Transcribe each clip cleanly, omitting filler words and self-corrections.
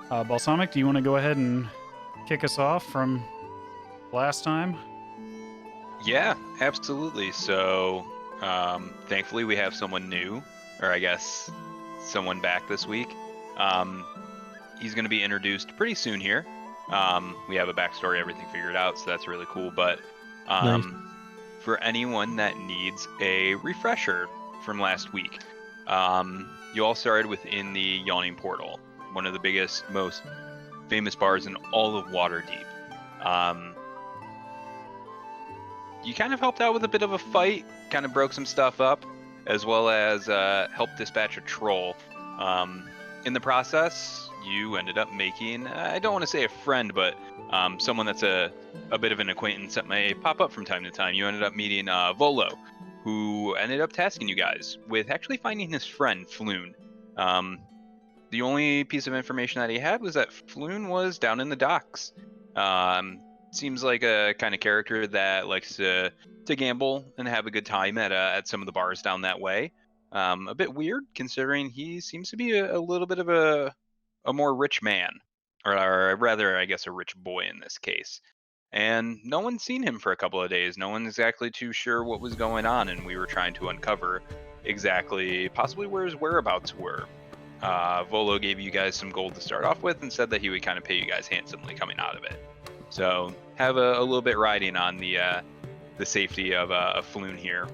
Balsamic, do you want to go ahead and kick us off from last time? Yeah, absolutely. So, thankfully we have someone new, or I guess someone back this week. He's going to be introduced pretty soon here. We have a backstory, everything figured out, so that's really cool. But Nice. for anyone that needs a refresher from last week, you all started within the Yawning Portal, one of the biggest, most famous bars in all of Waterdeep. You kind of helped out with a bit of a fight, kind of broke some stuff up, as well as helped dispatch a troll. In the process, you ended up making, I don't want to say a friend, but someone that's a bit of an acquaintance that may pop up from time to time. You ended up meeting Volo, who ended up tasking you guys with actually finding his friend, Floon. The only piece of information that he had was that Floon was down in the docks. Seems like a kind of character that likes to gamble and have a good time at some of the bars down that way. A bit weird considering he seems to be a little bit of a more rich man, or rather, I guess, a rich boy in this case. And no one's seen him for a couple of days. No one's exactly too sure what was going on, and we were trying to uncover exactly, possibly where his whereabouts were. Volo gave you guys some gold to start off with and said that he would kind of pay you guys handsomely coming out of it. So have a little bit riding on the safety of Floon here.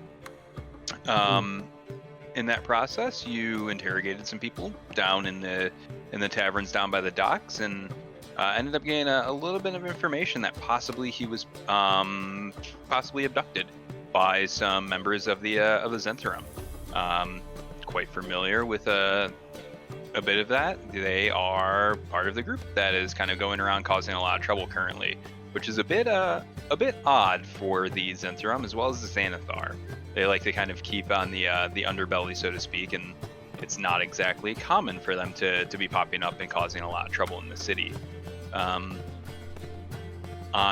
In that process, you interrogated some people down in the taverns down by the docks, and ended up getting a little bit of information that possibly he was possibly abducted by some members of the Zentrum. Quite familiar with a bit of that. They are part of the group that is kind of going around causing a lot of trouble currently, which is a bit odd for the Zentrum as well as the Xanathar. They like to kind of keep on the underbelly, so to speak, and it's not exactly common for them to be popping up and causing a lot of trouble in the city. On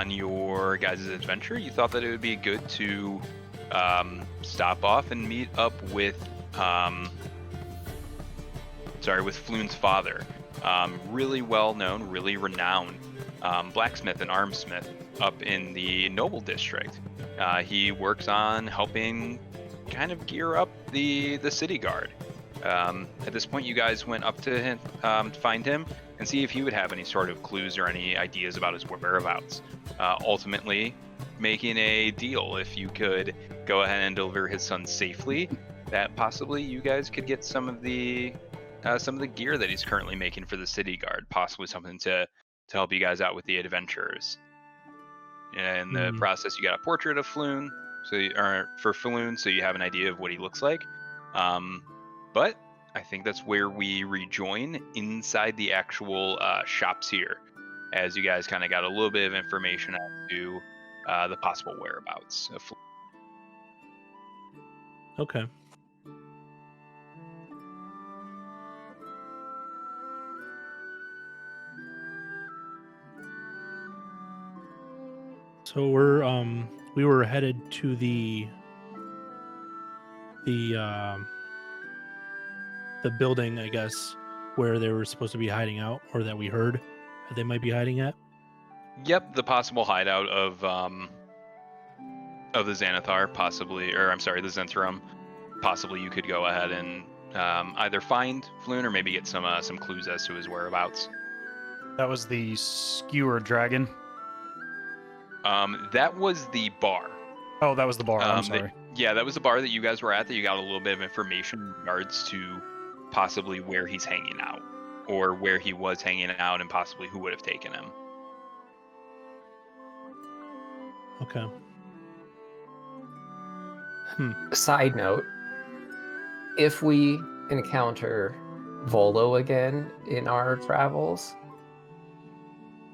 your guys' adventure, you thought that it would be good to stop off and meet up with with Floon's father. Really well known, really renowned blacksmith and armsmith up in the Noble District. He works on helping kind of gear up the city guard. At this point, you guys went up to him to find him and see if he would have any sort of clues or any ideas about his whereabouts. Ultimately, making a deal. If you could go ahead and deliver his son safely, that possibly you guys could get some of the gear that he's currently making for the city guard, possibly something to help you guys out with the adventures. In the process, you got a portrait of Floon, for Floon, so you have an idea of what he looks like. But I think that's where we rejoin inside the actual shops here, as you guys kind of got a little bit of information as to the possible whereabouts of Floon. Okay. So we were headed to the building, I guess, where they were supposed to be hiding out, or that we heard that they might be hiding at. Yep, the possible hideout of the Xanathar, possibly, or I'm sorry, the Zentrum. Possibly you could go ahead and either find Floon or maybe get some clues as to his whereabouts. That was the Skewer Dragon. That was the bar. Oh, that was the bar. I'm sorry. That was the bar that you guys were at, that you got a little bit of information in regards to possibly where he's hanging out, or where he was hanging out, and possibly who would have taken him. Okay. Side note, if we encounter Volo again in our travels,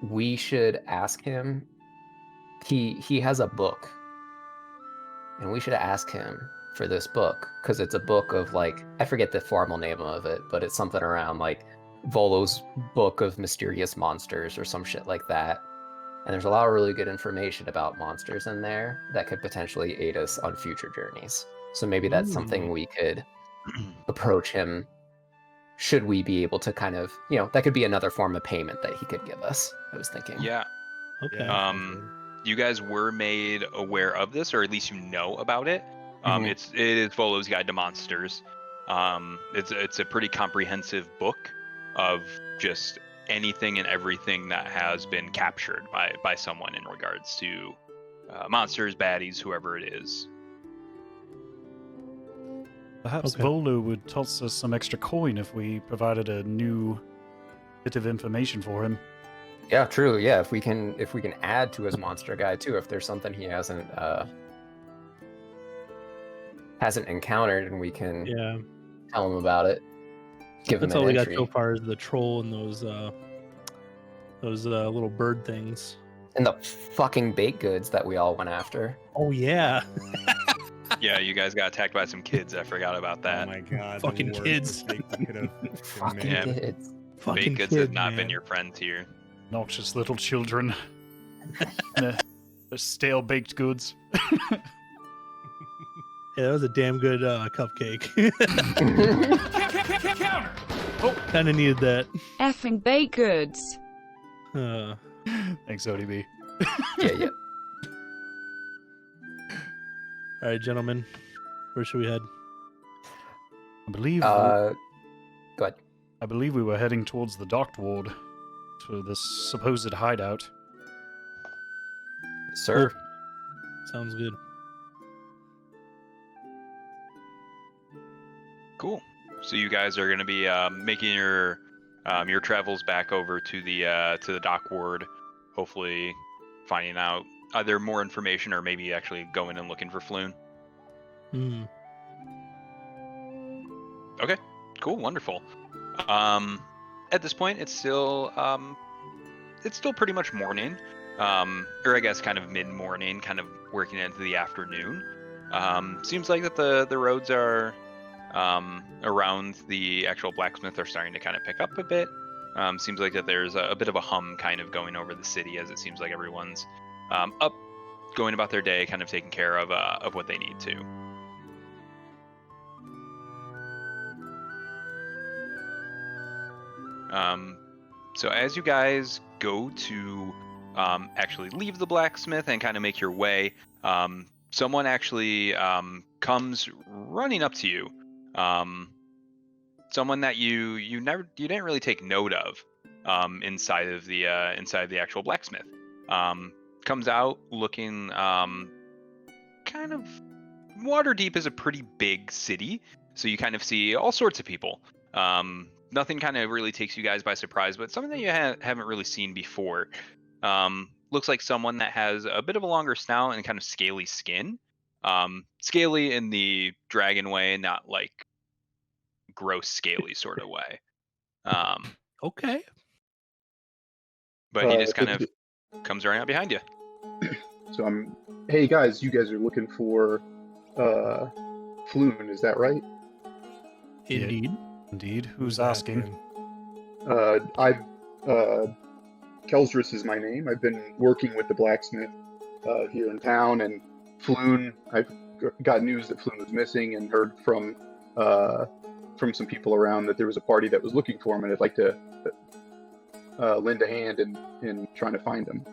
we should ask him. He has a book, and we should ask him for this book, because it's a book of, like, I forget the formal name of it, but it's something around like Volo's Book of Mysterious Monsters or some shit like that. And there's a lot of really good information about monsters in there that could potentially aid us on future journeys. So maybe that's something we could approach him should we be able to kind of, that could be another form of payment that he could give us, I was thinking. Yeah. Okay. You guys were made aware of this, or at least you know about it. It is Volo's Guide to Monsters. It's a pretty comprehensive book of just anything and everything that has been captured by someone in regards to monsters, baddies, whoever it is. Perhaps Okay. Volo would toss us some extra coin if we provided a new bit of information for him. Yeah, true. Yeah, if we can add to his monster guide too, if there's something he hasn't encountered, and we can tell him about it. Give That's him all an we entry. got so far is the troll and those little bird things. And the fucking baked goods that we all went after. Oh yeah. Yeah, you guys got attacked by some kids. I forgot about that. Oh my god. Fucking the worst kids. mistake you could have been Fucking made. kids. Fucking Baked goods kid, have not man. been your friends here. Noxious little children. The stale baked goods. Yeah, that was a damn good cupcake. Kind of needed that. Effing baked goods. Thanks, ODB. Yeah. All right, gentlemen, where should we head? I believe Go ahead. I believe we were heading towards the dock ward to this supposed hideout. Sir. Sounds good. Cool. So you guys are going to be making your travels back over to the dock ward, hopefully finding out either more information or maybe actually going and looking for Floon. Okay, cool, wonderful. At this point, it's still pretty much morning, or I guess kind of mid-morning, kind of working into the afternoon. Seems like that the roads are around the actual blacksmith are starting to kind of pick up a bit. Seems like that there's a bit of a hum kind of going over the city, as it seems like everyone's up, going about their day, kind of taking care of what they need to. So as you guys go to actually leave the blacksmith and kind of make your way, someone actually comes running up to you. Someone that you didn't really take note of inside of the actual blacksmith. Comes out looking kind of Waterdeep is a pretty big city, so you kind of see all sorts of people. Nothing kind of really takes you guys by surprise, but something that you haven't really seen before. Looks like someone that has a bit of a longer snout and kind of scaly skin. Scaly in the dragon way, not like gross scaly sort of way. Okay. But he just kind of comes running up behind you. So hey guys, you guys are looking for Floon, is that right? Indeed. Indeed. Who's asking? Celzris is my name. I've been working with the blacksmith here in town, and Floon, I've got news that Floon was missing and heard from some people around that there was a party that was looking for him, and I'd like to lend a hand in trying to find him.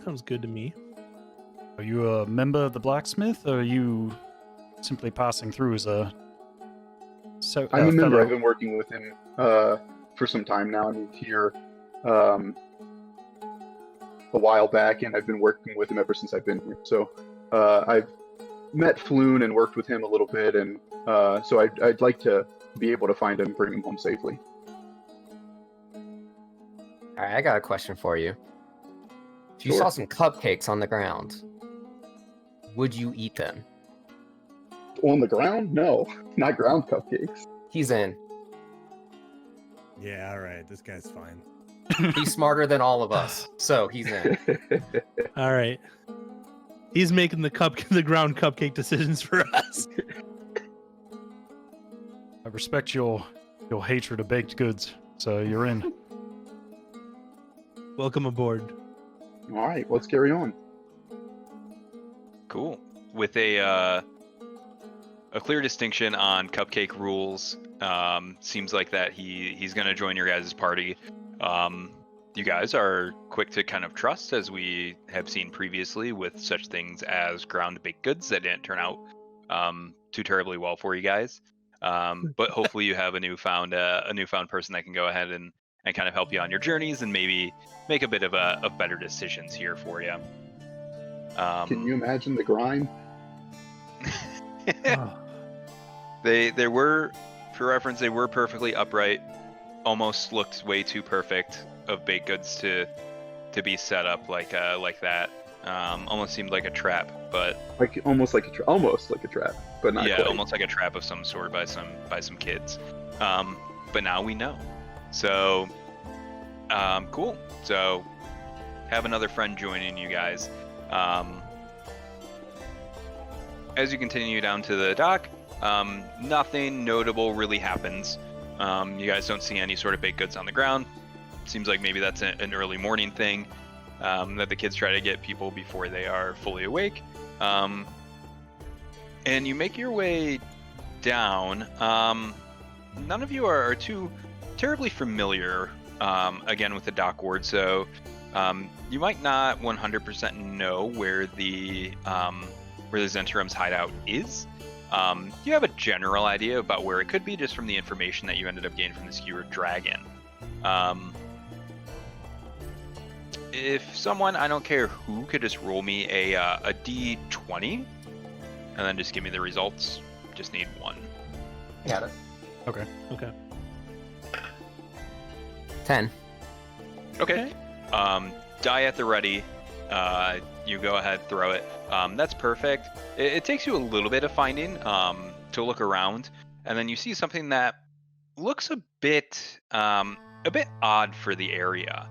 Sounds good to me. Are you a member of the blacksmith, or are you simply passing through as a I'm a member. fellow? I've been working with him for some time now. I moved here a while back, and I've been working with him ever since I've been here. So I've met Floon and worked with him a little bit, and so I'd like to be able to find him and bring him home safely. All right, I got a question for you. If you Sure. saw some cupcakes on the ground, would you eat them? On the ground? No, not ground cupcakes. He's in. Yeah, all right. This guy's fine. He's smarter than all of us, so he's in. All right. He's making the ground cupcake decisions for us. I respect your hatred of baked goods, so you're in. Welcome aboard. All right, let's carry on. Cool. With a a clear distinction on cupcake rules. Seems like that he's going to join your guys' party. You guys are quick to kind of trust, as we have seen previously with such things as ground baked goods that didn't turn out too terribly well for you guys. But hopefully you have a newfound person that can go ahead and kind of help you on your journeys and maybe make a bit of better decisions here for you. Can you imagine the grind? They were, for reference, they were perfectly upright. Almost looked way too perfect of baked goods to be set up like that. Almost seemed like a trap, but almost like a trap, but not yeah, quite. almost like a trap of some sort by some kids. But now we know. So, cool. So, have another friend joining you guys. As you continue down to the dock, nothing notable really happens. You guys don't see any sort of baked goods on the ground. Seems like maybe that's an early morning thing that the kids try to get people before they are fully awake. And you make your way down. None of you are too terribly familiar, again, with the dock ward, so you might not 100% know where the Zentarum's hideout is. You have a general idea about where it could be just from the information that you ended up getting from the skewered dragon. If someone, I don't care who, could just roll me a d20 and then just give me the results. Just need one. Got it. Okay. 10. Okay. Die at the ready. You go ahead, throw it. That's perfect. It takes you a little bit of finding to look around, and then you see something that looks a bit odd for the area.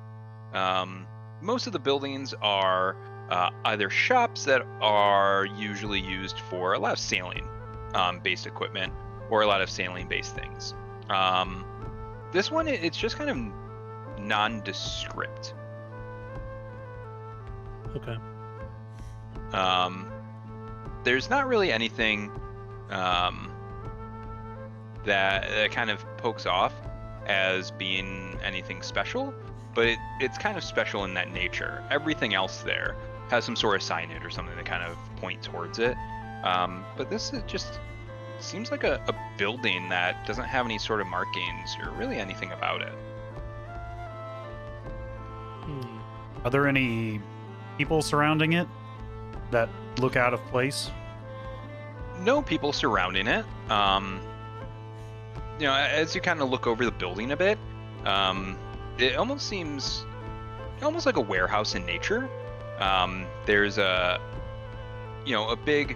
Most of the buildings are either shops that are usually used for a lot of sailing based equipment or a lot of sailing based things. This one, it's just kind of nondescript. Okay. There's not really anything that kind of pokes off as being anything special, but it's kind of special in that nature. Everything else there has some sort of signage or something that kind of point towards it. But this just seems like a building that doesn't have any sort of markings or really anything about it. Are there any people surrounding it that look out of place? No people surrounding it. As you kind of look over the building a bit, it almost seems almost like a warehouse in nature. There's a big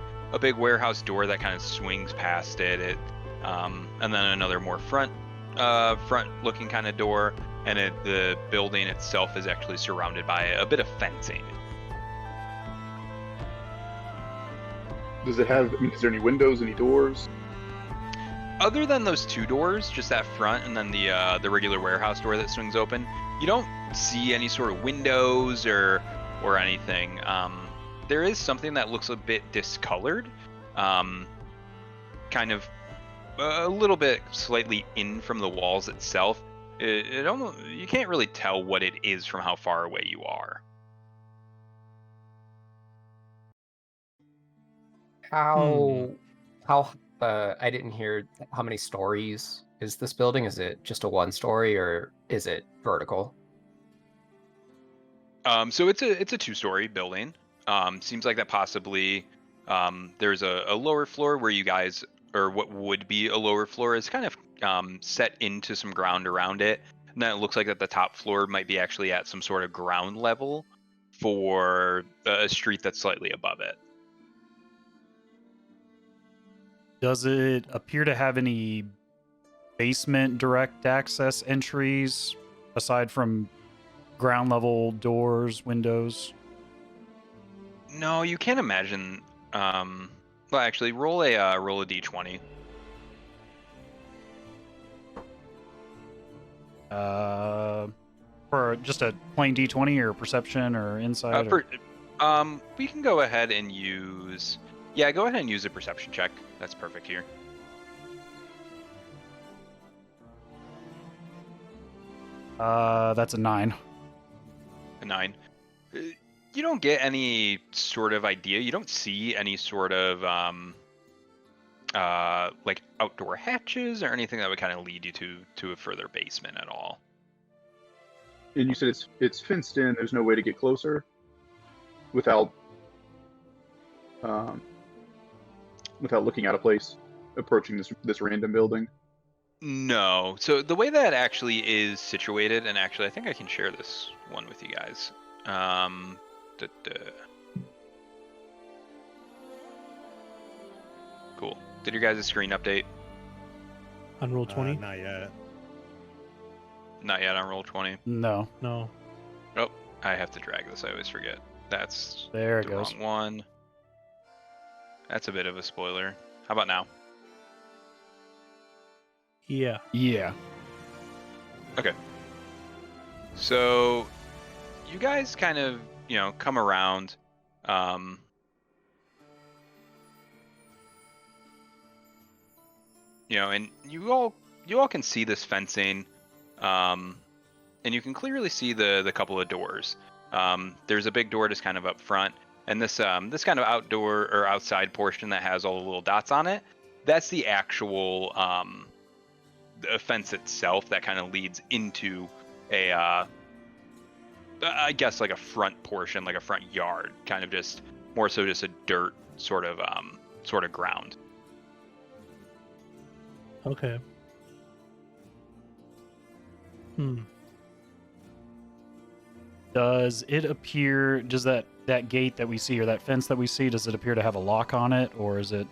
warehouse door that kind of swings past it. And then another more front looking kind of door, and the building itself is actually surrounded by a bit of fencing. Does it have? Is there any windows, any doors? Other than those two doors, just that front and then the regular warehouse door that swings open, you don't see any sort of windows or anything. There is something that looks a bit discolored, kind of a little bit slightly in from the walls itself. It almost, you can't really tell what it is from how far away you are. How I didn't hear how many stories is this building? Is it just a one story or is it vertical? So it's a two-story building. Seems like that possibly there's a lower floor where you guys, or what would be a lower floor, is kind of set into some ground around it. And then it looks like that the top floor might be actually at some sort of ground level for a street that's slightly above it. Does it appear to have any basement direct access entries aside from ground level doors, windows? No, you can't imagine. Well, actually, roll a d20. For just a plain d20 or perception or insight? We can go ahead and use Yeah, go ahead and use a perception check. That's perfect here. That's a 9. A 9. You don't get any sort of idea. You don't see any sort of like outdoor hatches or anything that would kind of lead you to a further basement at all. And you said it's fenced in. There's no way to get closer without looking out of place, approaching this random building. No. So the way that actually is situated, and actually I think I can share this one with you guys. Cool. Did your guys' screen update? On roll 20? Not yet. Not yet on roll 20. No. No. Oh, I have to drag this. I always forget. That's There it the goes. wrong one. That's a bit of a spoiler. How about now? Yeah. Yeah. Okay. So you guys kind of, come around. And you all can see this fencing, and you can clearly see the couple of doors. There's a big door just kind of up front, and this kind of outdoor or outside portion that has all the little dots on it. That's the actual the fence itself that kind of leads into a I guess like a front portion, like a front yard, kind of just more so just a dirt sort of ground. Okay. Does it appear, does that gate that we see or that fence that we see, does it appear to have a lock on it, or is it?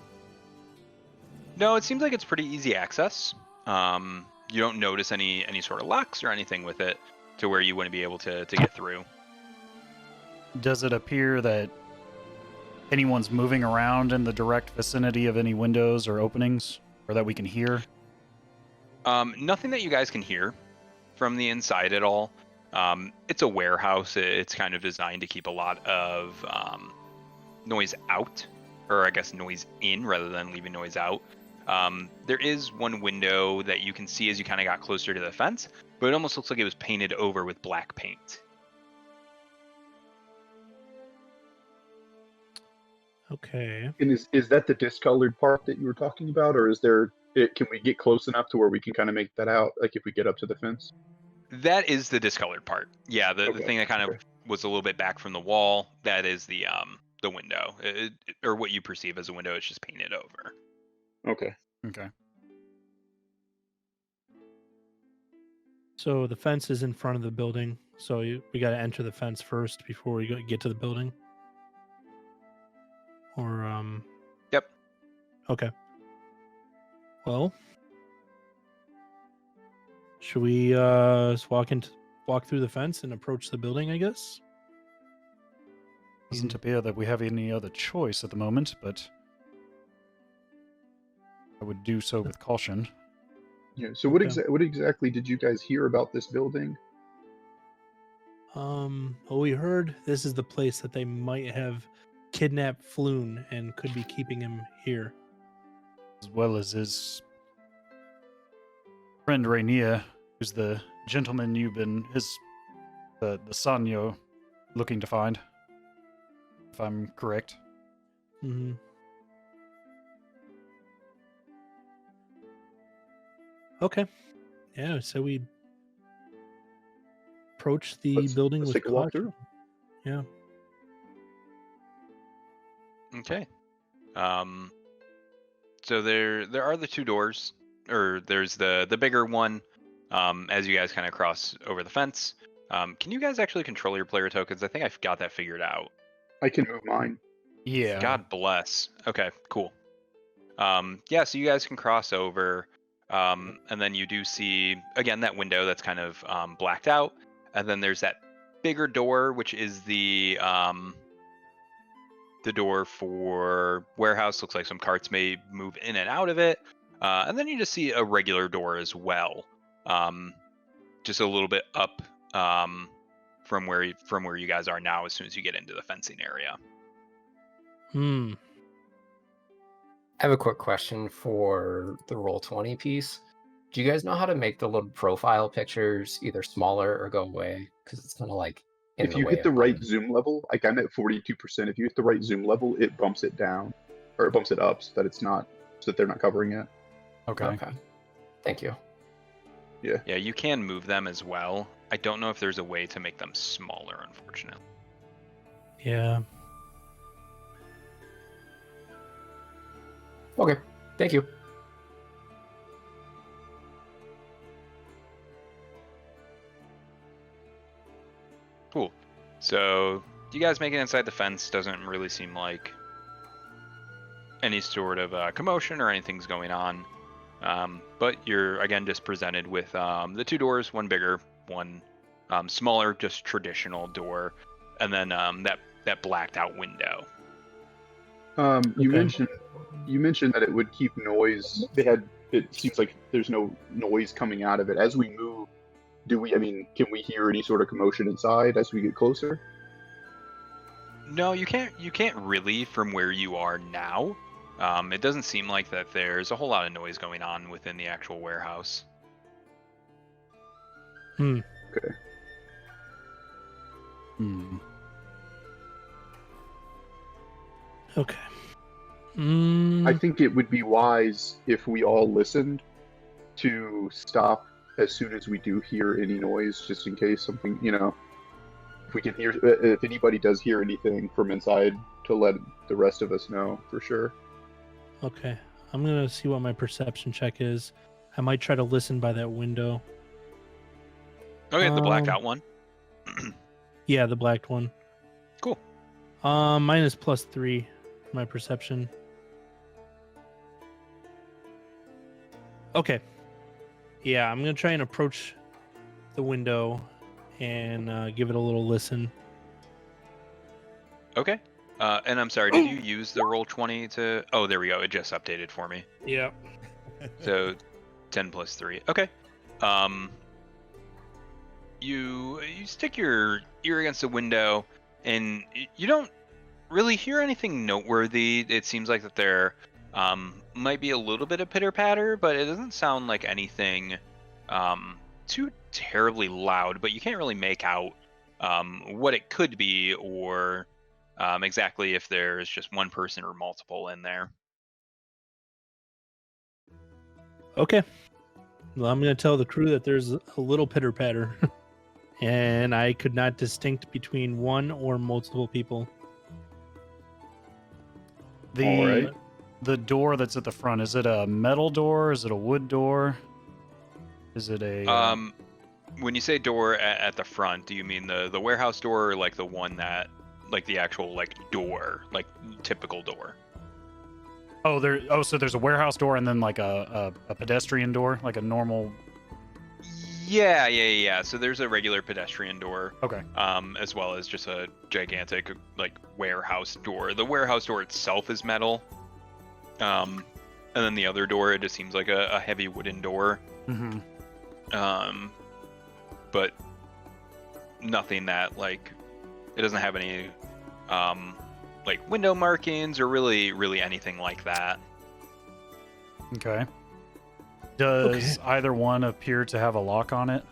No, it seems like it's pretty easy access. You don't notice any sort of locks or anything with it to where you wouldn't be able to get through. Does it appear that anyone's moving around in the direct vicinity of any windows or openings, or that we can hear? Nothing that you guys can hear from the inside at all. It's a warehouse. It's kind of designed to keep a lot of noise out, or I guess noise in rather than leaving noise out. There is one window that you can see as you kind of got closer to the fence, but it almost looks like it was painted over with black paint. Okay. And is that the discolored part that you were talking about, or can we get close enough to where we can kind of make that out, like if we get up to the fence? That is the discolored part. Yeah, the Okay, thing that kind of was a little bit back from the wall. That is the window, or what you perceive as a window. It's just painted over. Okay. Okay. So the fence is in front of the building. So we got to enter the fence first before we get to the building. Or Yep. Okay. Well, should we just walk through the fence and approach the building, I guess? Doesn't appear that we have any other choice at the moment, but I would do so with caution. Yeah. So what Okay. what exactly did you guys hear about this building? Well, we heard this is the place that they might have kidnapped Floon and could be keeping him here. As well as his friend Rainier, who's the gentleman the son you're looking to find, if I'm correct. Mm-hmm. Okay. Yeah, so we approach the building Let's with take a walk caution. through. Yeah. Okay. So there are the two doors, or there's the bigger one. As you guys kind of cross over the fence. Can you guys actually control your player tokens? I think I've got that figured out. I can move mine. Yeah. God bless. Okay, cool. Yeah, so you guys can cross over, and then you do see again that window that's kind of blacked out, and then there's that bigger door, which is the door for warehouse. Looks like some carts may move in and out of it, and then you just see a regular door as well, just a little bit up from where you guys are now. As soon as you get into the fencing area. have a quick question for the Roll20 piece. Do you guys know how to make the little profile pictures either smaller or go away? Because it's kind of like in If the you way hit the of right mine. zoom level, like I'm at 42%. If you hit the right zoom level, it bumps it down, or it bumps it up so that it's not, so that they're not covering it. Okay. Thank you. Yeah, you can move them as well. I don't know if there's a way to make them smaller, unfortunately. Yeah. Okay. Thank you. Cool. So you guys make it inside the fence. Doesn't really seem like any sort of commotion or anything's going on. But you're again just presented with the two doors, one bigger, one smaller, just traditional door, and then that blacked out window. You Okay. mentioned that it would keep noise. It seems like there's no noise coming out of it. As we move, can we hear any sort of commotion inside as we get closer? No, you can't really from where you are now. It doesn't seem like that there's a whole lot of noise going on within the actual warehouse. Okay. Okay. I think it would be wise if we all listened to stop as soon as we do hear any noise, just in case something, if we can hear, if anybody does hear anything from inside, to let the rest of us know for sure. Okay. I'm gonna see what my perception check is. I might try to listen by that window. Okay, the blacked out one. Yeah, the blacked one. Cool. Mine is +3 for my perception. Okay. Yeah, I'm gonna try and approach the window and give it a little listen. Okay. And I'm sorry, did you use the Roll20 to... Oh, there we go. It just updated for me. Yeah. So 10 plus 3. Okay. You stick your ear against the window, and you don't really hear anything noteworthy. It seems like that there might be a little bit of pitter-patter, but it doesn't sound like anything too terribly loud, but you can't really make out what it could be or exactly if there's just one person or multiple in there. Okay. Well, I'm gonna tell the crew that there's a little pitter patter, and I could not distinct between one or multiple people. All right. The door that's at the front, is it a metal door? Is it a wood door? Is it a When you say door at the front, do you mean the warehouse door, or like the one that, like the actual like door, like typical door? so there's a warehouse door and then like a pedestrian door, like a normal. Yeah. So there's a regular pedestrian door. Okay. As well as just a gigantic like warehouse door. The warehouse door itself is metal. And then the other door, it just seems like a heavy wooden door. Mm-hmm. But nothing that like, it doesn't have any like window markings or really anything like that. Okay. Does either one appear to have a lock on it?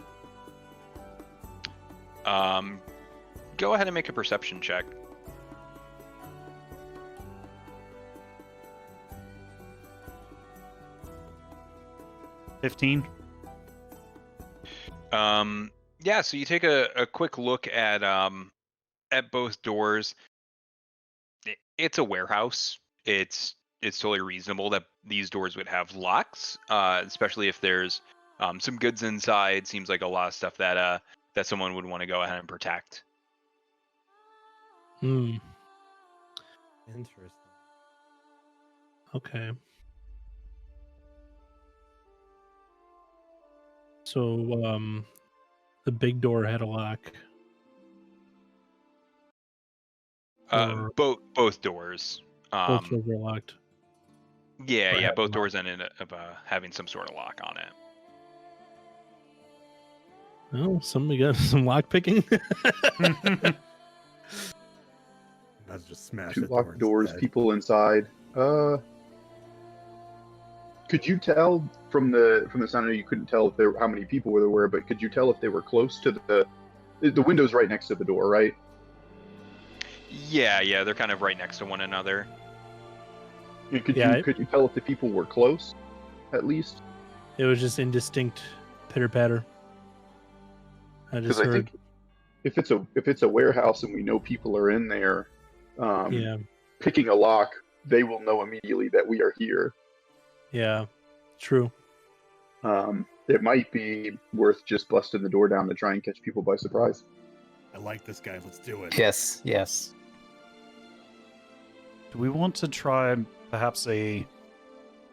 Go ahead and make a perception check. $15. Yeah, so you take a quick look at both doors. It's a warehouse. It's totally reasonable that these doors would have locks, especially if there's some goods inside. Seems like a lot of stuff that someone would want to go ahead and protect. Hmm. Interesting. Okay. So, the big door had a lock. Or Both doors. both doors were locked. Yeah, had both a doors ended up having some sort of lock on it. Oh, somebody got some lock picking. Let's just smash Two the locked doors, instead. people inside. Could you tell from the sound? I know you couldn't tell if how many people there were, but could you tell if they were close to the windows right next to the door, right? Yeah, they're kind of right next to one another. Could you tell if the people were close, at least? It was just indistinct pitter patter. I just Because I heard. think if it's a warehouse and we know people are in there, picking a lock, they will know immediately that we are here. Yeah, true. It might be worth just busting the door down to try and catch people by surprise. I like this guy. Let's do it. Yes. Do we want to try perhaps a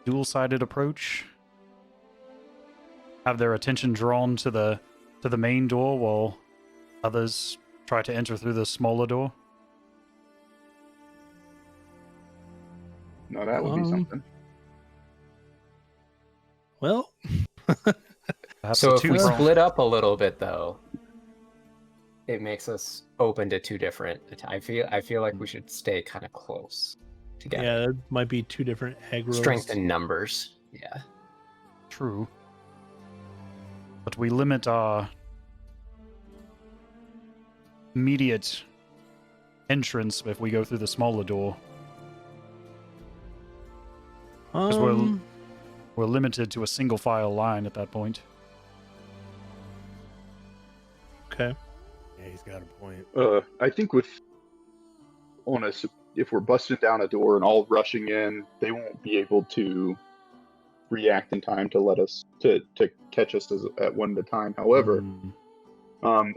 dual-sided approach? Have their attention drawn to the main door while others try to enter through the smaller door? No, that would be something. Well, Perhaps So a if we two-pronged- split up a little bit, though, it makes us open to two different. I feel like we should stay kind of close together. yeah, there might be two different egg rolls. Strength in numbers. Yeah. True. But we limit our immediate entrance if we go through the smaller door. Because we're limited to a single file line at that point. Okay. Yeah, he's got a point. I think if we're busting down a door and all rushing in, they won't be able to react in time to let us to catch us at one at a time. However,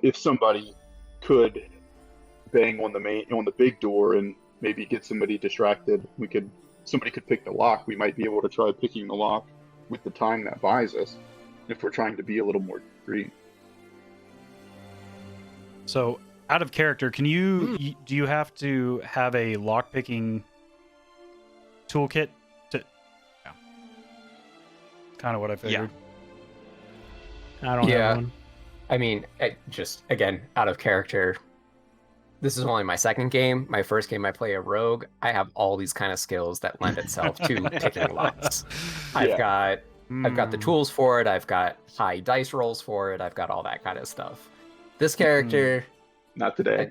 if somebody could bang on the big door and maybe get somebody distracted, somebody could pick the lock. We might be able to try picking the lock with the time that buys us if we're trying to be a little more discreet. So, out of character, do you have to have a lockpicking toolkit? Yeah. Kind of what I figured. I don't have one. I mean, just again, out of character. This is only my second game. My first game, I play a rogue. I have all these kind of skills that lend itself to picking locks. I've got the tools for it. I've got high dice rolls for it. I've got all that kind of stuff. This character, not today.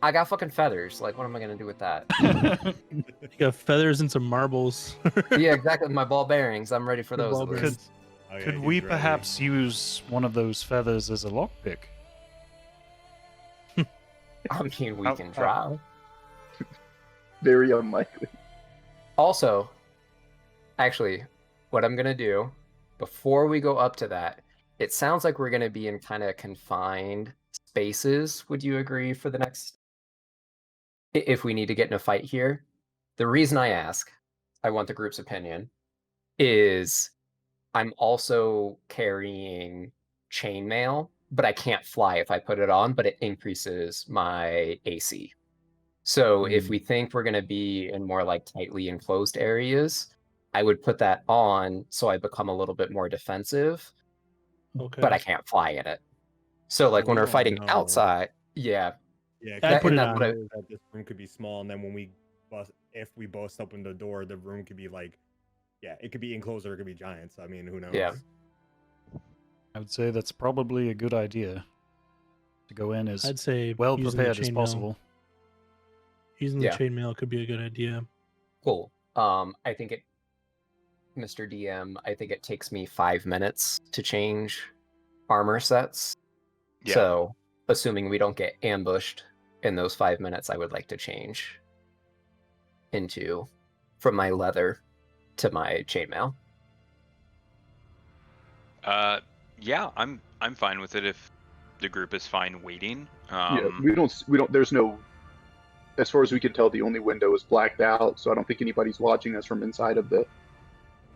I got fucking feathers. Like, what am I gonna do with that? You got feathers and some marbles. Yeah, exactly. My ball bearings. I'm ready for those. Ball bearings. Could we perhaps use one of those feathers as a lockpick? I mean, we can try. Very unlikely. Also, actually, what I'm gonna do before we go up to that, it sounds like we're gonna be in kind of confined spaces. Would you agree for the next? If we need to get in a fight here, the reason I ask, I want the group's opinion, is I'm also carrying chainmail, but I can't fly if I put it on, but it increases my AC. So if we think we're going to be in more like tightly enclosed areas, I would put that on so I become a little bit more defensive, but I can't fly in it. So like when we're fighting outside, Yeah, I put it on. that this room could be small, and then if we bust open the door, the room could be like, it could be enclosed or it could be giants. I mean, who knows? Yeah. I would say that's probably a good idea. To go in as I'd say well using the prepared as chainmail. possible. Using the chainmail could be a good idea. Cool. I think Mr. DM, I think it takes me 5 minutes to change armor sets. Yeah. So, assuming we don't get ambushed in those 5 minutes, I would like to change from my leather to my chainmail. Yeah, I'm fine with it if the group is fine waiting. We don't. There's no. As far as we can tell, the only window is blacked out, so I don't think anybody's watching us from inside of the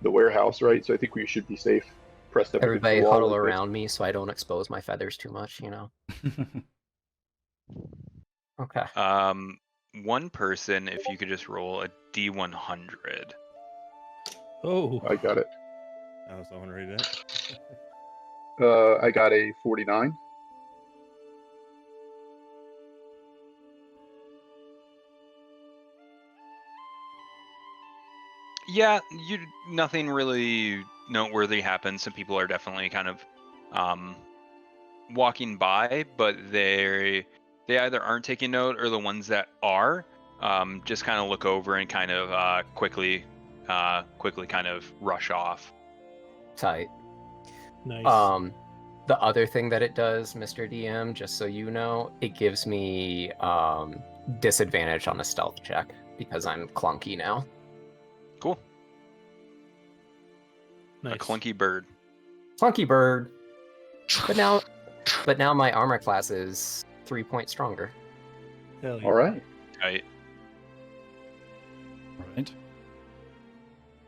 warehouse, right? So I think we should be safe. Pressed up. Everybody huddle around me so I don't expose my feathers too much, you know. Okay. One person, if you could just roll a D100. Oh, I got it. I also want to read it. I got a 49. Yeah, nothing really noteworthy happens. Some people are definitely kind of walking by, but they either aren't taking note, or the ones that are just kind of look over and kind of quickly kind of rush off. Tight. Nice. The other thing that it does, Mr. DM, just so you know, it gives me disadvantage on a stealth check because I'm clunky now. Cool. Nice. A clunky bird. Clunky bird. But now my armor class is 3 points stronger. Hell yeah. All right. Right. Right.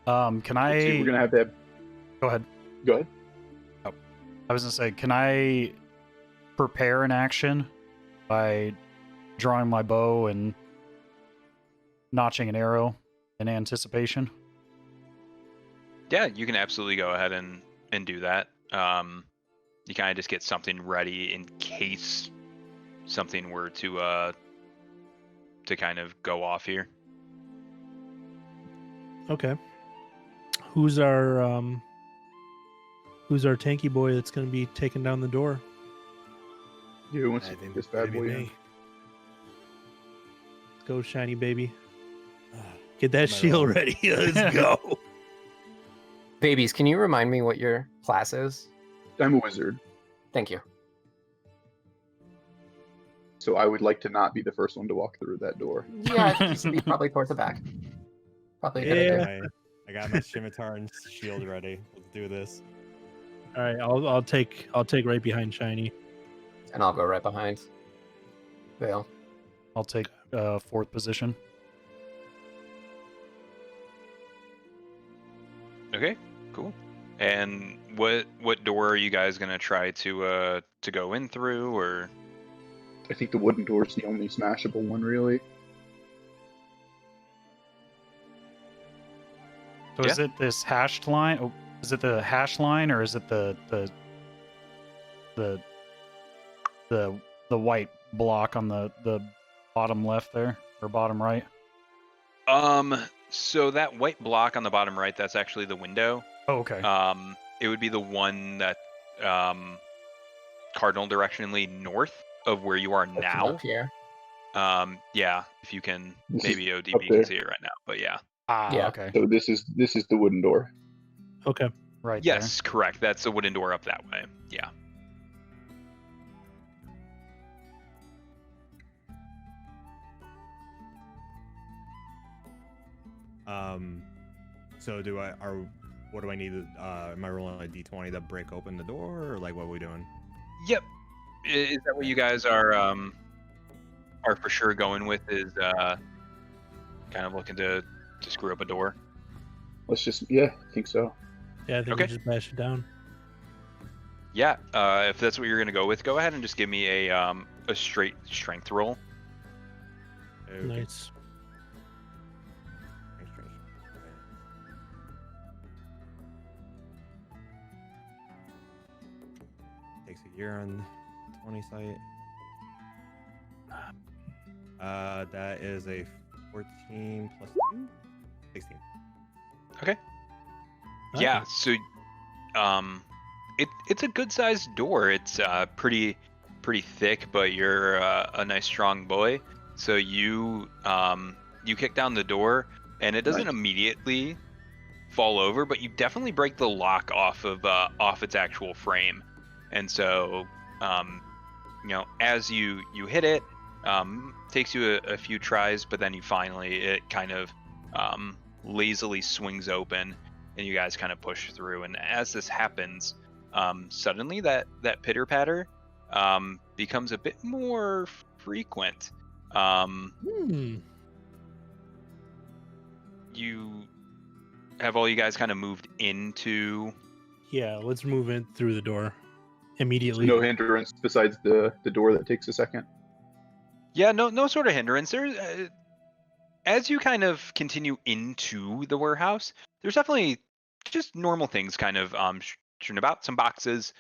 Can Let's see, I? we're gonna have that. Go ahead. Go ahead. I was gonna say, can I prepare an action by drawing my bow and notching an arrow in anticipation? Yeah, you can absolutely go ahead and do that. You kind of just get something ready in case something were to kind of go off here. Okay. Who's our tanky boy that's going to be taking down the door? Yeah, who wants I to think take this it's gonna bad be boy in? me. Let's go, shiny baby. Get that Am I shield wrong? ready. Let's go. Babies, can you remind me what your class is? I'm a wizard, Thank you. so I would like to not be the first one to walk through that door. Yeah, I think you should be probably towards the back. Probably a good Yeah. idea. I got my scimitar and shield ready. Let's do this. All right, I'll take right behind shiny. And I'll go right behind Vale. I'll take fourth position. Okay, cool. And what door are you guys gonna try to go in through, or? I think the wooden door is the only smashable one, really. So is it this hashed line? Oh, is it the hash line, or is it the white block on the bottom left there, or bottom right? So that white block on the bottom right, that's actually the window. Oh, okay. It would be the one that cardinal directionally north of where you are now. Up here. Yeah, if you can, This is maybe up ODB can there. see it right now, but yeah. Yeah. Okay. So this is the wooden door. Okay. Right Yes, correct. That's the wooden door up that way. Yeah. So what do I need? Am I rolling a d20 to break open the door, or like what are we doing? Yep. Is that what you guys are for sure going with? Is kind of looking to screw up a door? Let's just, yeah, I think so. Yeah, I think Okay. we just bash it down. Yeah. If that's what you're gonna go with, go ahead and just give me a straight strength roll. Okay. Nice. Takes a year on 20 site. That is a 14 plus 2, 16. Yeah. So, it's a good sized door. It's pretty thick, but you're a nice strong boy. So you kick down the door, and it doesn't Nice. immediately fall over, but you definitely break the lock off its actual frame. And so, as you hit it, takes you a few tries, but then it kind of lazily swings open, and you guys kind of push through. And as this happens, suddenly that pitter patter becomes a bit more frequent. You have all you guys kind of moved into. Yeah, let's move in through the door immediately. No hindrance besides the door that takes a second. Yeah, no sort of hindrance. There, as you kind of continue into the warehouse, there's definitely just normal things kind of strewn about. Some boxes,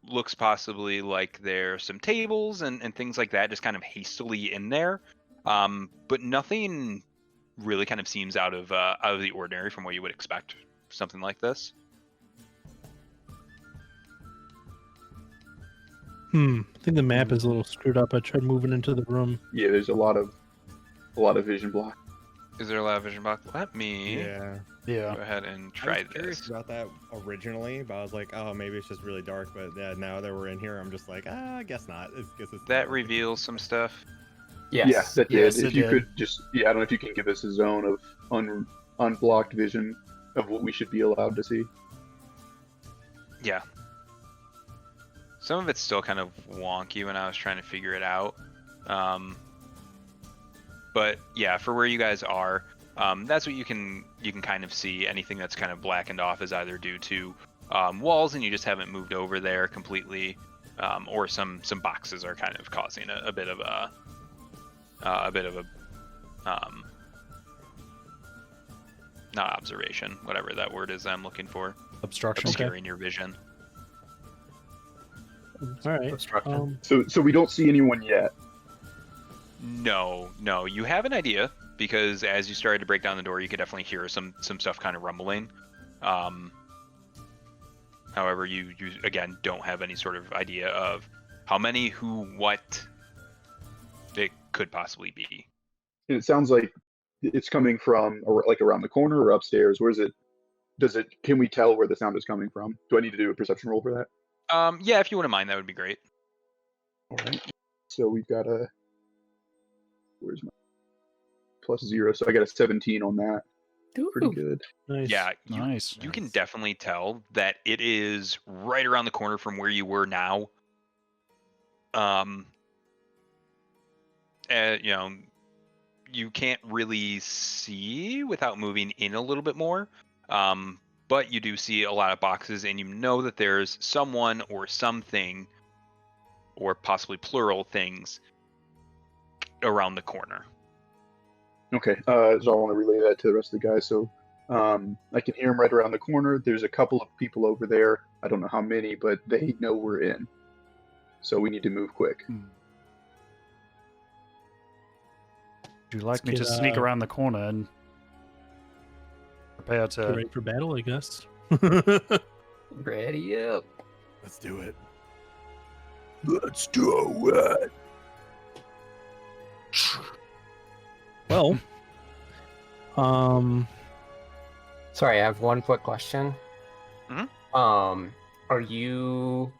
looks possibly like there's some tables and things like that, just kind of hastily in there. But nothing really kind of seems out of the ordinary from what you would expect for something like this. I think the map is a little screwed up. I tried moving into the room. Yeah, there's a lot of vision block. Is there a lot of vision block? Let me Yeah. Yeah. go ahead and I try was curious this. about that originally, but I was like, oh, maybe it's just really dark. But yeah, now that we're in here, I'm just like, I guess not. Guess it's That reveals some stuff. Yes. Yeah, that did. Yes, If it you did. could just, I don't know if you can give us a zone of unblocked vision of what we should be allowed to see. Yeah. Some of it's still kind of wonky when I was trying to figure it out. But yeah, for where you guys are, that's what you can kind of see. Anything that's kind of blackened off is either due to walls and you just haven't moved over there completely, or some boxes are kind of causing a bit of a not observation, whatever that word is I'm looking for, Obstruction. obscuring your vision. All right. Obstruction. So we don't see anyone yet. No, you have an idea because as you started to break down the door, you could definitely hear some stuff kind of rumbling. However, you again don't have any sort of idea of how many, who, what it could possibly be. And it sounds like it's coming from like around the corner or upstairs. Where is it? Can we tell where the sound is coming from? Do I need to do a perception roll for that? Yeah, if you wouldn't mind, that would be great. All right. So we've got where's my +0? So I got a 17 on that. Pretty good. Nice. Yeah, Nice. you can definitely tell that it is right around the corner from where you were now. You can't really see without moving in a little bit more. But you do see a lot of boxes, and you know that there's someone or something, or possibly plural things, around the corner. Okay. So I want to relay that to the rest of the guys. So I can hear them right around the corner. There's a couple of people over there. I don't know how many, but they know we're in. So we need to move quick. Would you like me Let's to get, sneak around the corner and prepare Get to? ready for battle, I guess. Ready up. Let's do it. Let's do it. Well, Sorry, I have one quick question. Mhm. Are you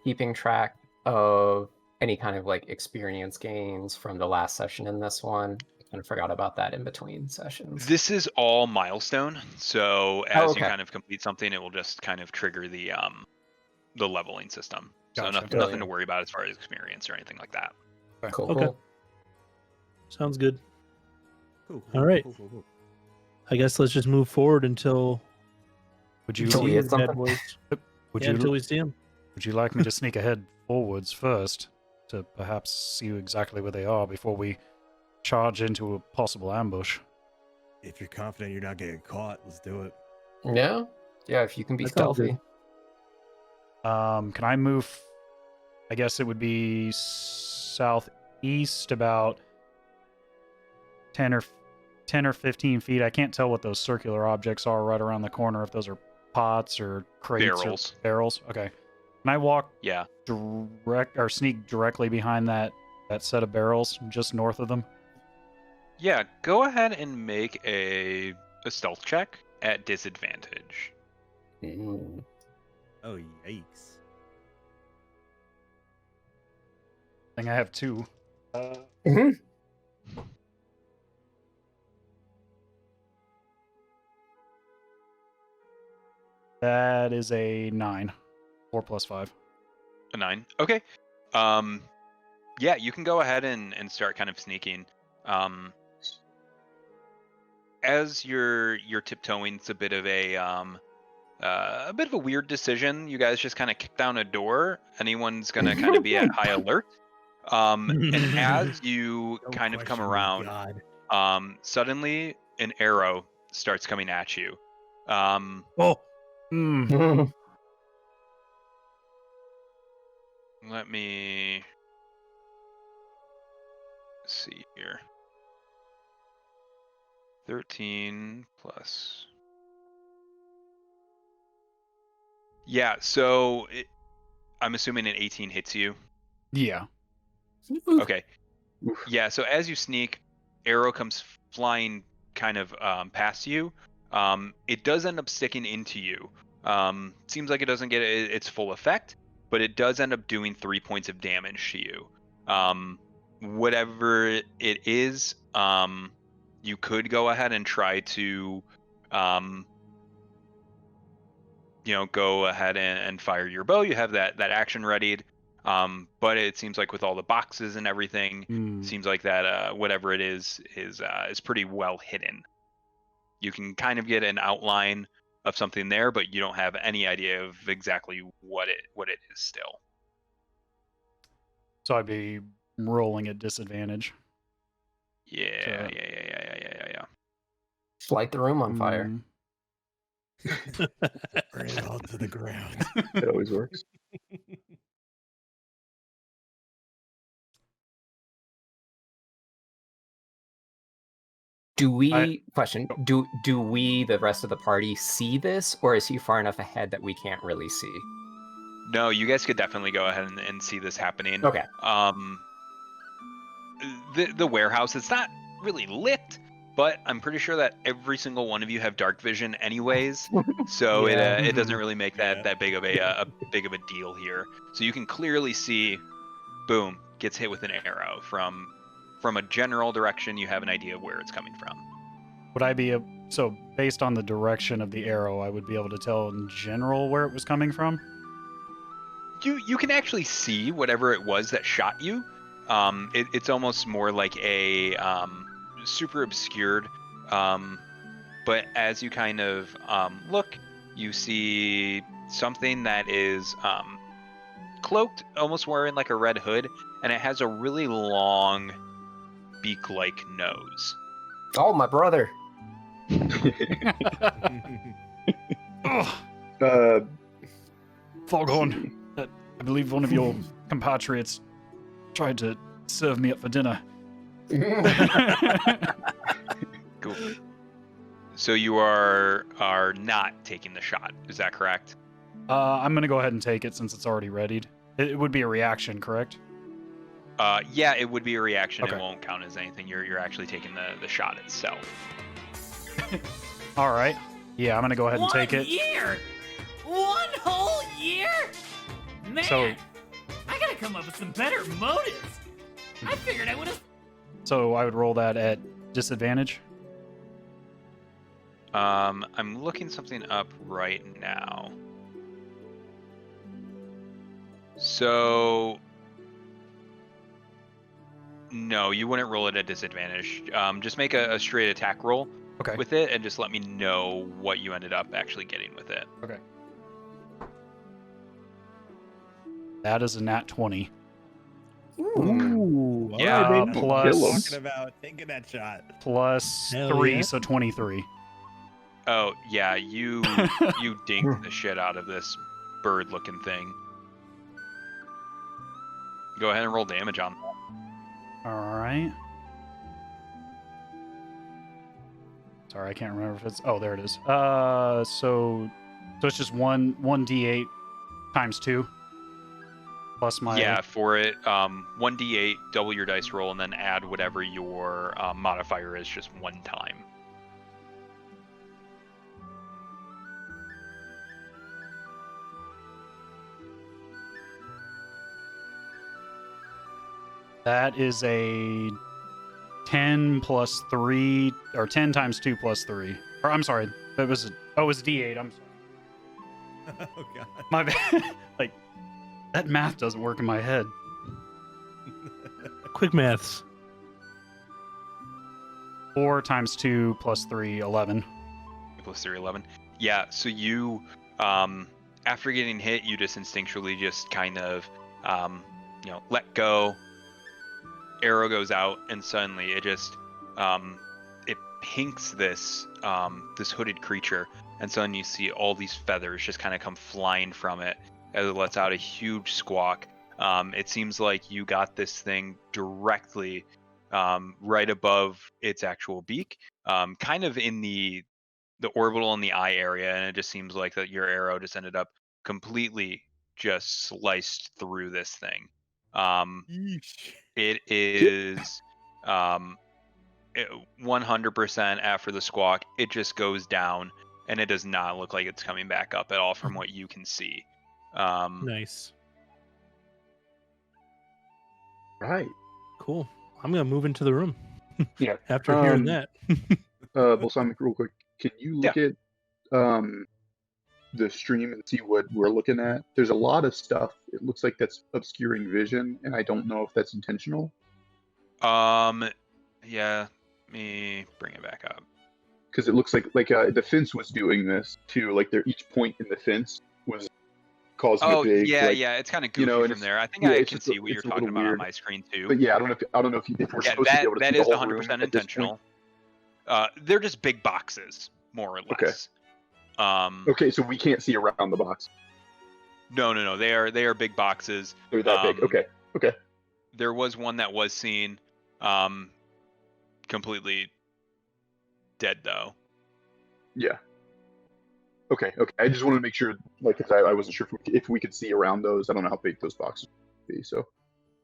keeping track of any kind of like experience gains from the last session in this one? I kind of forgot about that in between sessions. This is all milestone, so as you okay. kind of complete something, it will just kind of trigger the leveling system. So Gotcha. nothing to worry about as far as experience or anything like that. Cool. Okay. Cool. sounds good. Cool, All right. cool. I guess let's just move forward until Would you? Until we see hit the bad something. boys. Would Yeah, you? until we see them. Would you like me to sneak ahead forwards first to perhaps see exactly where they are before we charge into a possible ambush? If you're confident you're not getting caught, let's do it. Yeah. Yeah, if you can be That sounds stealthy. Can I move? I guess it would be southeast about 10 or 15 feet. I can't tell what those circular objects are right around the corner, if those are pots or crates Barrels. or barrels. Okay. Can I walk Yeah. sneak directly behind that set of barrels just north of them? Yeah, go ahead and make a stealth check at disadvantage. Mm. Oh, yikes. I think I have 2. Mhm. That is a 9. 4 plus 5. A 9. Okay. Yeah, you can go ahead and start kind of sneaking. As you're tiptoeing, it's a bit of a weird decision. You guys just kind of kick down a door. Anyone's gonna kind of be at high alert. And as you Don't kind of come question me, around, God. suddenly an arrow starts coming at you. Oh. Let me see here. 13 plus. Yeah, so I'm assuming an 18 hits you. Yeah. Okay. Oof. Yeah, so as you sneak, arrow comes flying kind of past you. It does end up sticking into you. Seems like it doesn't get its full effect, but it does end up doing 3 points of damage to you. Whatever it is, you could go ahead and try to, go ahead and fire your bow. You have that action readied. But it seems like with all the boxes and everything, seems like that whatever it is pretty well hidden. You can kind of get an outline of something there, but you don't have any idea of exactly what it is still. So I'd be rolling at disadvantage. Yeah. Just light the room on fire. Burn it all to the ground. It always works. Do we do we, the rest of the party, see this, or is he far enough ahead that we can't really see? No, you guys could definitely go ahead and see this happening. Okay. The warehouse, it's not really lit, but I'm pretty sure that every single one of you have dark vision anyways, so it doesn't really make that big of a deal here. So you can clearly see, boom, gets hit with an arrow from a general direction. You have an idea of where it's coming from. Would I be so based on the direction of the arrow, I would be able to tell in general where it was coming from? You can actually see whatever it was that shot you. It's almost more like a super obscured, but as you kind of look, you see something that is cloaked, almost wearing like a red hood, and it has a really long beak-like nose. Oh, my brother. Foghorn, I believe one of your compatriots tried to serve me up for dinner. Cool. So you are not taking the shot, is that correct? I'm gonna go ahead and take it since it's already readied. It would be a reaction, correct? Yeah, it would be a reaction. Okay. It won't count as anything. You're actually taking the shot itself. All right. Yeah, I'm gonna go ahead and take it. 1 year? 1 whole year? Man, So- I gotta come up with some better motives. I figured I would have. So I would roll that at disadvantage. I'm looking something up right now. So no, you wouldn't roll it at disadvantage. Just make a straight attack roll Okay. with it, and just let me know what you ended up actually getting with it. Okay. That is a nat 20. Ooh, all Yeah, right, baby. plus Talking about taking that shot. plus Hell 3, yeah. so 23. Oh yeah, you dinked the shit out of this bird-looking thing. Go ahead and roll damage on that. All right. Sorry, I can't remember if it's. Oh, there it is. So it's just one d8 times 2 plus my. Yeah, for it, 1d8, double your dice roll, and then add whatever your modifier is just one time. That is a 10 plus 3, or 10 times 2 plus 3. Or I'm sorry, that was it was d8. I'm sorry. Oh god. My bad. Like that math doesn't work in my head. Quick maths. 4 times 2 plus 3, 11. Plus 3, 11. Yeah, so you, after getting hit, you just instinctually just kind of, let go. Arrow goes out, and suddenly it just, it pinks this, this hooded creature, and suddenly you see all these feathers just kind of come flying from it as it lets out a huge squawk. It seems like you got this thing directly right above its actual beak, kind of in the orbital and the eye area, and it just seems like that your arrow just ended up completely just sliced through this thing. Yeesh. It is 100% after the squawk. It just goes down, and it does not look like it's coming back up at all from what you can see. Nice. Right. Cool. I'm gonna move into the room. Yeah. After hearing that. Balsamic, real quick, can you look at the stream and see what we're looking at? There's a lot of stuff. It looks like that's obscuring vision, and I don't know if that's intentional. Yeah. Let me bring it back up. Because it looks like the fence was doing this too. Like each point in the fence was causing a big. Yeah. It's kind of goofy and from there. I think yeah, I it's can just a- see what you're it's a talking little about on weird. my screen too. But yeah, I don't know if we're supposed to be able to that see is the whole room 100% at this point. intentional. They're just big boxes, more or less. Okay, so we can't see around the box. No. They are big boxes. They're that big. Okay. There was one that was seen, completely dead though. Yeah. Okay. I just wanted to make sure, like, because I wasn't sure if we could see around those. I don't know how big those boxes would be. So,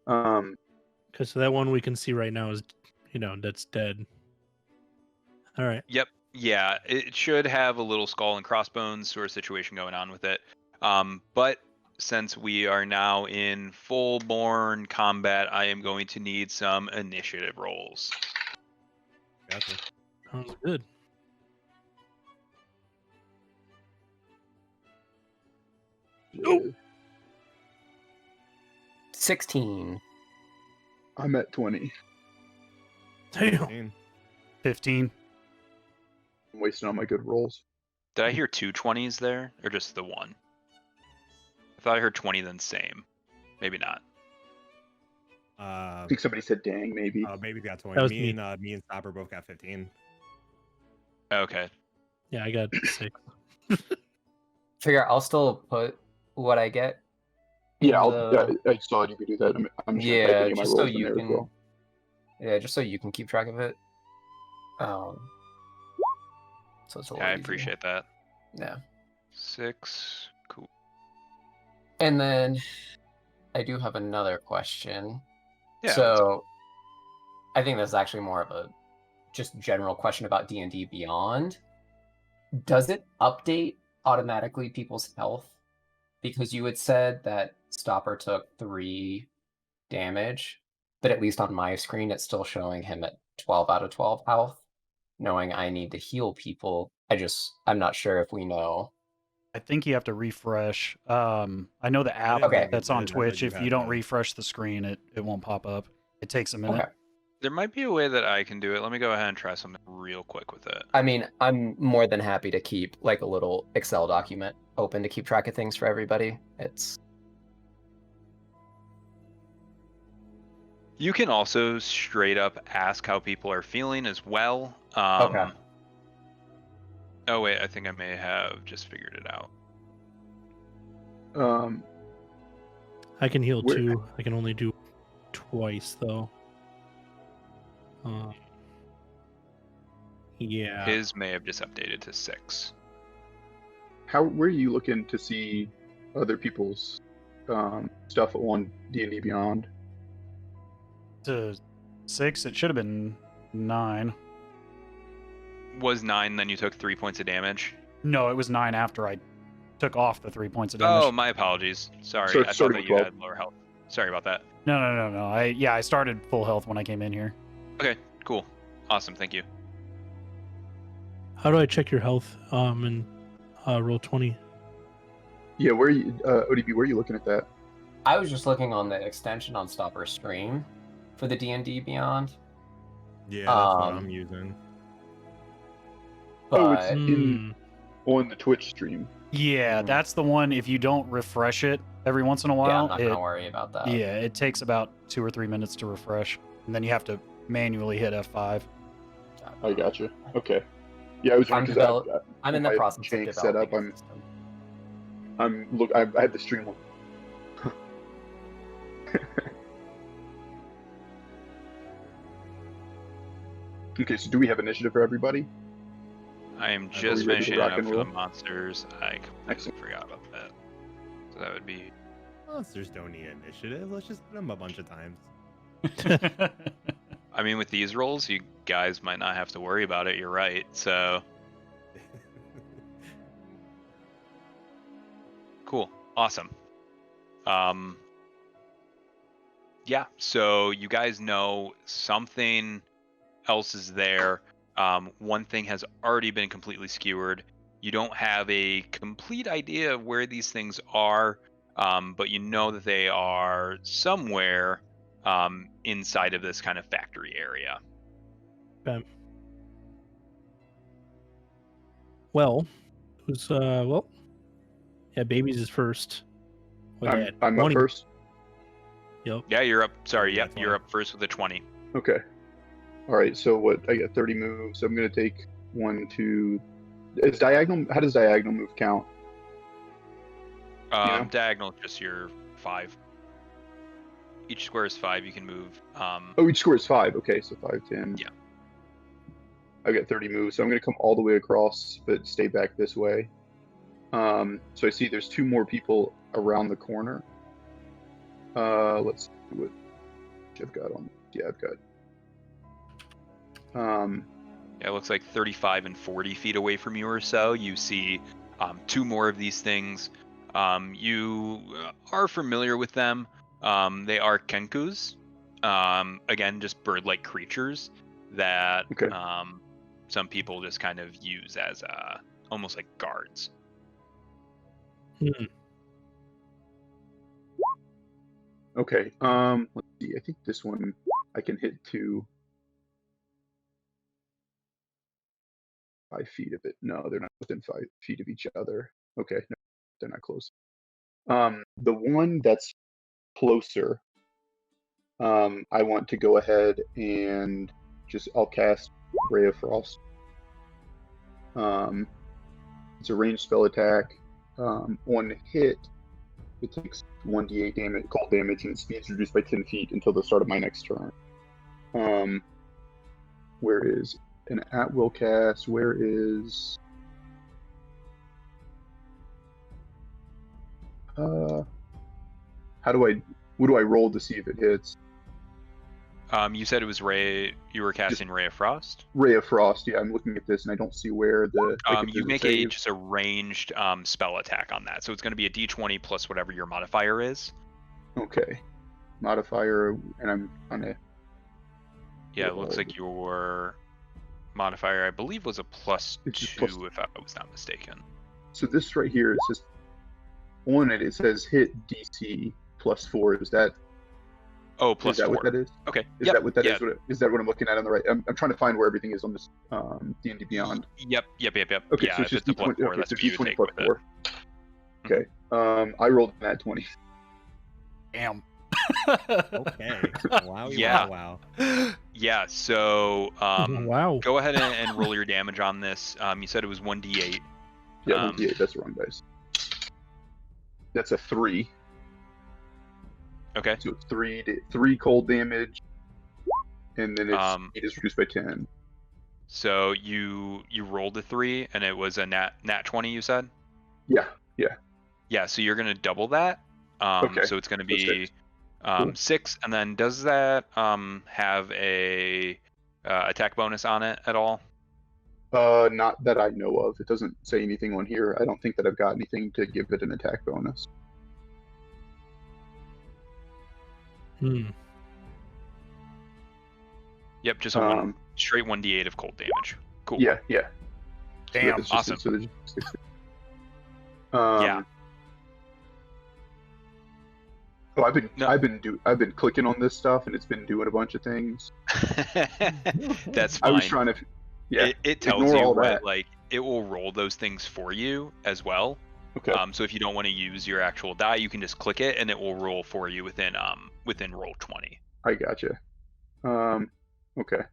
Because that one we can see right now is, that's dead. All right. Yep. Yeah, it should have a little skull and crossbones sort of situation going on with it. But since we are now in full-born combat, I am going to need some initiative rolls. Gotcha. Sounds good. oh. 16. I'm at 20. Damn. 15. I'm wasting all my good rolls. Did I hear 2 20s there, or just the one? I thought I heard 20 then same. Maybe not. I think somebody said "dang," maybe. Maybe got 20. That was Me me. and me and Stopper both got 15. Okay. Yeah, I got 6. Figure I'll still put what I get. Yeah, in I saw you could do that. I'm just gonna type yeah, any of my just so rolls in you there as can. well. Yeah, just so you can keep track of it. So it's a little I easier. appreciate that. Yeah. 6. Cool. And then I do have another question. Yeah. So I think this is actually more of a just general question about D&D Beyond. Does it update automatically people's health? Because you had said that Stopper took 3 damage, but at least on my screen it's still showing him at 12 out of 12 health, knowing I need to heal people. I'm not sure if we know. I think you have to refresh. I know the app Okay. that's on I thought Twitch. you If you had don't that. refresh the screen, it won't pop up. It takes a minute. Okay. There might be a way that I can do it. Let me go ahead and try something real quick with it. I mean, I'm more than happy to keep like a little Excel document open to keep track of things for everybody. You can also straight up ask how people are feeling as well. Okay. Oh wait, I think I may have just figured it out. I can heal Where- 2. I can only do twice, though. Yeah. His may have just updated to 6. where are you looking to see other people's stuff on D&D Beyond? To 6, it should have been 9. Was 9, then you took 3 points of damage? No, it was 9 after I took off the 3 points of damage. Oh, my apologies. Sorry, So I it's thought starting that with you 12. had lower health. Sorry about that. No. I started full health when I came in here. Okay, cool. Awesome, thank you. How do I check your health? And roll 20. Yeah, where are you, ODB? Where are you looking at that? I was just looking on the extension on Stopper's stream for the D&D Beyond. Yeah, that's what Um, I'm using. Oh, But it's in on the Twitch stream. Yeah, that's the one. If you don't refresh it every once in a yeah, while, I'm not gonna worry about that. yeah, it takes about 2 or 3 minutes to refresh, and then you have to manually hit F5. I gotcha. Okay. Yeah, I was I'm, because develop- I'm in the my process of change developing setup, a I'm- system. I had the stream on. Okay, so do we have initiative for everybody? I am we just ready to finishing rock it up and for the roll? monsters. I completely Excellent. forgot about that. So that would be. Monsters don't need initiative. Let's just hit them a bunch of times. I mean, with these rolls, you guys might not have to worry about it. You're right. So cool, awesome. Yeah. So you guys know something else is there. One thing has already been completely skewered. You don't have a complete idea of where these things are, but you know that they are somewhere inside of this kind of factory area. Well, yeah, babies is first. With that I'm up 20. first. Yep. Yeah, you're up. Sorry, Yeah, yep, 20. you're up first with a 20. Okay. All right. So what? I got 30 moves. So I'm gonna take 1, 2. Is diagonal? How does diagonal move count? know? Diagonal, just your 5. Each square is 5. You can move. Oh, each square is 5. Okay, so 5, 10. Yeah. I've got 30 moves, so I'm gonna come all the way across, but stay back this way. So I see there's 2 more people around the corner. Let's see what I've got on. Yeah, I've got. Yeah, it looks like 35 and 40 feet away from you or so. You see 2 more of these things. You are familiar with them. They are kenkus. Again, just bird-like creatures that Okay. Some people just kind of use as almost like guards. Okay. Let's see. I think this one I can hit to 5 feet of it. No, they're not within 5 feet of each other. Okay, no, they're not close. The one that's closer, I want to go ahead and I'll cast Ray of Frost. It's a ranged spell attack. On hit, it takes 1d8 damage, cold damage, and its speed is reduced by 10 feet until the start of my next turn. Where is an at-will cast? Where is... what do I roll to see if it hits? You said it was Ray. You were casting Ray of Frost. Ray of Frost. Yeah, I'm looking at this and I don't see where the. You make just a ranged spell attack on that, so it's going to be a d20 plus whatever your modifier is. Okay, modifier, and I'm trying to. Yeah, it looks like your modifier, I believe, was a +2, if I was not mistaken. So this right here, it says on it. It says hit DC +4. Is that? Oh, +4. Is that what that is? Okay. Is that what that is? Is that what I'm looking at on the right? I'm trying to find where everything is on this D&D Beyond. Yep. Okay, Yeah, so if it's a +4, okay, that's so what you would D20 take plus with 4. it. Okay. I rolled that 20. Damn. Okay. Wow. Yeah. Wow. Yeah. So Wow. go ahead and roll your damage on this. You said it was 1d8. Yeah, 1d8. That's the wrong dice. That's a 3. Okay. So it's 3 cold damage, and then its speed is reduced by 10. So you rolled a 3, and it was a nat 20. You said. Yeah. Yeah. So you're gonna double that. Okay. So it's gonna be 6. 6, and then does that have a attack bonus on it at all? Not that I know of. It doesn't say anything on here. I don't think that I've got anything to give it an attack bonus. Yep, just a straight 1d8 of cold damage. Cool. Yeah. Damn, So awesome. so there's 6. Yeah. Oh, I've been clicking on this stuff and it's been doing a bunch of things. That's fine. I was trying to. Yeah. It tells ignore you all what, that. like, it will roll those things for you as well. Okay. So if you don't want to use your actual die, you can just click it and it will roll for you within roll 20. I gotcha. Okay.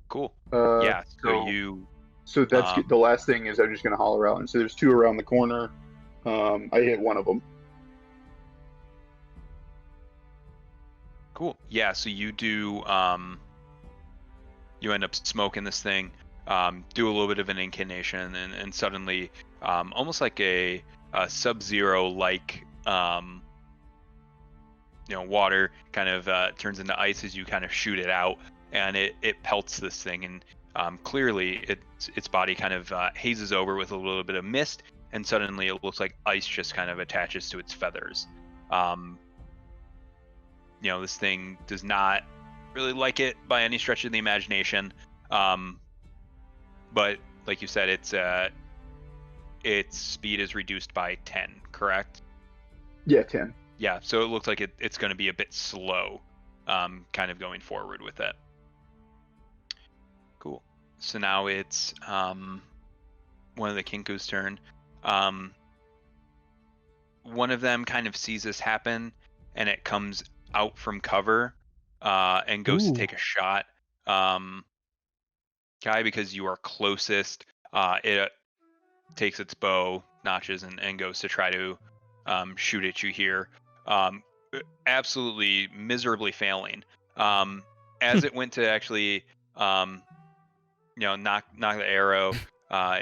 Cool. Uh, Yeah. So that's the last thing is I'm just gonna holler out and so there's 2 around the corner. I hit one of them. Cool. Yeah. So you do you end up smoking this thing, do a little bit of an incantation, and suddenly, almost like a Sub-Zero like water kind of turns into ice as you kind of shoot it out, and it pelts this thing, and clearly its body kind of hazes over with a little bit of mist, and suddenly it looks like ice just kind of attaches to its feathers. This thing does not really like it by any stretch of the imagination, but like you said, its speed is reduced by 10, correct? Yeah, 10. Yeah, so it looks like it's going to be a bit slow, kind of going forward with it. Cool. So now it's one of the Kinku's turn. One of them kind of sees this happen, and it comes out from cover and goes to take a shot. Kai, because you are closest, it takes its bow, notches, and goes to try to shoot at you here. Absolutely miserably failing. As it went to actually knock the arrow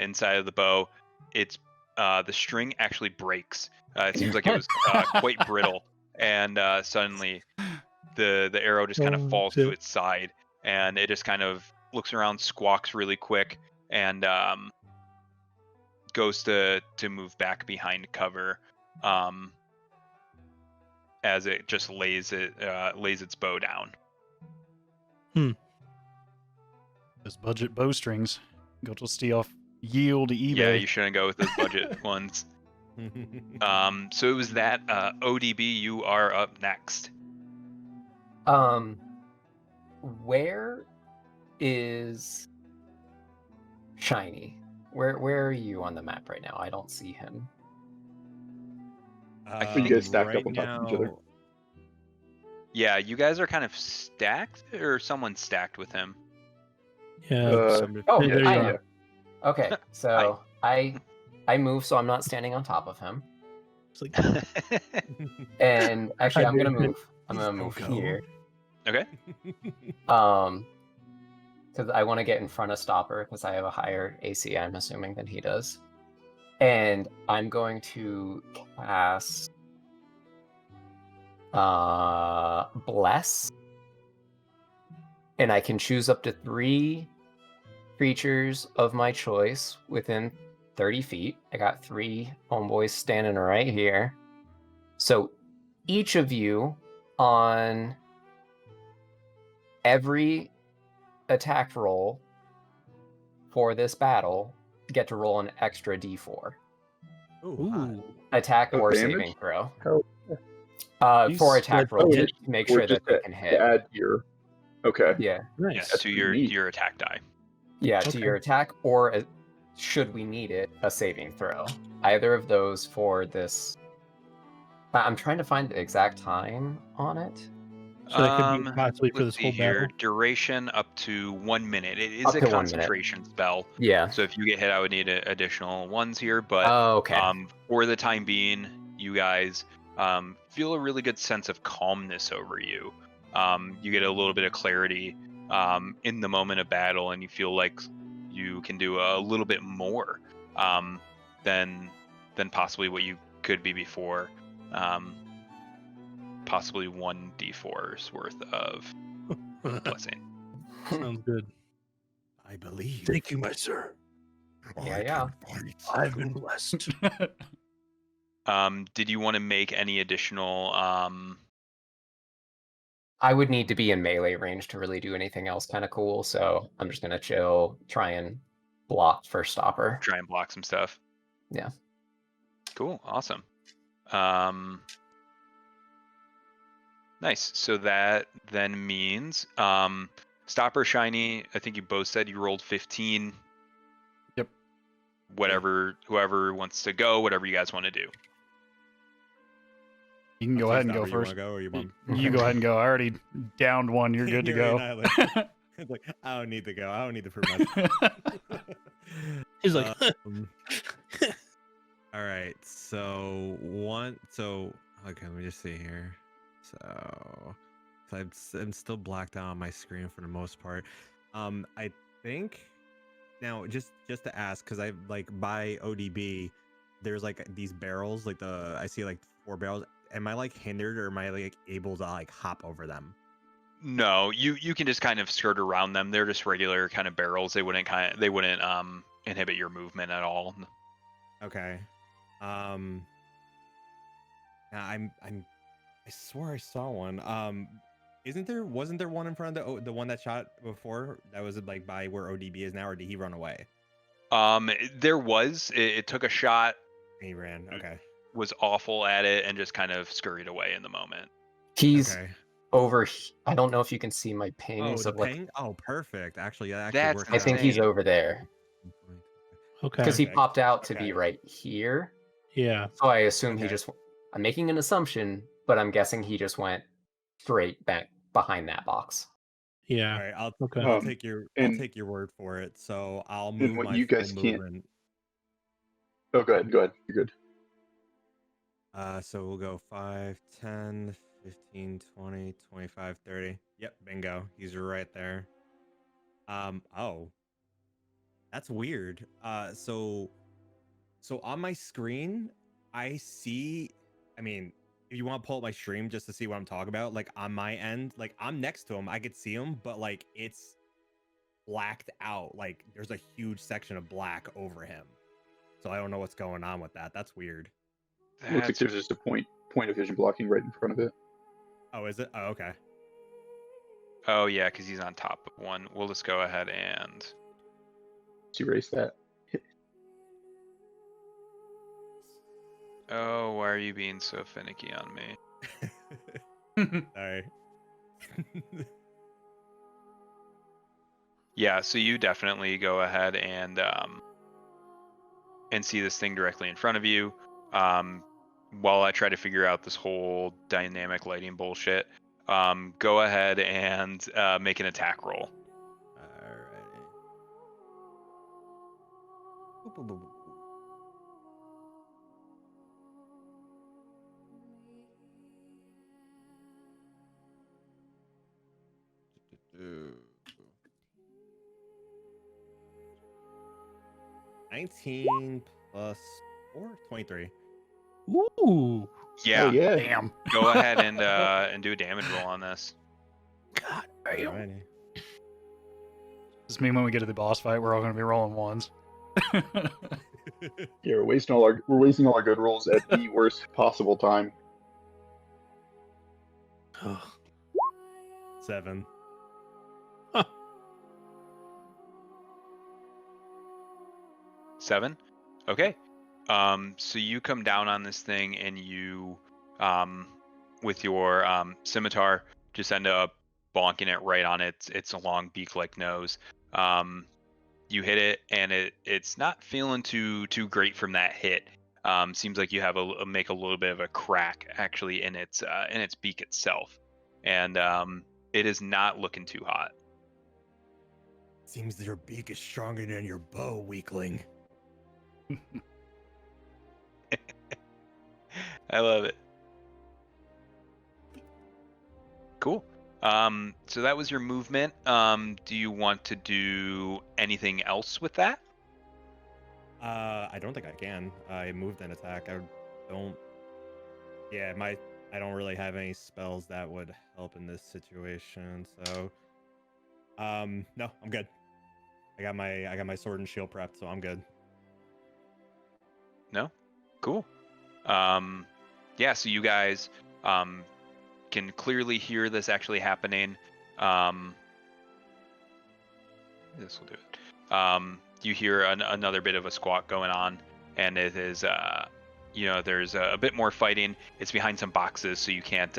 inside of the bow, it's the string actually breaks. It seems like it was quite brittle, and suddenly the arrow just kind of falls to its side, and it just kind of looks around, squawks really quick, and goes to move back behind cover, as it just lays its bow down. Those budget bowstrings. Go to steal off yield eBay. Yeah, you shouldn't go with those budget ones. So it was that. ODB, you are up next. Where is Shiny? Where are you on the map right now? I don't see him. You guys stacked up on top of each other. Yeah, you guys are kind of stacked, or someone stacked with him. Yeah. Oh, there you I are. am. Okay, so I move, so I'm not standing on top of him. It's like, And actually, I'm gonna did. move. I'm gonna move Go. here. Okay. Because I want to get in front of Stopper because I have a higher AC, I'm assuming, than he does. And I'm going to cast Bless. And I can choose up to 3 creatures of my choice within 30 feet. I got 3 homeboys standing right here. So each of you on every attack roll for this battle get to roll an extra d4. ooh. Attack Of or damage? saving throw. Hell, For attack roll to make or sure that just they to can hit. add your. Okay. Yeah. Nice. Yes, That's to pretty neat. your attack die. Yeah, to Okay. your attack, or should we need it, a saving throw. Either of those for this. I'm trying to find the exact time on it. So that could be possibly for Let's this whole see here. battle. Duration up to 1 minute. It is Up a to 1 minute. concentration spell, Yeah. so if you get hit, I would need additional ones here. But Oh, okay. for the time being, you guys feel a really good sense of calmness over you. You get a little bit of clarity in the moment of battle, and you feel like you can do a little bit more than possibly what you could be before. Possibly 1d4's worth of blessing. Sounds good. I believe. Thank you, my sir. Yeah. I've been blessed. Did you want to make any additional I would need to be in melee range to really do anything else kind of cool, so I'm just gonna chill, try and block for Stopper. try and block some stuff? Yeah. Cool, awesome. Nice. So that then means Stopper, Shiny, I think you both said you rolled 15. Yep. Whoever wants to go, whatever you guys want to do. You can go ahead and go You first. wanna go or you want? You go ahead and go. I already downed one. You're good to go. It's like, I don't need to go. I don't need to prove myself. He's like, all right. So okay, let me just see here. So I'm still blacked out on my screen for the most part. I think now just to ask, because I like by ODB, there's like these barrels, like I see like 4 barrels. Am I like hindered, or am I like able to like hop over them? No, you can just kind of skirt around them. They're just regular kind of barrels. They wouldn't inhibit your movement at all. Okay. Now I swore I saw one. Wasn't there one in front of the one that shot before that was like by where ODB is now, or did he run away? There was. It took a shot. He ran. Okay. Was awful at it and just kind of scurried away in the moment. He's Okay. over. I don't know if you can see my ping. Oh, so the like, ping? Oh, perfect. Actually, that That's works I think he's insane. over there Okay. because he Perfect. popped out to Okay. be right here. Yeah. So I assume he Okay. just. I'm making an assumption, but I'm guessing he just went straight back behind that box. Yeah. All right, Okay. I'll take your and- take your word for it. So I'll and move what my you guys full can't- movement. Oh, go ahead. You're good. So we'll go 5, 10, 15, 20, 25, 30. Yep, bingo. He's right there. Oh. That's weird. So on my screen, I see, I mean, if you want to pull up my stream just to see what I'm talking about, like on my end, like I'm next to him, I could see him, but like it's blacked out. Like there's a huge section of black over him. So I don't know what's going on with that. That's weird. It looks like That's there's just a point of vision blocking right in front of it. Oh, is it? Oh, okay. Oh yeah, because he's on top of one. We'll just go ahead and Let's erase that. oh, why are you being so finicky on me? Sorry. Yeah, so you definitely go ahead and see this thing directly in front of you. While I try to figure out this whole dynamic lighting bullshit, go ahead and make an attack roll. Alrighty. Ooh. 19 plus 4, 23. Ooh. Yeah, Oh, yeah. Damn. go ahead and do a damage roll on this. God damn. Alrighty. Does this mean when we get to the boss fight, we're all going to be rolling ones? Yeah, we're wasting all our good rolls at the worst possible time. Ugh. 7. 7? Okay. So you come down on this thing and you, with your scimitar, just end up bonking it right on its long beak-like nose. You hit it, and it's not feeling too great from that hit. Seems like you have make a little bit of a crack actually in its beak itself, and it is not looking too hot. Seems your beak is stronger than your bow, weakling. I love it. Cool. So that was your movement. Do you want to do anything else with that? I don't think I can. I moved an attack. I don't. Yeah, I don't really have any spells that would help in this situation. So, no, I'm good. I got my sword and shield prepped, so I'm good. No? Cool. Yeah, so you guys can clearly hear this actually happening. This will do it. You hear another bit of a squawk going on, and it is, there's a bit more fighting. It's behind some boxes, so you can't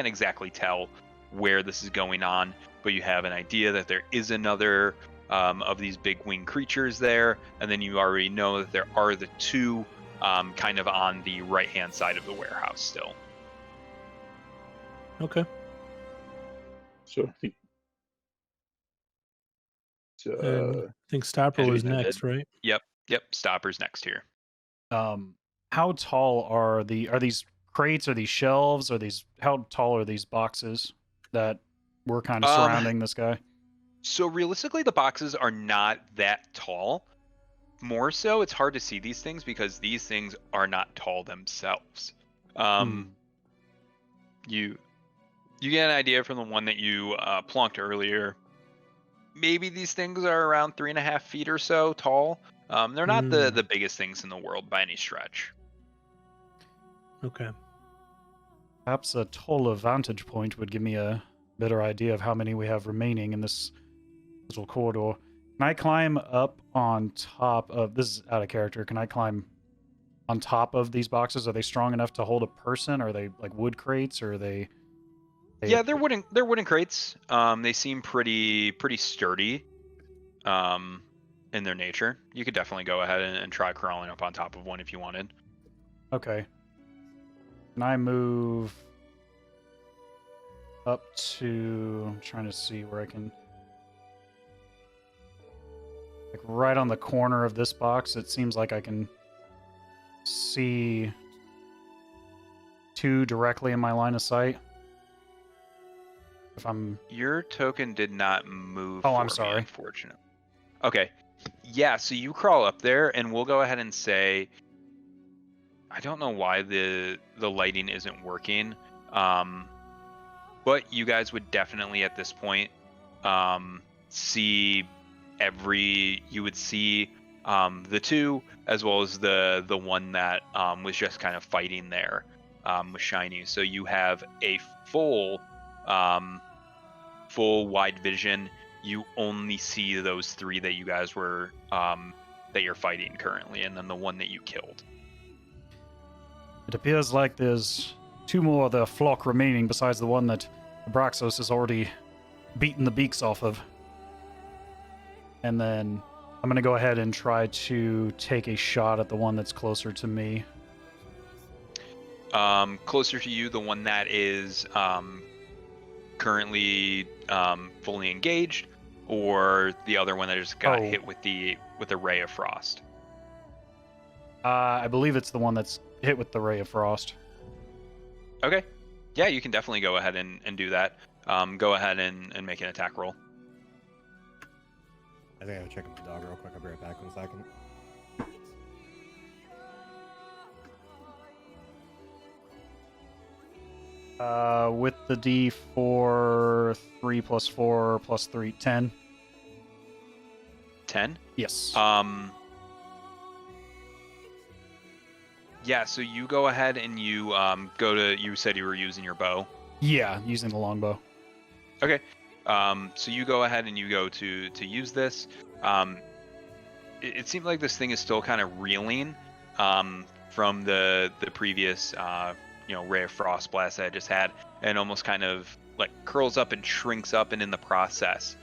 exactly tell where this is going on, but you have an idea that there is another of these big winged creatures there, and then you already know that there are the two kind of on the right-hand side of the warehouse still. Okay. So I think. And I think Stopper As we was said, next, right? Yep, Stopper's next here. How tall are these crates? Are these shelves? How tall are these boxes that were kind of surrounding this guy? So realistically, the boxes are not that tall. More so, it's hard to see these things because these things are not tall themselves. You get an idea from the one that you plonked earlier. Maybe these things are around 3.5 feet or so tall. They're not the biggest things in the world by any stretch. Okay. Perhaps a taller vantage point would give me a better idea of how many we have remaining in this little corridor. Can I climb up on top of... This is out of character. Can I climb on top of these boxes? Are they strong enough to hold a person? Are they like wood crates, or are they... Yeah, they're wooden crates. They seem pretty sturdy in their nature. You could definitely go ahead and try crawling up on top of one if you wanted. Okay. Can I move up to... I'm trying to see where I can... Like right on the corner of this box, it seems like I can see 2 directly in my line of sight. If I'm... Your token did not move. Oh, I'm for me, sorry. unfortunately. Okay. Yeah, so you crawl up there, and we'll go ahead and say... I don't know why the lighting isn't working, but you guys would definitely at this point see you would see the 2 as well as the one that was just kind of fighting there with Shiny. So you have a full wide vision. You only see those 3 that you guys were that you're fighting currently, and then the one that you killed. It appears like there's 2 more of the flock remaining besides the one that Abraxos has already beaten the beaks off of. And then I'm going to go ahead and try to take a shot at the one that's closer to me. Closer to you, the one that is currently fully engaged, or the other one that just got hit with the ray of frost? I believe it's the one that's hit with the ray of frost. Okay. Yeah, you can definitely go ahead and do that. Go ahead and make an attack roll. I think I gotta check up the dog real quick. I'll be right back 1 second. With the D4, 3 plus 4 plus 3, 10. 10? Yes. Yeah, so you go ahead and you you said you were using your bow. Yeah, using the longbow. Okay. So you go ahead and you go to use this. It seemed like this thing is still kind of reeling from the previous ray of frost blast that I just had, and almost kind of like curls up and shrinks up, and in the process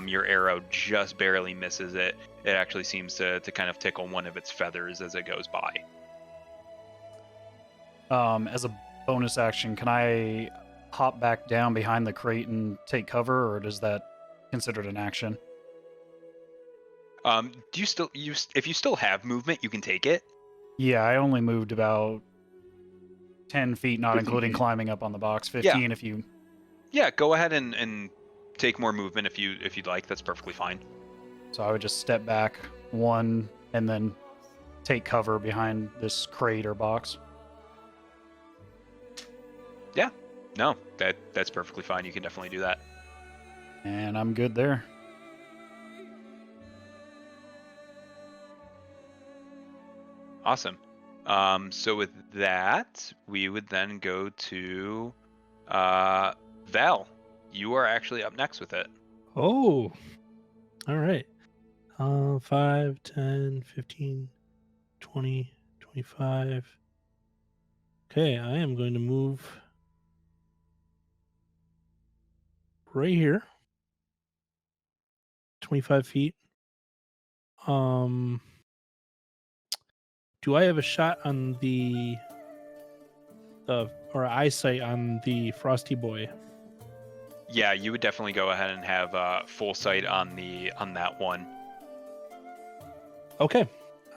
your arrow just barely misses it. It actually seems to kind of tickle one of its feathers as it goes by. As a bonus action, can I hop back down behind the crate and take cover, or does that considered an action? Do you still if you still have movement, you can take it? Yeah, I only moved about 10 feet, not 15 including feet. climbing up on the box. 15 Yeah. if you... Yeah, go ahead and take more movement if you'd like. That's perfectly fine. So I would just step back 1 and then take cover behind this crate or box. Yeah. No, that's perfectly fine. You can definitely do that. And I'm good there. Awesome. So with that, we would then go to Val. You are actually up next with it. Oh, all right. 5, 10, 15, 20, 25. Okay, I am going to move right here. 25 feet. Do I have a shot on the or eyesight on the Frosty Boy? Yeah, you would definitely go ahead and have full sight on that one. Okay,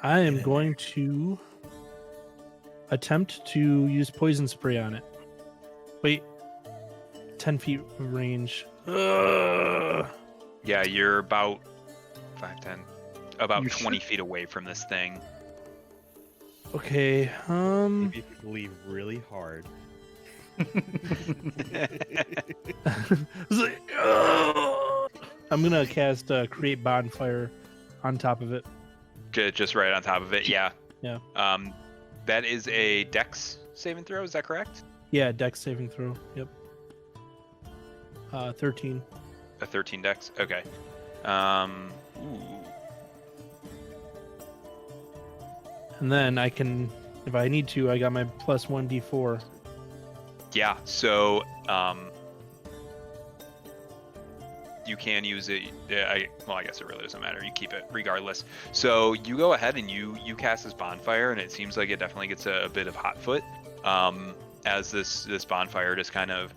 I am going to attempt to use poison spray on it. Wait, 10 feet range. Ugh. Yeah, you're about 5, 10, about You 20 feet away from this thing. Okay. Maybe if you leave really hard. It's like, I'm gonna cast create bonfire on top of it. Just right on top of it. Yeah. Yeah. That is a Dex saving throw. Is that correct? Yeah, Dex saving throw. Yep. 13. A 13 Dex. Okay. Ooh. And then I can, if I need to, I got my plus 1d4. Yeah. So you can use it. I guess it really doesn't matter. You keep it regardless. So you go ahead and you cast this bonfire, and it seems like it definitely gets a bit of hot foot as this bonfire just kind of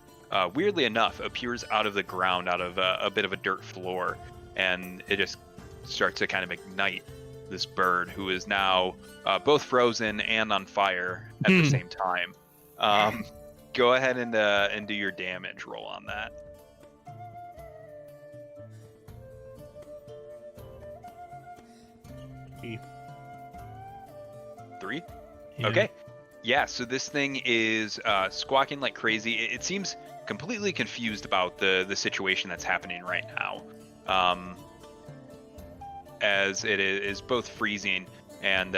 weirdly enough appears out of the ground, out of a bit of a dirt floor, and it just starts to kind of ignite this bird, who is now both frozen and on fire at the same time. Go ahead and do your damage roll on that. Three? Yeah. Okay. Yeah, so this thing is squawking like crazy. It seems completely confused about the situation that's happening right now. As it is both freezing and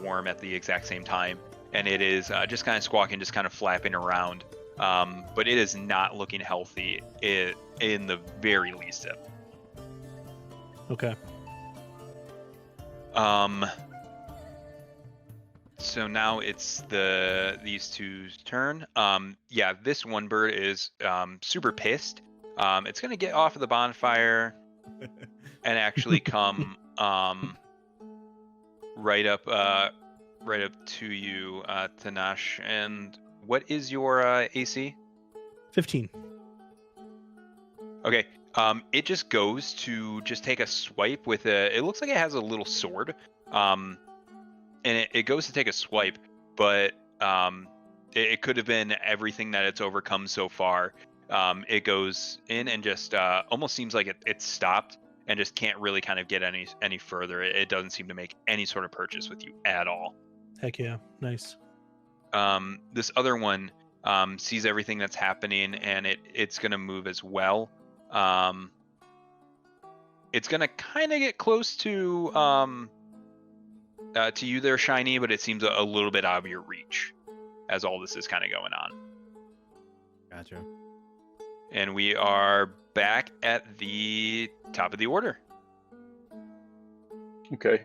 warm at the exact same time. And it is just kind of squawking, just kind of flapping around. But it is not looking healthy in the very least. Okay. So now it's these two's turn. Yeah, this one bird is super pissed. It's gonna get off of the bonfire and actually come right up to you, Tenach. And what is your AC? 15. Okay. It just goes to just take a swipe with it looks like it has a little sword. And it goes to take a swipe, but it could have been everything that it's overcome so far. It goes in and just almost seems like it's stopped and just can't really kind of get any further. It doesn't seem to make any sort of purchase with you at all. Heck yeah. Nice. This other one sees everything that's happening, and it's going to move as well. It's going to kind of get close to you there, Shiny, but it seems a little bit out of your reach as all this is kind of going on. Gotcha. And we are back at the top of the order. Okay.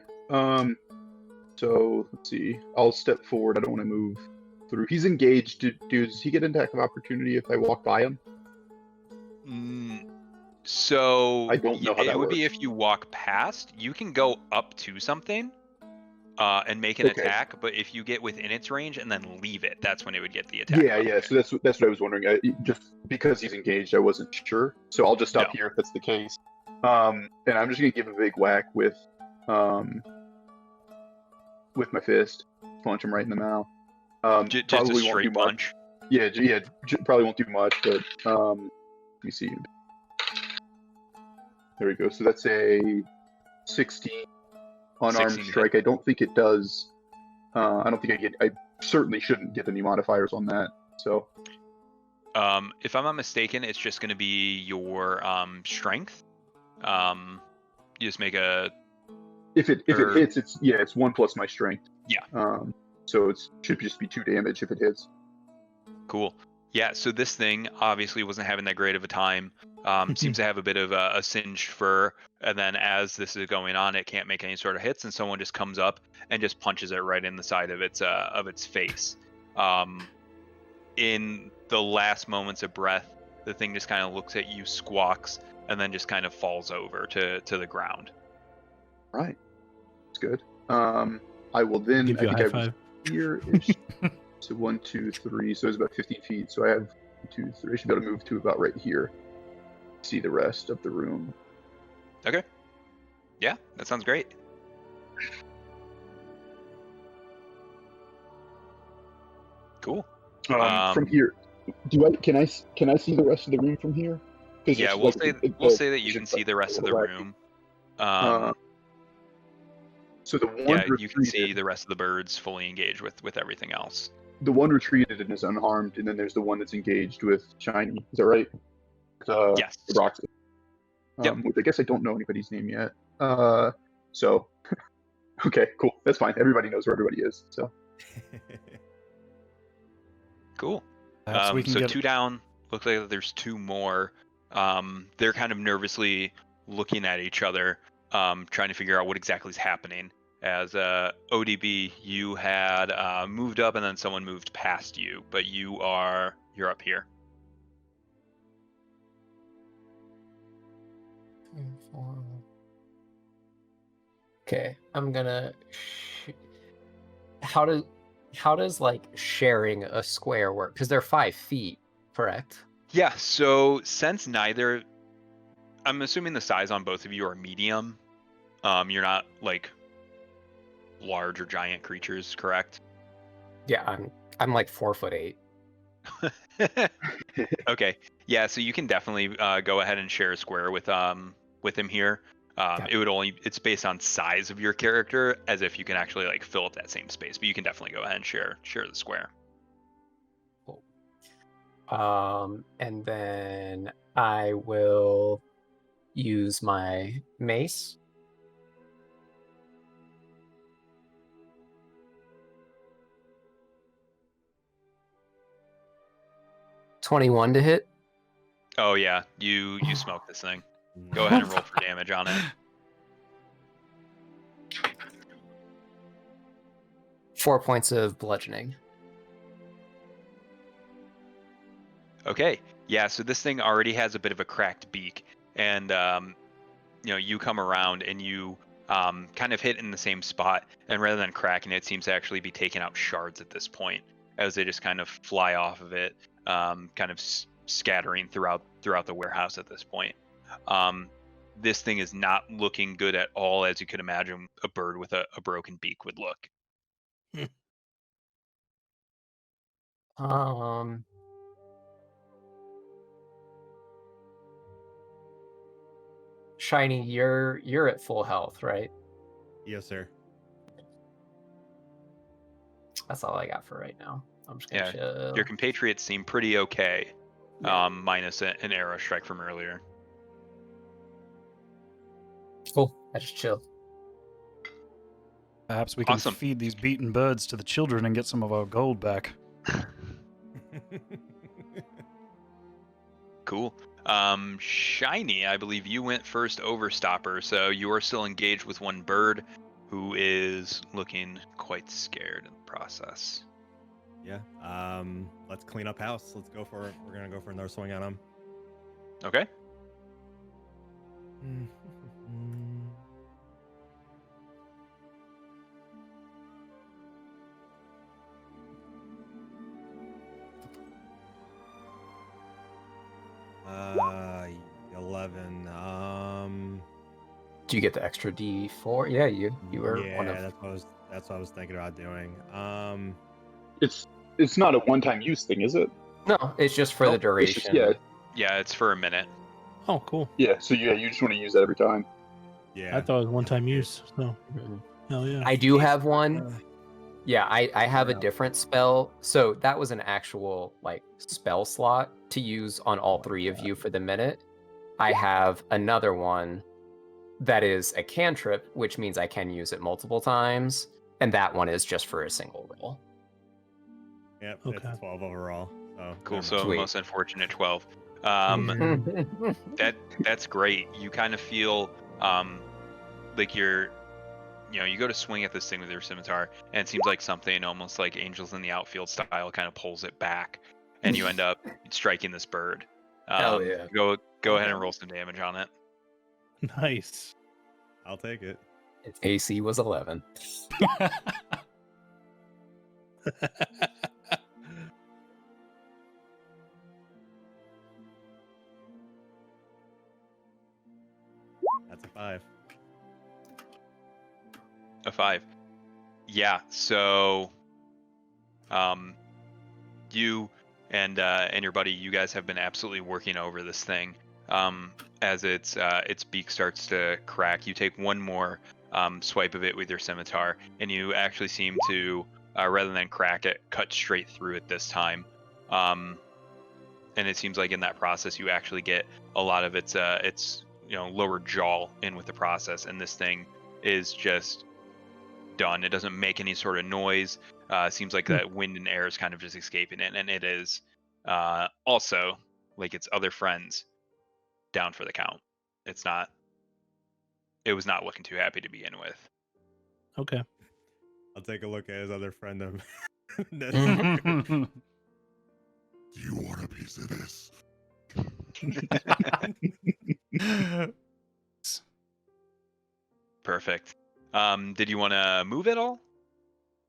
So let's see. I'll step forward. I don't want to move through. He's engaged. Does he get an attack of opportunity if I walk by him? So I don't know how that it would works. be if you walk past. You can go up to something and make an attack, but if you get within its range and then leave it, that's when it would get the attack. Yeah. So that's what I was wondering. Just because he's engaged, I wasn't sure. So I'll just stop here if that's the case. And I'm just gonna give a big whack with my fist, punch him right in the mouth. Just a straight punch. Yeah. Probably won't do much, but let me see. There we go. So that's a 16 unarmed 16 strike. I don't think it does. I don't think I certainly shouldn't get any modifiers on that. So. If I'm not mistaken, it's just going to be your strength. You just make a. If it hits, it's 1 plus my strength. Yeah. So it should just be 2 damage if it hits. Cool. Yeah. So this thing obviously wasn't having that great of a time. Seems to have a bit of a singed fur, and then as this is going on, it can't make any sort of hits, and someone just comes up and just punches it right in the side of its face. In the last moments of breath, the thing just kind of looks at you, squawks, and then just kind of falls over to the ground. Right. That's good. I will then. Give you a high I was five. here-ish. So 1, 2, 3. So it's about 15 feet. So I have 1, 2, 3. I should be able to move to about right here. See the rest of the room. Okay. Yeah, that sounds great. Cool. From here, can I see the rest of the room from here? 'Cause Yeah, it's we'll like say the we'll say that you vision can see the rest of the black. room. So the one Yeah, you can see retreated. the rest of the birds fully engaged with everything else. The one retreated and is unharmed, and then there's the one that's engaged with Shiny. Is that right? Yes. Abraxos. Yep. Which I guess I don't know anybody's name yet. So okay, cool. That's fine. Everybody knows where everybody is. So Cool. Perhaps we can So get 2 down. Looks like there's 2 more. They're kind of nervously looking at each other, trying to figure out what exactly is happening. As ODB, you had moved up and then someone moved past you, but you're up here. Okay, I'm gonna. How does like sharing a square work? Because they're 5 feet, correct? Yeah. So since neither, I'm assuming the size on both of you are medium. You're not like large or giant creatures, correct? Yeah, I'm like 4'8". Okay. Yeah. So you can definitely go ahead and share a square with him here. It's based on size of your character, as if you can actually like fill up that same space, but you can definitely go ahead and share the square. Cool. And then I will use my mace. $21 to hit. Oh yeah, you smoke this thing. Go ahead and roll for damage on it. 4 points of bludgeoning. Okay. Yeah, so this thing already has a bit of a cracked beak, and you come around and you kind of hit in the same spot, and rather than cracking it, it seems to actually be taking out shards at this point, as they just kind of fly off of it, kind of scattering throughout the warehouse at this point. This thing is not looking good at all, as you could imagine a bird with a broken beak would look. Shiny, you're at full health, right? Yes, sir. That's all I got for right now. I'm just gonna chill. Your compatriots seem pretty okay, minus an arrow strike from earlier. Cool. I just chill. Perhaps we can Awesome. feed these beaten birds to the children and get some of our gold back. Cool. Shiny, I believe you went first over Stopper, so you are still engaged with one bird who is looking quite scared in the process. Yeah. Let's clean up house. Let's go for it. We're gonna go for another swing on him. Okay. Uh, 11. Do you get the extra D4? Yeah, you were one of. That's what I was thinking about doing. It's not a one-time use thing, is it? No, it's just for the duration. Yeah, it's for a minute. Oh, cool. Yeah. So you just want to use that every time. Yeah. I thought it was one-time use. So, hell yeah. I do have one. Yeah, I have a different spell. So that was an actual like spell slot to use on all 3 of you for the minute. I have another one that is a cantrip, which means I can use it multiple times, and that one is just for a single roll. Yep. Okay. It's 12 overall. So Cool. So Sweet. most unfortunate 12. Mm-hmm. That's great. You kind of feel like you go to swing at this thing with your scimitar, and it seems like something almost like Angels in the Outfield style kind of pulls it back, and you end up striking this bird. Hell yeah. Go ahead and roll some damage on it. Nice. I'll take it. Its AC was 11. That's a 5. A 5. Yeah. So, you and your buddy, you guys have been absolutely working over this thing. as its beak starts to crack. You take one more swipe of it with your scimitar, and you actually seem to, rather than crack it, cut straight through it this time. And it seems like in that process, you actually get a lot of its lower jaw in with the process, and this thing is just done. It doesn't make any sort of noise. Seems like that wind and air is kind of just escaping it, and it is also, like its other friends, down for the count. It was not looking too happy to begin with. Okay. I'll take a look at his other friend. Do you want a piece of this? Perfect. Did you want to move at all?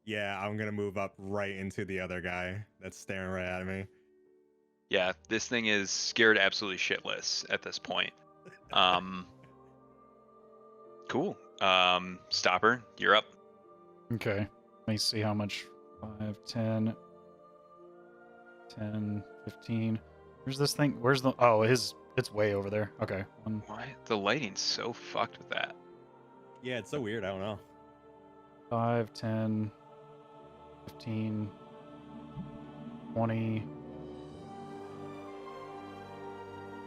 Yeah, I'm gonna move up right into the other guy that's staring right at me. Yeah, this thing is scared absolutely shitless at this point. Cool. Stopper, you're up. Okay. Let me see how much. 5, 10, 15. Where's this thing? Where's the... Oh, it's way over there. Okay. Why? The lighting's so fucked with that. Yeah, it's so weird. I don't know. 5, 10, 15, 20.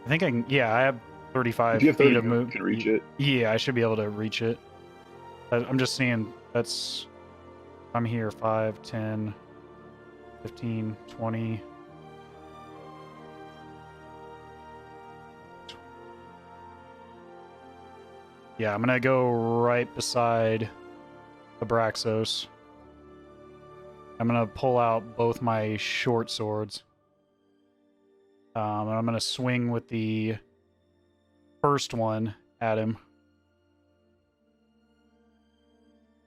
I think I can... Yeah, I have 35 If you have feet 30 of move. you can reach it. Yeah, I should be able to reach it. I'm just seeing that's... I'm here 5, 10, 15, 20. Yeah, I'm gonna go right beside Abraxos. I'm gonna pull out both my short swords. And I'm gonna swing with the first one at him.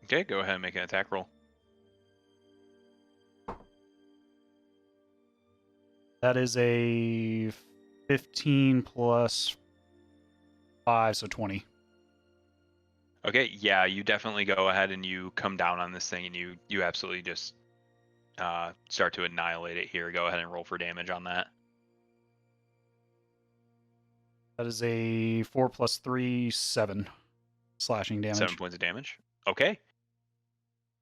Okay, go ahead and make an attack roll. That is a 15 plus 5, so 20. Okay, yeah, you definitely go ahead and you come down on this thing, and you absolutely just start to annihilate it here. Go ahead and roll for damage on that. That is a 4 plus 3, 7 slashing damage. 7 points of damage. Okay.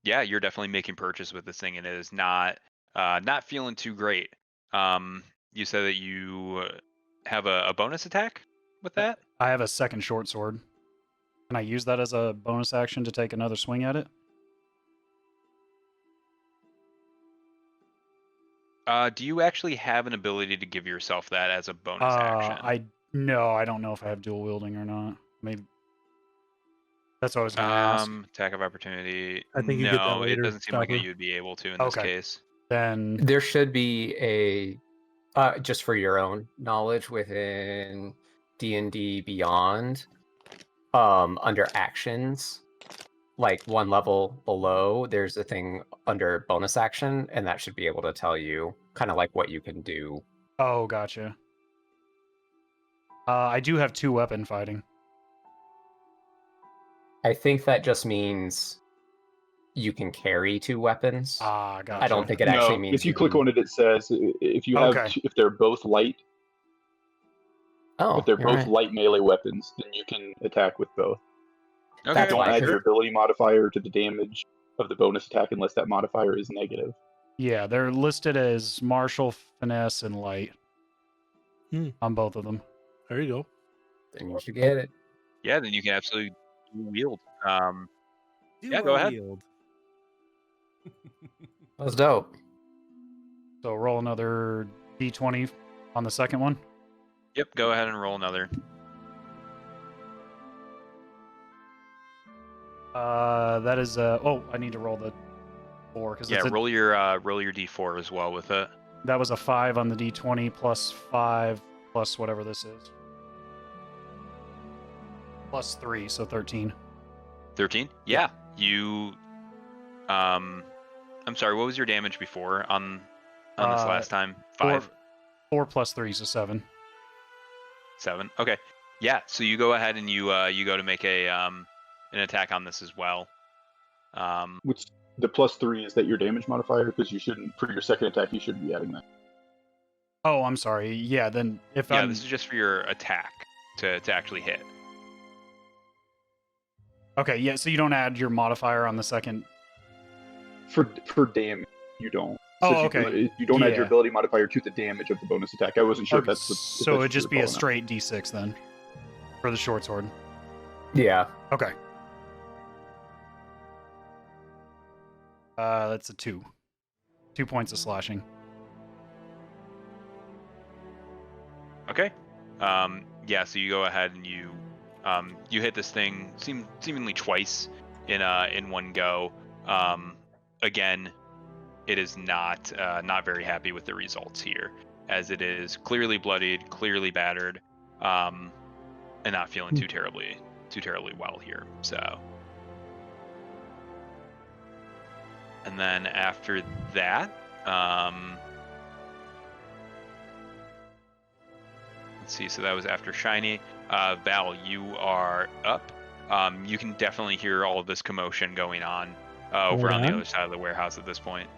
Yeah, you're definitely making purchase with this thing, and it is not feeling too great. You said that you have a bonus attack with that? I have a second short sword. Can I use that as a bonus action to take another swing at it? Do you actually have an ability to give yourself that as a bonus action? No, I don't know if I have dual wielding or not. Maybe that's what I was going to ask. Attack of opportunity. I think you get that later, it doesn't seem like Stopper. you'd be able to in this case. Then There should be a just for your own knowledge within D&D Beyond, under actions, like one level below, there's a thing under bonus action, and that should be able to tell you kind of like what you can do. Oh, gotcha. I do have 2 weapon fighting. I think that just means you can carry 2 weapons. Ah, gotcha. I don't think it actually means if you click on it, it says if you have Okay. if they're both light, Oh, if they're you're both right. light melee weapons, then you can attack with both. Okay. That's Don't why. add your ability modifier to the damage of the bonus attack unless that modifier is negative. Yeah, they're listed as martial, finesse, and light on both of them. There you go. Then you should get it. Yeah, then you can absolutely wield. Yeah, Duo go ahead. wield. That was dope. So roll another d20 on the second one. Yep, go ahead and roll another. That is oh, I need to roll the 4 because Yeah, roll your d4 as well with it. that was a 5 on the d20 plus 5 plus whatever this is. Plus 3, so 13. 13? Yeah. You I'm sorry, what was your damage before on this last time? 5? 4 plus 3, so 7. 7. Okay. Yeah, so you go ahead and you go to make a an attack on this as well. Which the +3 is that your damage modifier, because you shouldn't, for your second attack, you shouldn't be adding that. Oh, I'm sorry. Yeah, then if Yeah, I'm... this is just for your attack to actually hit. Okay, yeah, so you don't add your modifier on the second... For damage, you don't. Oh, Says okay. You don't add your Yeah. ability modifier to the damage of the bonus attack. I wasn't sure if Okay, that's what. so it'd just be a straight D6 then for the short sword. Yeah. Okay. That's a 2. 2 points of slashing. Okay. Yeah, so you go ahead and you hit this thing seemingly twice in one go. Again, it is not very happy with the results here, as it is clearly bloodied, clearly battered, and not feeling too terribly well here. So, and then after that, let's see. So that was after Shiny. Val, you are up. You can definitely hear all of this commotion going on over on the other side of the warehouse at this point.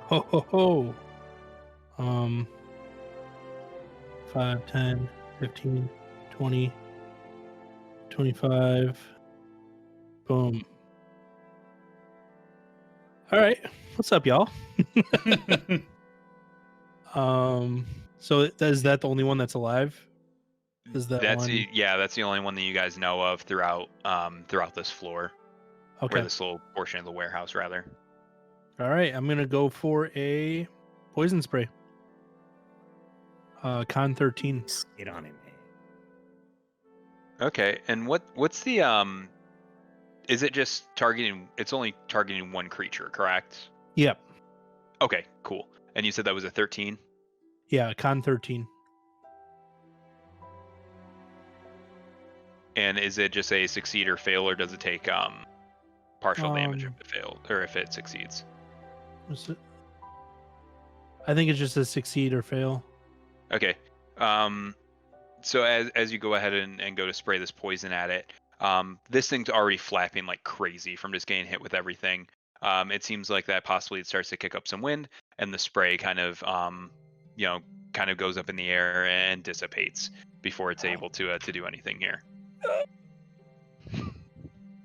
Ho ho ho. 5, 10, 15, 20, 25. Boom. All right. What's up, y'all? So is that the only one that's alive? Is that That's one? that's the only one that you guys know of throughout this floor, Okay. or this little portion of the warehouse, rather. All right. I'm gonna go for a poison spray. Con 13. Get on him, man. Okay, and what's the is it just targeting? It's only targeting one creature, correct? Yep. Okay, cool. And you said that was a 13? Yeah, con 13. And is it just a succeed or fail, or does it take partial damage if it fails, or if it succeeds? What's it? I think it's just a succeed or fail. Okay. So as you go ahead and go to spray this poison at it, this thing's already flapping like crazy from just getting hit with everything. It seems like that possibly it starts to kick up some wind, and the spray kind of kind of goes up in the air and dissipates before it's able to do anything here.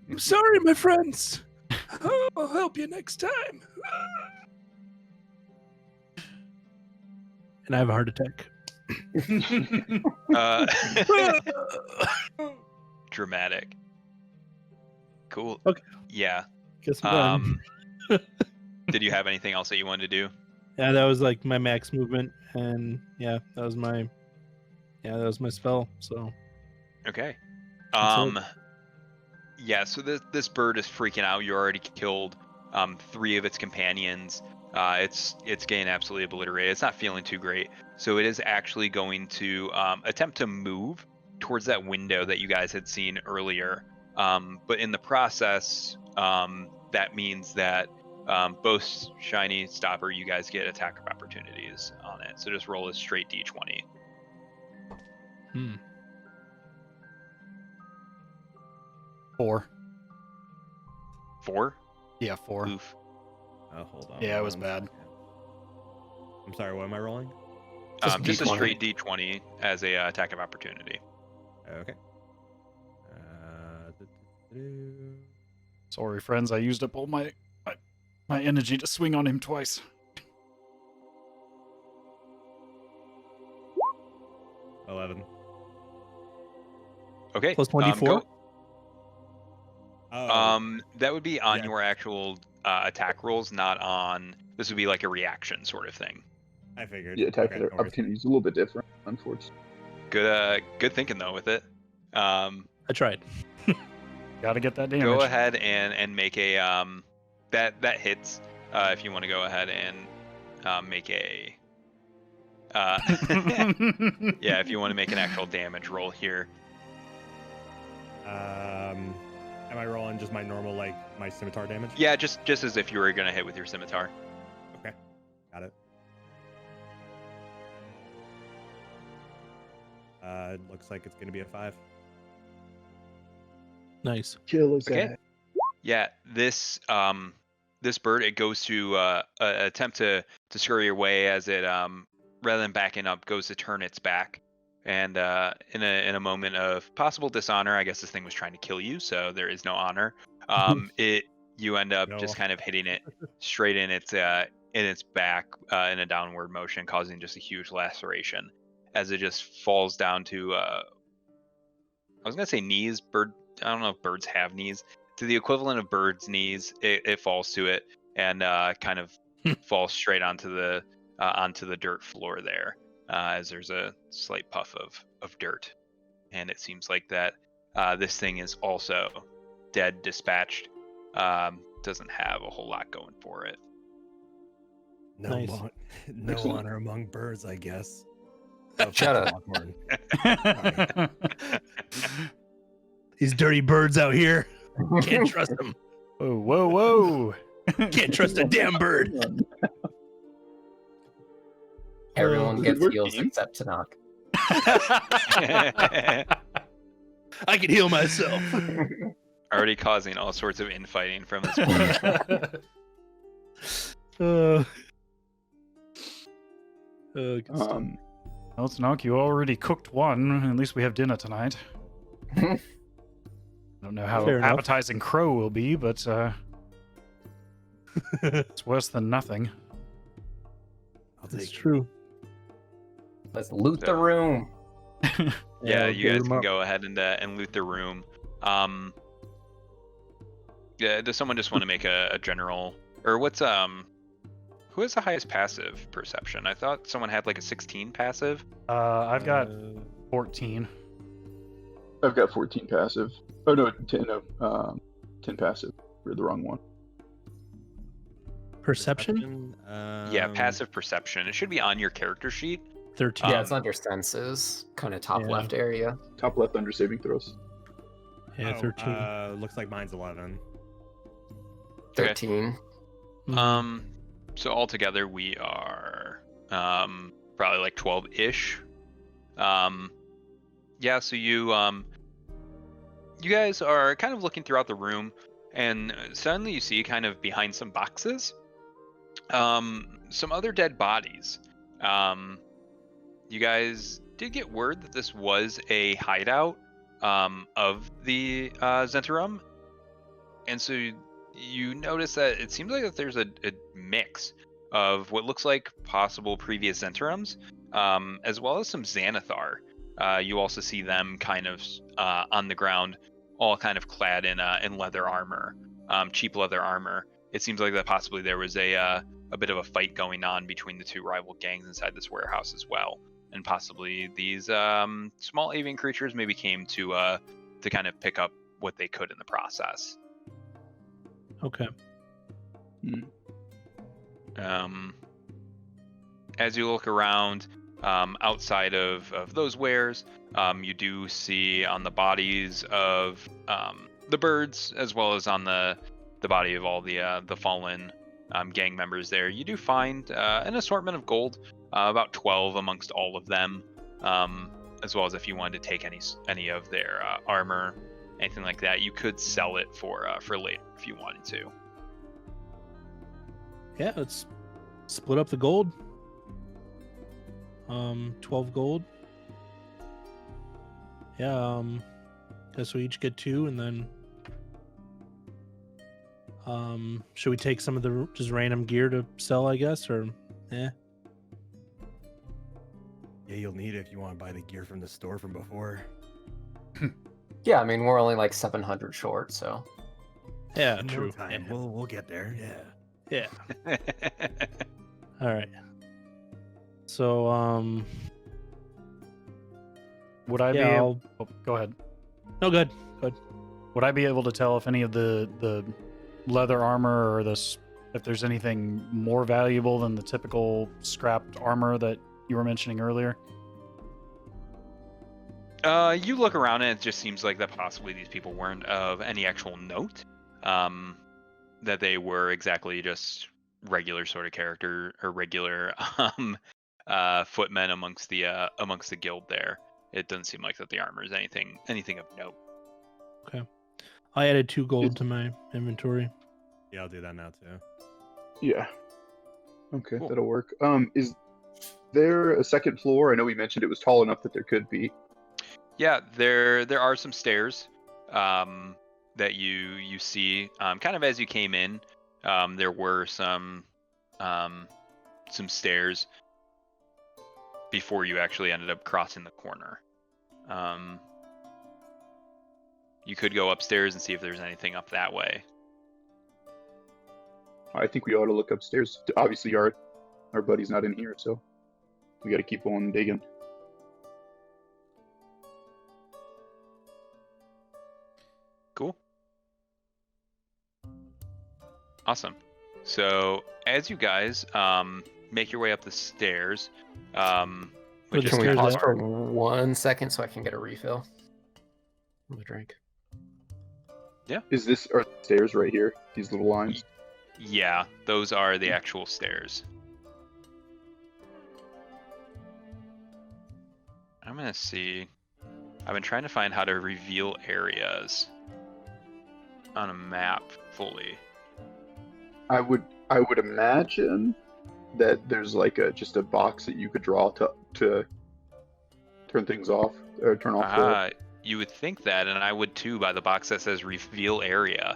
I'm sorry, my friends. I'll help you next time. And I have a heart attack. Dramatic. Cool. Okay. Yeah. Guess I'm done. Did you have anything else that you wanted to do? Yeah, that was like my max movement, and that was my spell. So. Okay. That's it. Yeah, so this bird is freaking out. You already killed 3 of its companions. It's getting absolutely obliterated. It's not feeling too great. So it is actually going to attempt to move towards that window that you guys had seen earlier. But in the process, that means that both Shiny, Stopper, you guys get attack of opportunities on it. So just roll a straight D20. 4. 4? Yeah, 4. Oof. Oh, hold on. Yeah, it was one bad. second. I'm sorry, what am I rolling? Just a D20. straight D20 as a attack of opportunity. Okay. Sorry, friends. I used up all my energy to swing on him twice. $11. Okay. Plus 1d4? That would be on Yeah. your actual attack rolls, not on. This would be like a reaction sort of thing. I figured. Yeah, attack Okay, no worries. opportunity is a little bit different, unfortunately. Good thinking though with it. I tried. Gotta get that damage. Go ahead and make a that hits. If you want to go ahead and make a yeah, if you want to make an actual damage roll here. Am I rolling just my normal, like, my scimitar damage? Yeah, just as if you were gonna hit with your scimitar. Okay, got it. It looks like it's gonna be a 5. Nice. Kill his Okay. ass. Yeah, this bird, it goes to attempt to scurry away as it rather than backing up, goes to turn its back. And in a moment of possible dishonor, I guess this thing was trying to kill you, so there is no honor. You end up just kind of hitting it straight in its back in a downward motion, causing just a huge laceration as it just falls down to I was gonna say knees. I don't know if birds have knees. To the equivalent of birds' knees, it falls to it and kind of falls straight onto the dirt floor there. As there's a slight puff of dirt, and it seems like that this thing is also dead, dispatched. Doesn't have a whole lot going for it. No, Nice. no honor among birds, I guess. Shut up. Foghorn. These dirty birds out here. Can't trust them. Whoa, whoa, whoa! Can't trust a damn bird. Everyone Does it gets work, heals team? except Tenach. I can heal myself. Already causing all sorts of infighting from this point. Good stuff. Well, Tenach, you already cooked one. At least we have dinner tonight. I don't know how Fair enough. appetizing crow will be, but it's worse than nothing. That's true. Let's loot the room. Yeah, you guys loot 'em can up. go ahead and loot the room. Yeah, does someone just want to make a general, or what's who has the highest passive perception? I thought someone had like a 16 passive. I've got 14. I've got 14 passive. Oh no, 10 passive. We're the wrong one. Perception? Yeah, passive perception. It should be on your character sheet. 13. Yeah, it's under senses, kind of top Yeah. left area. Top left under saving throws. Yeah, 13. Looks like mine's 11. 13. So altogether we are probably like 12-ish. Yeah, so you guys are kind of looking throughout the room, and suddenly you see kind of behind some boxes some other dead bodies. You guys did get word that this was a hideout of the Zentarum, and so you notice that it seems like that there's a mix of what looks like possible previous Zentarums, as well as some Xanathar. You also see them kind of on the ground, all kind of clad in leather armor, cheap leather armor. It seems like that possibly there was a bit of a fight going on between the two rival gangs inside this warehouse as well, and possibly these small avian creatures maybe came to kind of pick up what they could in the process. Okay. As you look around, outside of those wares, you do see on the bodies of the birds, as well as on the body of all the fallen gang members there, you do find an assortment of gold, about 12 amongst all of them, as well as if you wanted to take any of their armor, anything like that, you could sell it for later if you wanted to. Yeah, let's split up the gold. 12 gold. Yeah, guess we each get 2, and then should we take some of the just random gear to sell, I guess, or Yeah, you'll need it if you want to buy the gear from the store from before. Yeah, I mean, we're only like 700 short, so. yeah, In no true. time. Yeah. We'll get there. Yeah. Yeah. All right. So Would I be yeah, able... Oh, go ahead. no good. Good. Would I be able to tell if any of the leather armor or if there's anything more valuable than the typical scrapped armor that you were mentioning earlier? You look around and it just seems like that possibly these people weren't of any actual note. That they were exactly just regular sort of character or regular footmen amongst the guild there. It doesn't seem like that the armor is anything of note. Okay. I added 2 gold to my inventory. Yeah, I'll do that now too. Yeah. Okay, Cool. that'll work. Is there a second floor? I know we mentioned it was tall enough that there could be. Yeah, there are some stairs that you see kind of as you came in. There were some stairs before you actually ended up crossing the corner. You could go upstairs and see if there's anything up that way. I think we ought to look upstairs. Obviously, our buddy's not in here, so we got to keep on digging. Cool. Awesome. So as you guys make your way up the stairs, which is Can we kind of pause far- for 1 second so I can get a refill of a drink? Is this our stairs right here? These little lines? Yeah, those are the actual stairs. I'm gonna see. I've been trying to find how to reveal areas on a map fully. I would imagine that there's like just a box that you could draw to turn things off or turn off. You would think that, and I would too, by the box that says reveal area.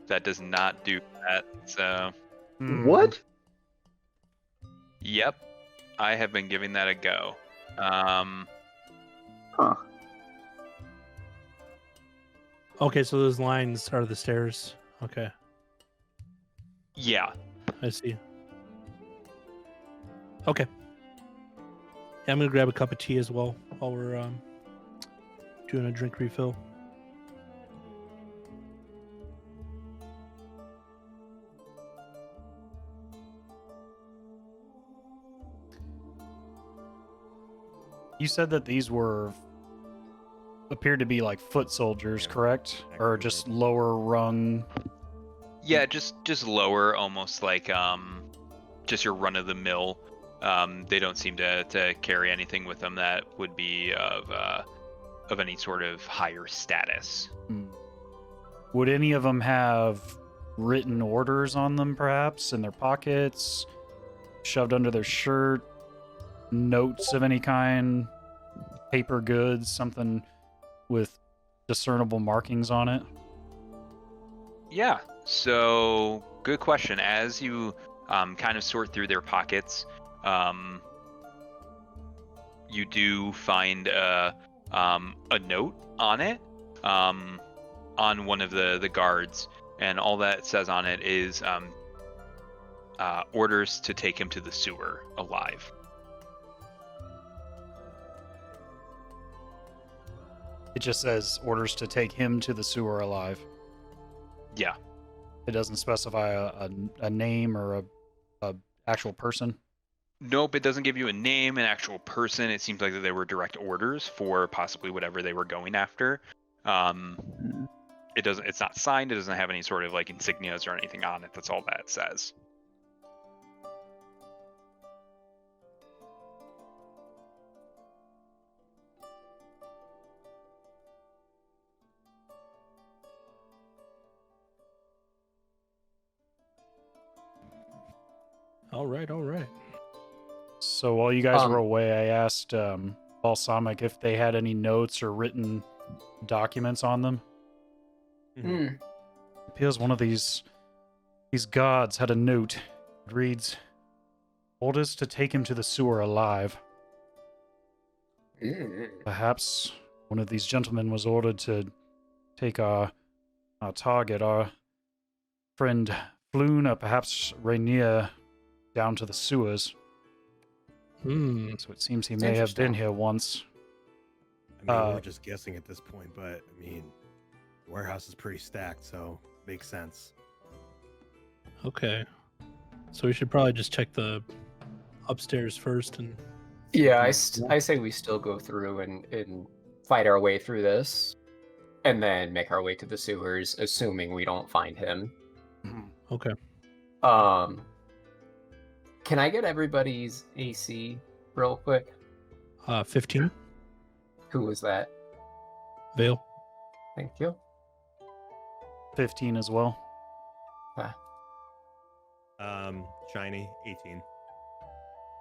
That does not do that. So, What? yep, I have been giving that a go. Huh. Okay, so those lines are the stairs. Okay, Yeah, I see. Okay. Yeah, I'm gonna grab a cup of tea as well while we're doing a drink refill. You said that these appeared to be like foot soldiers, Yeah, correct? Or actually just did. lower rung? yeah, just lower, almost like just your run of the mill. They don't seem to carry anything with them that would be of any sort of higher status. Would any of them have written orders on them, perhaps, in their pockets, shoved under their shirt, notes of any kind, paper goods, something with discernible markings on it? Yeah, so good question. As you kind of sort through their pockets, you do find a note on it, on one of the guards, and all that says on it is orders to take him to the sewer alive. It just says orders to take him to the sewer alive. Yeah. It doesn't specify a name or a actual person. Nope, it doesn't give you a name, an actual person. It seems like that they were direct orders for possibly whatever they were going after. It's not signed. It doesn't have any sort of like insignias or anything on it. That's all that it says. All right. So while you guys were away, I asked Balsamic if they had any notes or written documents on them. It appears one of these gods had a note. It reads, orders to take him to the sewer alive. Perhaps one of these gentlemen was ordered to take our target, our friend Floon, or perhaps Rainier, down to the sewers. So it seems he may have been here once. I mean, we're just guessing at this point, but I mean, the warehouse is pretty stacked, so makes sense. Okay. So we should probably just check the upstairs first and Yeah, I say we still go through and fight our way through this, and then make our way to the sewers, assuming we don't find him. Okay. Can I get everybody's AC real quick? 15. Who was that? Vale. Thank you. 15 as well. Shiny 18.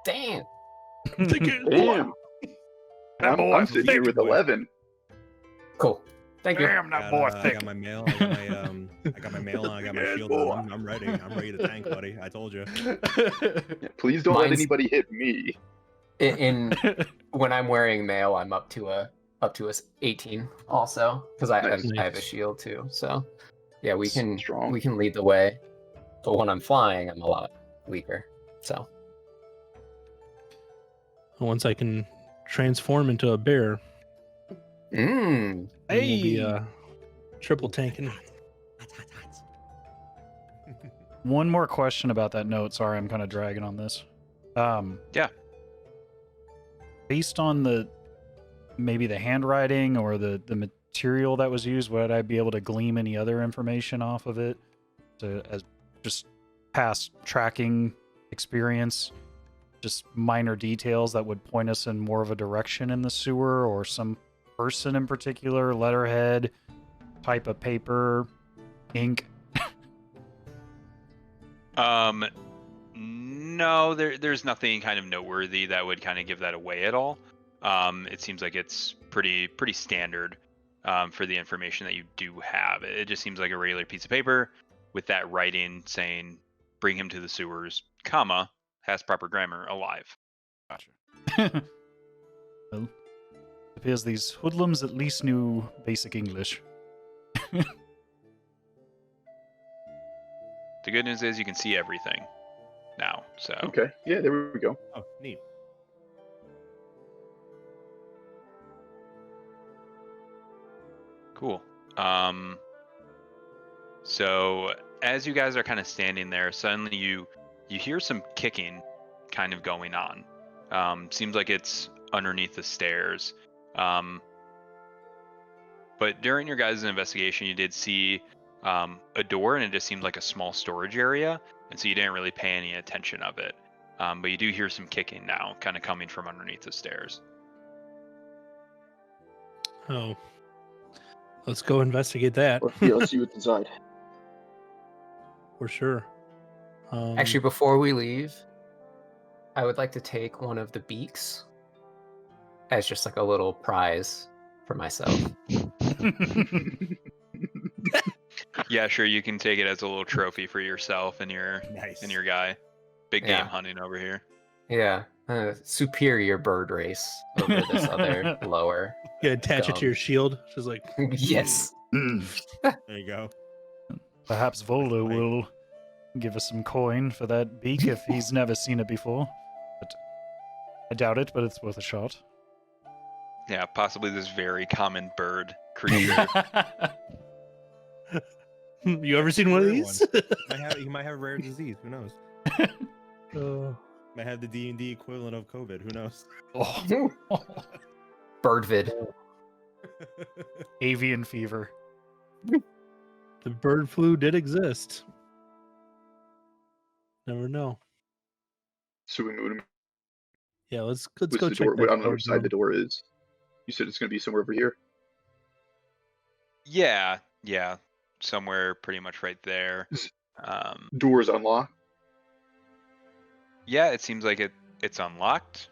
Damn. Damn. That boy I'm sitting here thick, with boy. 11. Cool. Thank you. Damn, that boy I thick. got my mail. I got my I got my mail on. I got my Good shield boy. on. I'm ready. I'm ready to tank, buddy. I told you. Yeah, please don't let Mine's- anybody hit me. In when I'm wearing mail, I'm up to a 18 also because I Nice. have a shield too. So yeah, we can Strong. lead the way. But when I'm flying, I'm a lot weaker. So Once I can transform into a bear, mm, then we'll be triple tanking. One more question about that note. Sorry, I'm kind of dragging on this. Yeah. Based on maybe the handwriting or the material that was used, would I be able to glean any other information off of it as just past tracking experience, just minor details that would point us in more of a direction in the sewer, or some person in particular, letterhead, type of paper, ink? No, there's nothing kind of noteworthy that would kind of give that away at all. It seems like it's pretty standard for the information that you do have. It just seems like a regular piece of paper with that writing saying, "Bring him to the sewers, comma, has proper grammar, alive." Gotcha. Well, it appears these hoodlums at least knew basic English. The good news is you can see everything now. So Okay. Yeah, there we go. Oh, neat. cool. So as you guys are kind of standing there, suddenly you hear some kicking kind of going on. Seems like it's underneath the stairs. But during your guys' investigation, you did see a door, and it just seemed like a small storage area, and so you didn't really pay any attention of it. But you do hear some kicking now, kind of coming from underneath the stairs. Oh, let's go investigate that Yeah, let's see what's inside. for sure. actually, before we leave, I would like to take one of the beaks as just like a little prize for myself. Yeah, sure, you can take it as a little trophy for yourself and your Nice. guy. Big game Yeah. hunting over here. Yeah, superior bird race over this other lower. You attach it to your shield. Just like Yes. There you go. Perhaps Volo Right. will give us some coin for that beak if he's never seen it before. But I doubt it, but it's worth a shot. Yeah, possibly this very common bird creature. You ever seen one of Rare these? He might have a rare disease. Who knows? Might have the D&D equivalent of COVID. Who knows? Oh, Birdvid. avian fever. The bird flu did exist. Never know. So we moved him. Yeah, let's What's go the check door? that I don't know door which side the down. door is. You said it's going to be somewhere over here. Yeah, somewhere pretty much right there. Door's unlocked. Yeah, it seems like it's unlocked.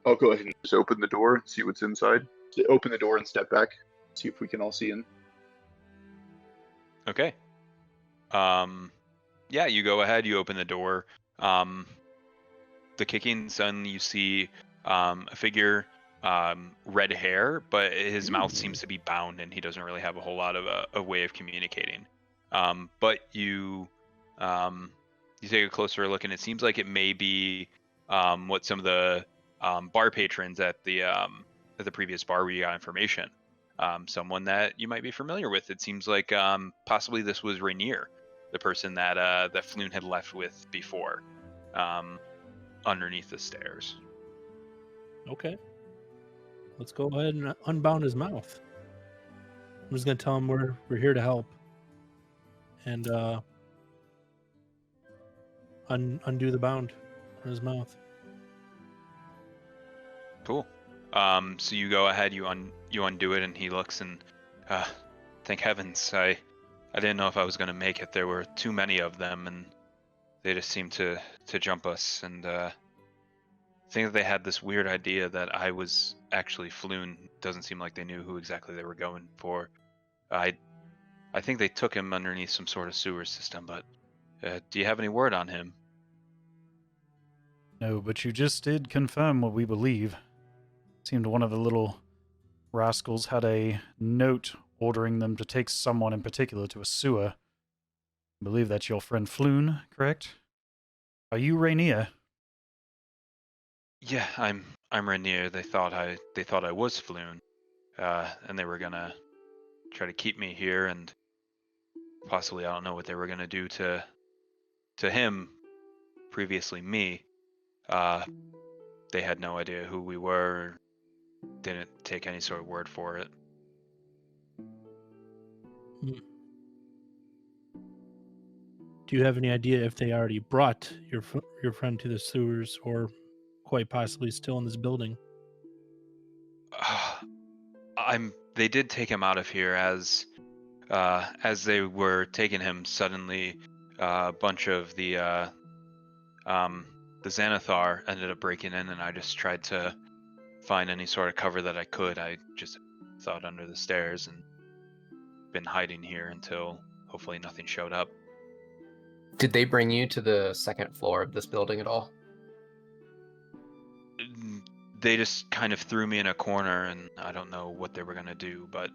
I'll go ahead and just open the door and see what's inside. Open the door and step back. See if we can all see in. Okay. Yeah, you go ahead, you open the door. The kicking, suddenly you see a figure, red hair, but his mouth seems to be bound and he doesn't really have a whole lot of a way of communicating. But you take a closer look and it seems like it may be what some of the bar patrons at the previous bar where you got information. Someone that you might be familiar with. It seems like possibly this was Rainier, the person that that Floon had left with before, underneath the stairs. Okay. Let's go ahead and unbound his mouth. I'm just gonna tell him we're here to help. And undo the bound on his mouth. Cool. So you go ahead, you undo it, and he looks and, thank heavens, I didn't know if I was gonna make it. There were too many of them, and they just seemed to jump us. And think that they had this weird idea that I was actually Floon. Doesn't seem like they knew who exactly they were going for. I think they took him underneath some sort of sewer system, but do you have any word on him? No, but you just did confirm what we believe. Seemed one of the little rascals had a note ordering them to take someone in particular to a sewer. I believe that's your friend Floon, correct? Are you Rainier? Yeah, I'm Rainier. They thought I was Floon, and they were gonna try to keep me here, and possibly I don't know what they were gonna do to him, previously me. They had no idea who we were. Didn't take any sort of word for it. Do you have any idea if they already brought your friend to the sewers, or quite possibly still in this building? They did take him out of here as they were taking him. Suddenly, a bunch of the Xanathar ended up breaking in, and I just tried to find any sort of cover that I could. I just thought under the stairs and been hiding here until hopefully nothing showed up. Did they bring you to the second floor of this building at all? They just kind of threw me in a corner, and I don't know what they were going to do, but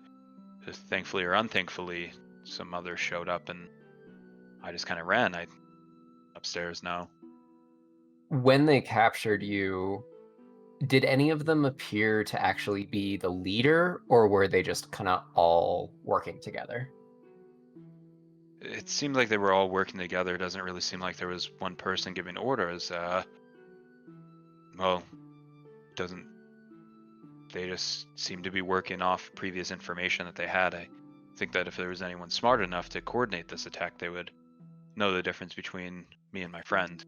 thankfully or unthankfully, some others showed up, and I just kind of ran. I'm upstairs now. When they captured you, did any of them appear to actually be the leader, or were they just kind of all working together? It seemed like they were all working together. It doesn't really seem like there was one person giving orders. Well, doesn't. They just seem to be working off previous information that they had. I think that if there was anyone smart enough to coordinate this attack, they would know the difference between me and my friend.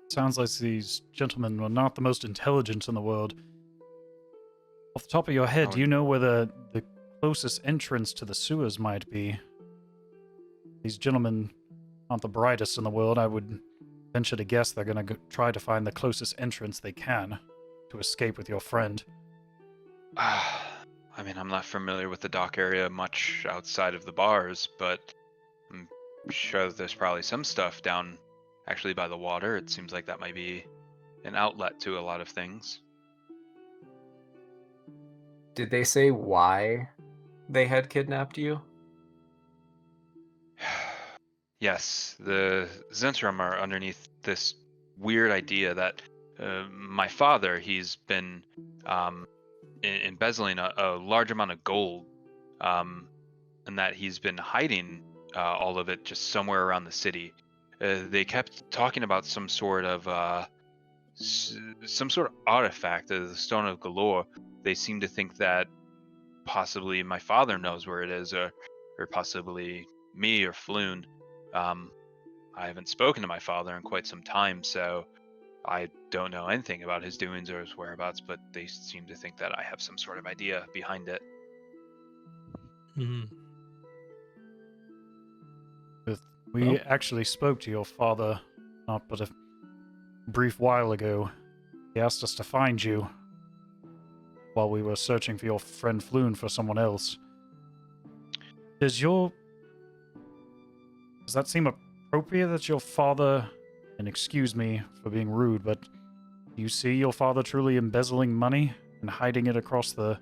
Sounds like these gentlemen were not the most intelligent in the world. Off the top of your head, do you know where the closest entrance to the sewers might be? These gentlemen aren't the brightest in the world. I would venture to guess they're going to try to find the closest entrance they can to escape with your friend. I mean, I'm not familiar with the dock area much outside of the bars, but I'm sure that there's probably some stuff down actually by the water. It seems like that might be an outlet to a lot of things. Did they say why they had kidnapped you? Yes, the Zentrum are underneath this weird idea that my father, he's been embezzling a large amount of gold, and that he's been hiding all of it just somewhere around the city. They kept talking about some sort of artifact, the Stone of Galore. They seem to think that possibly my father knows where it is, or possibly me or Floon. I haven't spoken to my father in quite some time, so I don't know anything about his doings or his whereabouts, but they seem to think that I have some sort of idea behind it. We actually spoke to your father not but a brief while ago. He asked us to find you while we were searching for your friend Floon for someone else. Does that seem appropriate that your father, and excuse me for being rude, but do you see your father truly embezzling money and hiding it across the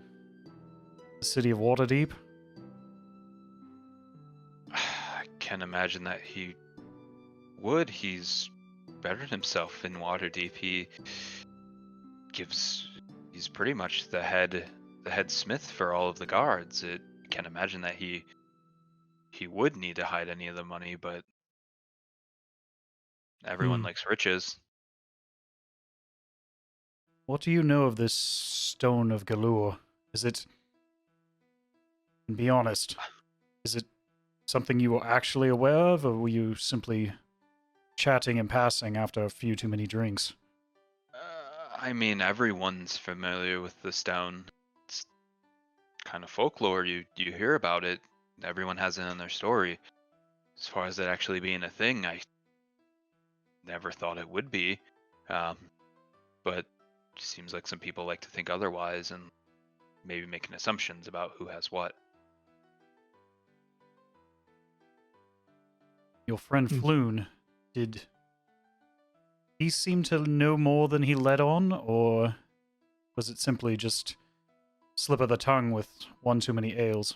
city of Waterdeep? I can't imagine that he would. He's bettered himself in Waterdeep. He's pretty much the head smith for all of the guards. I can't imagine that he would need to hide any of the money, but everyone likes riches. What do you know of this Stone of Galore? Is it, and be honest, is it something you were actually aware of, or were you simply chatting and passing after a few too many drinks? I mean, everyone's familiar with the stone. It's kind of folklore. You hear about it. Everyone has it in their story. As far as it actually being a thing, I never thought it would be. But it seems like some people like to think otherwise and maybe making assumptions about who has what. Your friend Floon, did he seem to know more than he let on, or was it simply just slip of the tongue with one too many ales?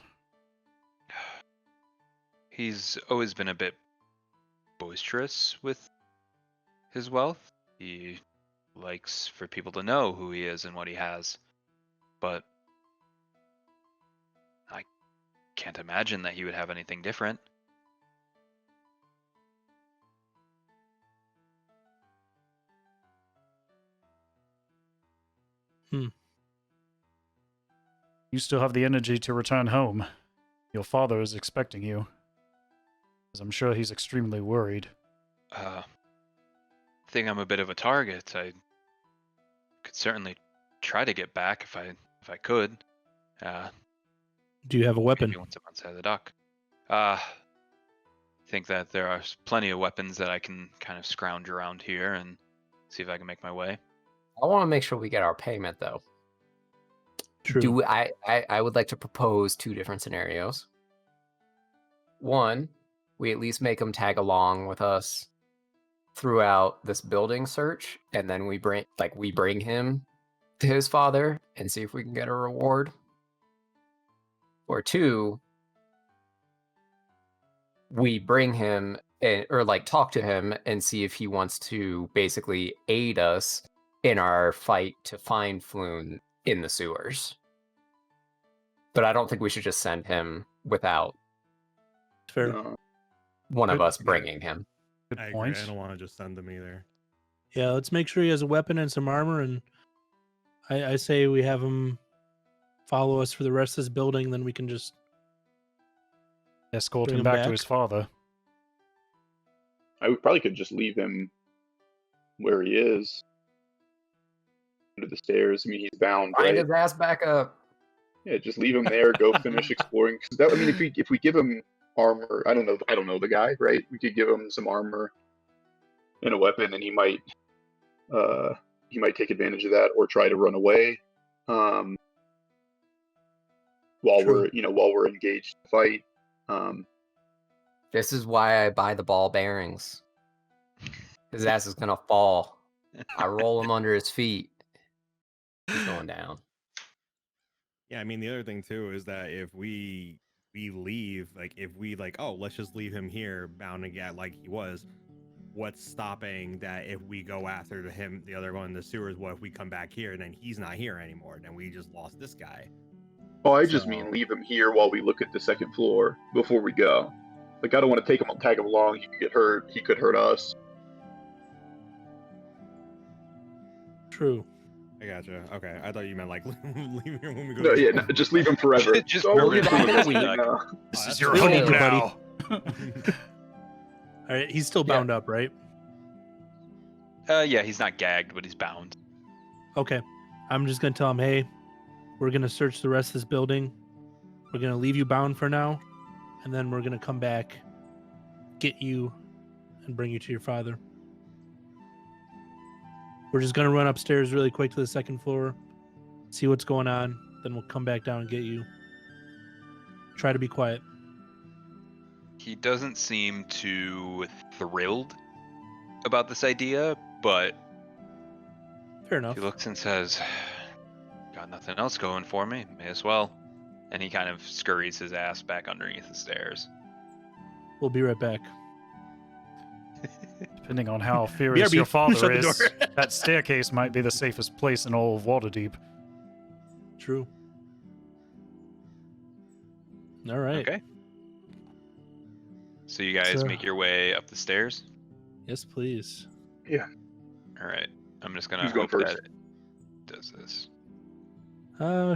He's always been a bit boisterous with his wealth. He likes for people to know who he is and what he has. But I can't imagine that he would have anything different. You still have the energy to return home. Your father is expecting you, as I'm sure he's extremely worried. I think I'm a bit of a target. I could certainly try to get back if I could. Do you have a weapon? Maybe once I'm outside the dock. I think that there are plenty of weapons that I can kind of scrounge around here and see if I can make my way. I want to make sure we get our payment, though. True. I would like to propose 2 different scenarios. One, we at least make him tag along with us throughout this building search, and then we bring him to his father and see if we can get a reward. Or 2, we bring him or talk to him and see if he wants to basically aid us in our fight to find Floon in the sewers. But I don't think we should just send him without Fair. one of us bringing him. Good I point. agree. I don't want to just send them either. Yeah, let's make sure he has a weapon and some armor, and I say we have him follow us for the rest of this building, then we can just Escort Bring him him back back. to his father. I probably could just leave him where he is, under the stairs. I mean, he's bound, Find right? his ass back up. Yeah, just leave him there. Go finish exploring. 'Cause that, I mean, if we give him armor, I don't know the guy, right? We could give him some armor and a weapon, and he might take advantage of that or try to run away. While True. we're engaged in the fight. This is why I buy the ball bearings. His ass is gonna fall. I roll him under his feet. He's going down. Yeah, I mean the other thing too is that if we leave, if we let's just leave him here bound again like he was, what's stopping that if we go after the other one in the sewers, what if we come back here and then he's not here anymore? Then we just lost this guy. Oh, I just mean leave him here while we look at the second floor before we go. I don't want to tag him along. He could get hurt. He could hurt us. True. I gotcha. Okay, I thought you meant leave him when we go. No, yeah, no, just leave him forever. Just Don't leave leave him him in in the the week. This that's is your really home good, buddy. now. All right, he's still bound up, right? Yeah, he's not gagged, but he's bound. Okay. I'm just going to tell him, hey, we're going to search the rest of this building. We're going to leave you bound for now, and then we're going to come back, get you, and bring you to your father. We're just going to run upstairs really quick to the second floor, see what's going on, then we'll come back down and get you. Try to be quiet. He doesn't seem too thrilled about this idea, but Fair enough. he looks and says, got nothing else going for me, may as well. And he kind of scurries his ass back underneath the stairs. We'll be right back. Depending on how furious BRB, your father shut the is, door. that staircase might be the safest place in all of Waterdeep. True. All right. Okay. So you guys So- make your way up the stairs? Yes, please. All right. I'm just going to Who's going hope first? that it does this.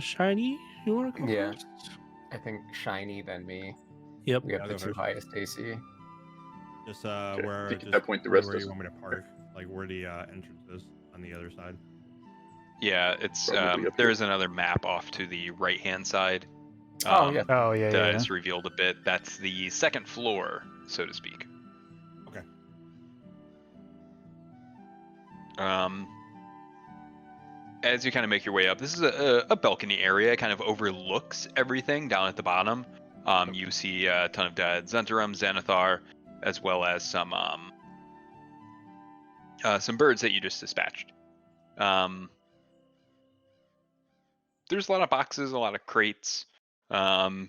Shiny, you want to go Yeah. first? I think Shiny, then me. Yep. We have I'll the go 2 first. highest AC. Just where I think at just that point the where rest you doesn't want me to park, where the entrance is on the other side. Yeah, it's Probably up there here. is another map off to the right-hand side. Oh, yeah. Oh, yeah, That yeah. is revealed a bit. That's the second floor, so to speak. Okay. As you kind of make your way up, this is a balcony area. It kind of overlooks everything down at the bottom. You see a ton of dead Zentarum, Xanathar, as well as some birds that you just dispatched. There's a lot of boxes, a lot of crates, and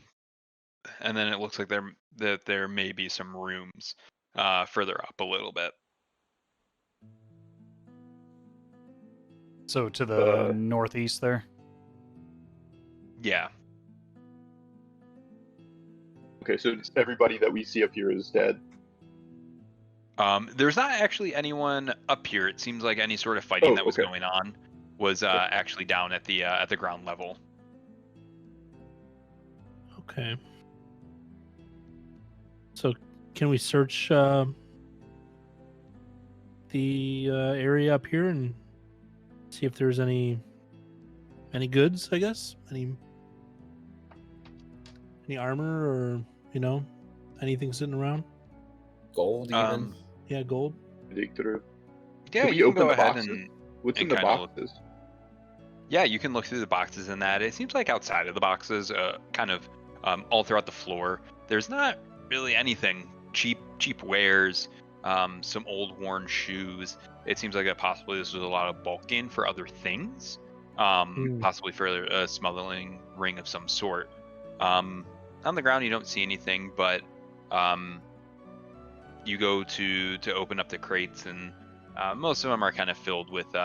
then it looks like there may be some rooms further up a little bit. So to the northeast there? Yeah. Okay, so everybody that we see up here is dead. There's not actually anyone up here. It seems like any sort of fighting that was going on was actually down at the ground level. Okay. So can we search the area up here and see if there's any goods, I guess? Any armor or, anything sitting around? Gold even? Yeah, gold. Dig through. Yeah, Can we you can open go the ahead boxes? and What's in and the kinda look- boxes? Yeah, you can look through the boxes in that. It seems like outside of the boxes, kind of all throughout the floor, there's not really anything. Cheap wares, some old worn shoes. It seems like that possibly this was a lot of bulking for other things, possibly for a smuggling ring of some sort. On the ground, you don't see anything, but you go to open up the crates, and most of them are kind of filled with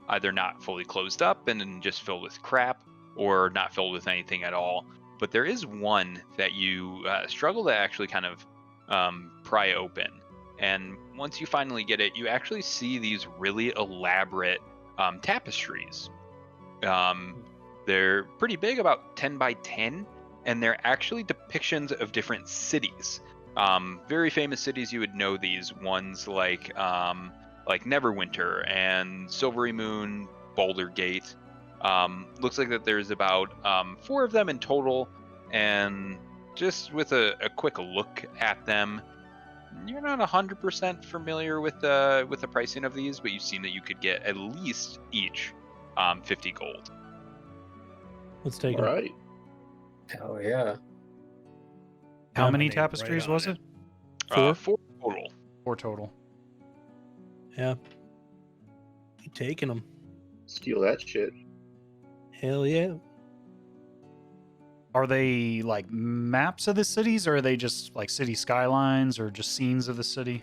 either not fully closed up and then just filled with crap, or not filled with anything at all. But there is one that you struggle to actually kind of pry open. And once you finally get it, you actually see these really elaborate tapestries. They're pretty big, about 10 by 10, and they're actually depictions of different cities. Very famous cities, you would know these ones like Neverwinter and Silvery Moon, Boulder Gate. Looks like that there's about 4 of them in total, and just with a quick look at them, you're not 100% familiar with the pricing of these, but you've seen that you could get at least each 50 gold. Let's take All it. right. Hell yeah. How many Dominate tapestries right was on it? 4? 4 total. 4 total. Yeah. Keep taking them. Steal that shit. Hell yeah. Are they like maps of the cities, or are they just like city skylines, or just scenes of the city?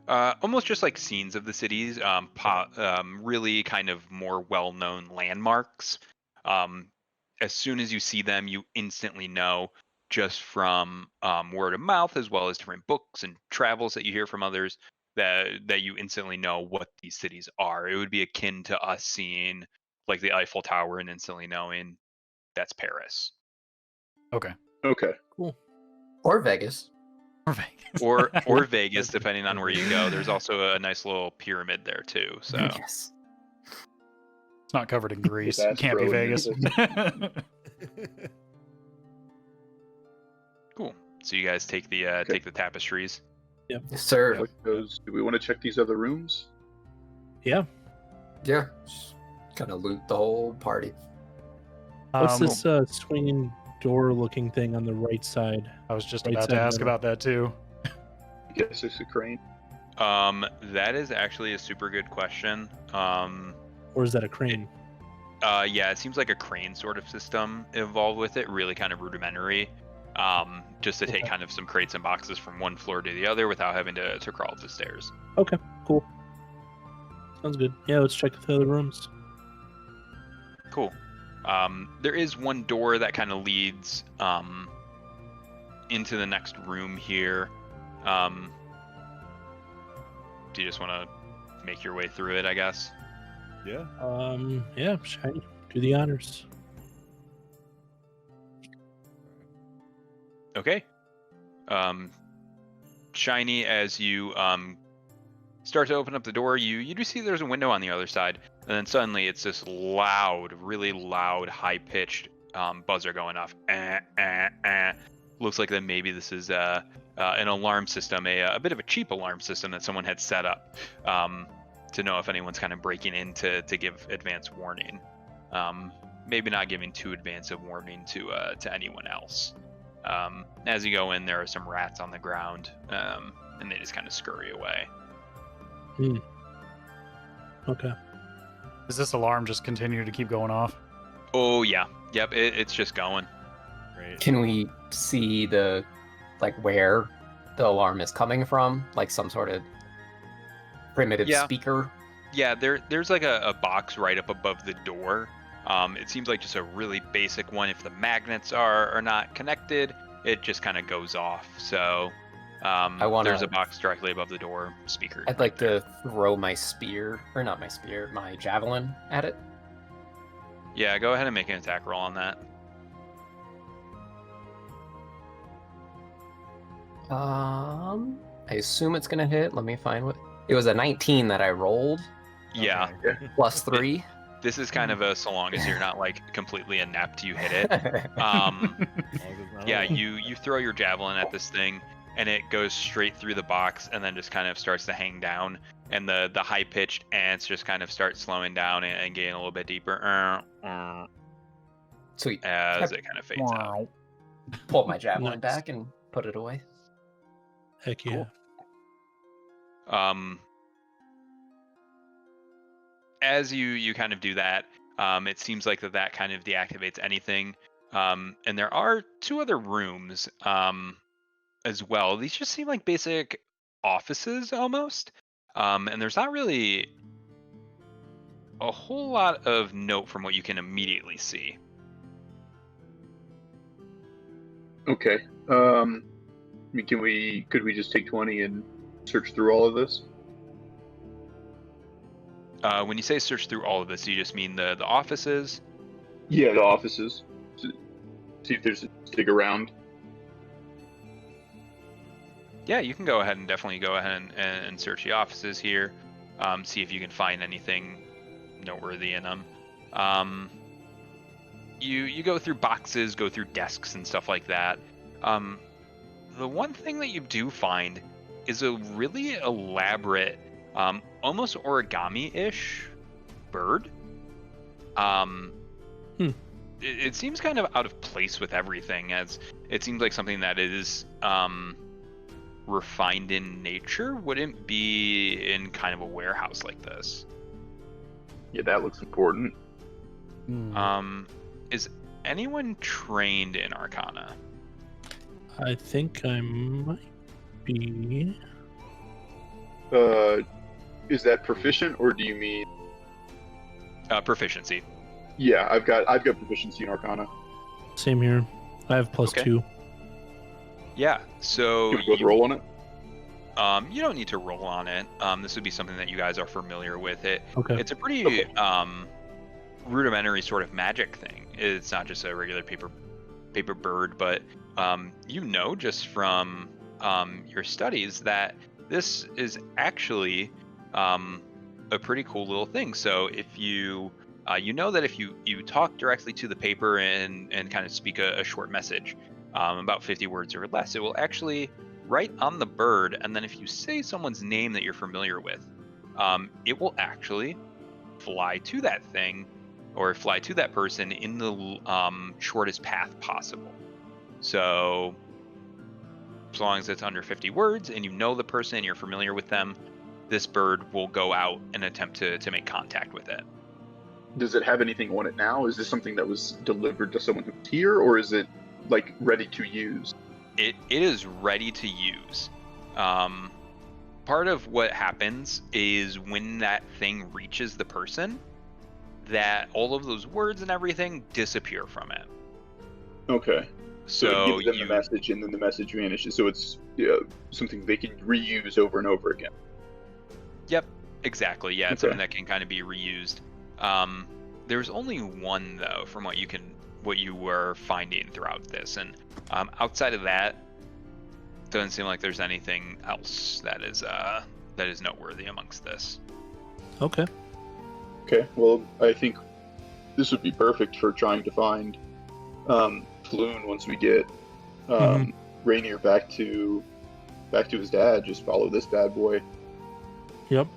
Almost just like scenes of the cities, really kind of more well-known landmarks. As soon as you see them, you instantly know, just from word of mouth, as well as different books and travels that you hear from others, that you instantly know what these cities are. It would be akin to us seeing like the Eiffel Tower and instantly knowing that's Paris. Okay. Okay. Cool. Or Vegas. Or Vegas. Or Vegas, depending on where you go. There's also a nice little pyramid there too. So Yes. It's not covered in grease. Bass Can't be Pro Vegas. cool. So you guys take the take the tapestries. Yep. Yes, sir. What goes? Do we want to check these other rooms? Yeah. Yeah. Just kind of loot the whole party. What's Um, this swinging door looking thing on the right side? I was just Right about to side ask middle. about that too. I guess it's a crane. That is actually a super good question. Or is that a crane? Yeah, it seems like a crane sort of system involved with it, really kind of rudimentary. Just to take Okay. kind of some crates and boxes from one floor to the other without having to crawl up the stairs. Okay, cool. Sounds good. Yeah, let's check the other rooms. Cool. There is one door that kind of leads into the next room here. Do you just want to make your way through it, I guess? Yeah. Yeah, Shiny, do the honors. Okay. Shiny, as you start to open up the door, you do see there's a window on the other side, and then suddenly it's this loud, really loud, high-pitched buzzer going off. Looks like that maybe this is an alarm system, a bit of a cheap alarm system that someone had set up. to know if anyone's kind of breaking in to give advance warning. Maybe not giving too advance of warning to anyone else. As you go in, there are some rats on the ground, and they just kind of scurry away. Okay. Does this alarm just continue to keep going off? Oh yeah, yep, it's just going. Great. Can we see the where the alarm is coming from? Like some sort of primitive Yeah. speaker? Yeah, there's like a box right up above the door. It seems like just a really basic one. If the magnets are not connected, it just kind of goes off. So there's a box directly above the door, speaker. I'd like to throw my spear, or not my spear, my javelin at it. Yeah, go ahead and make an attack roll on that. I assume it's gonna hit. Let me find what it was. A 19 that I rolled, Yeah, Okay. plus 3. this is kind of a so long as you're not like completely inept, you hit it. All good, not Yeah, all. you throw your javelin at this thing, and it goes straight through the box, and then just kind of starts to hang down. And the high pitched ants just kind of start slowing down and getting a little bit deeper Sweet. as it kind of fades out. Pull my javelin Nice. back and put it away. Heck yeah. As you kind of do that, it seems like that kind of deactivates anything. And there are 2 other rooms as well. These just seem like basic offices almost. And there's not really a whole lot of note from what you can immediately see. Okay. I mean, could we just take 20 and search through all of this? When you say search through all of this, you just mean the offices? Yeah, the offices. See if there's a dig around. Yeah, you can go ahead and definitely go ahead and search the offices here. See if you can find anything noteworthy in them. You go through boxes, go through desks and stuff like that. The one thing that you do find is a really elaborate, almost origami-ish bird. It seems kind of out of place with everything, as it seems like something that is refined in nature wouldn't be in kind of a warehouse like this. Yeah, that looks important. Is anyone trained in Arcana? I think I might be. Is that proficient, or do you mean? Proficiency. Yeah, I've got proficiency in Arcana. Same here. I have plus Okay. 2. Yeah, so Can we both roll on it? you don't need to roll on it. This would be something that you guys are familiar with. Okay. It's a pretty Okay. rudimentary sort of magic thing. It's not just a regular paper bird, but you know just from your studies that this is actually a pretty cool little thing. So if you know that if you talk directly to the paper and kind of speak a short message, about 50 words or less, it will actually write on the bird, and then if you say someone's name that you're familiar with, it will actually fly to that thing or fly to that person in the shortest path possible. So as long as it's under 50 words and you know the person and you're familiar with them, this bird will go out and attempt to make contact with it. Does it have anything on it now? Is this something that was delivered to someone who's here, or is it like ready to use? It is ready to use. Part of what happens is when that thing reaches the person, that all of those words and everything disappear from it. Okay. So it gives them the message, and then the message vanishes. So it's something they can reuse over and over again. Yep, exactly. Yeah, it's Okay. something that can kind of be reused. There's only one though, from what you were finding throughout this, and outside of that, doesn't seem like there's anything else that is noteworthy amongst this. Okay. Okay. Well, I think this would be perfect for trying to find Floon once we get Rainier back to his dad. Just follow this bad boy. Yep.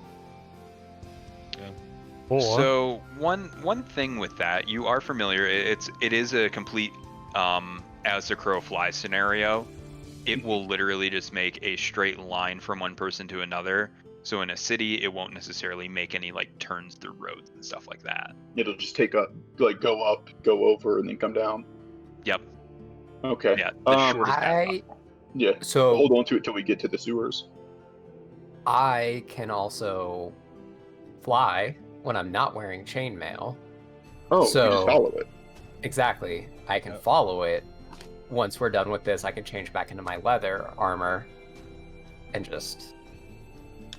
Or So one thing with that, you are familiar. It is a complete as the crow flies scenario. It will literally just make a straight line from one person to another. So in a city, it won't necessarily make any like turns through roads and stuff like that. It'll just take up, like, go up, go over, and then come down. Yep. Okay. Yeah. The shortest path. Yeah. So Hold on to it till we get to the sewers. I can also fly when I'm not wearing chainmail. Oh, you So- just follow it. Exactly. I can Yep. follow it. Once we're done with this, I can change back into my leather armor and just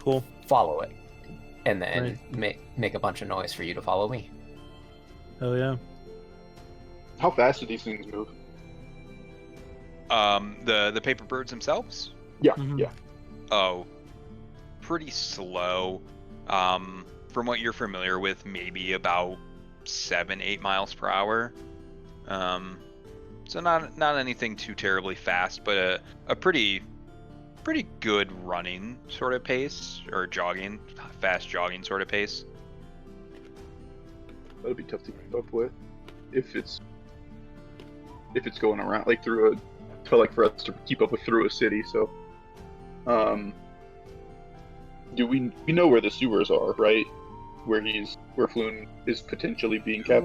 Cool. follow it. And then make a bunch of noise for you to follow me. Oh yeah. How fast do these things move? The paper birds themselves. Yeah, Mhm. yeah. Oh, pretty slow. From what you're familiar with, maybe about 7-8 miles per hour. So not anything too terribly fast, but a pretty good running sort of pace, or jogging, fast jogging sort of pace. That'll be tough to keep up with if it's going around like through a. For us to keep up with through a city. So, do we know where the sewers are, right? Where Floon is potentially being kept.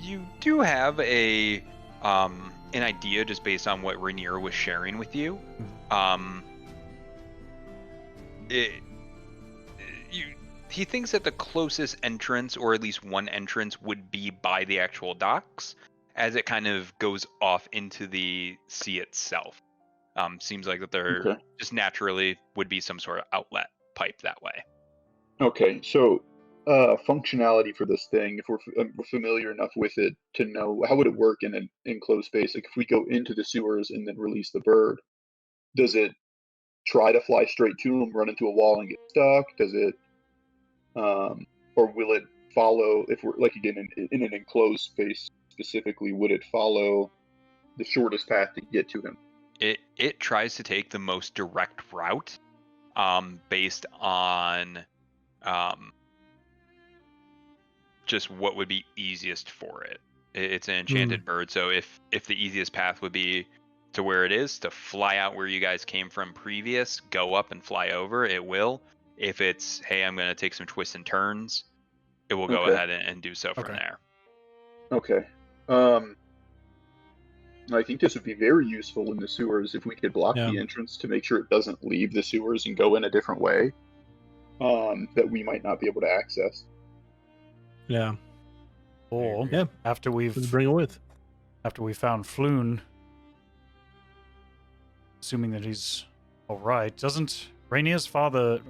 You do have an idea just based on what Rainier was sharing with you. He thinks that the closest entrance, or at least one entrance, would be by the actual docks, as it kind of goes off into the sea itself. Seems like that there Okay. just naturally would be some sort of outlet pipe that way. Okay, so functionality for this thing, if we're familiar enough with it to know how would it work in an enclosed space. Like if we go into the sewers and then release the bird, does it try to fly straight to them, run into a wall and get stuck? Does it, or will it follow? If we're like again in an enclosed space specifically, would it follow the shortest path to get to him? It tries to take the most direct route, based on just what would be easiest for it. It's an enchanted bird, so if the easiest path would be to where it is, to fly out where you guys came from previous, go up and fly over, it will. If it's, hey, I'm going to take some twists and turns, it will go Okay. ahead and do so from there. Okay. I think this would be very useful in the sewers if we could block Yeah. the entrance to make sure it doesn't leave the sewers and go in a different way that we might not be able to access. Yeah. or Yeah. after Let's we've bring it with. found Floon, assuming that he's all right, doesn't Rainier's father?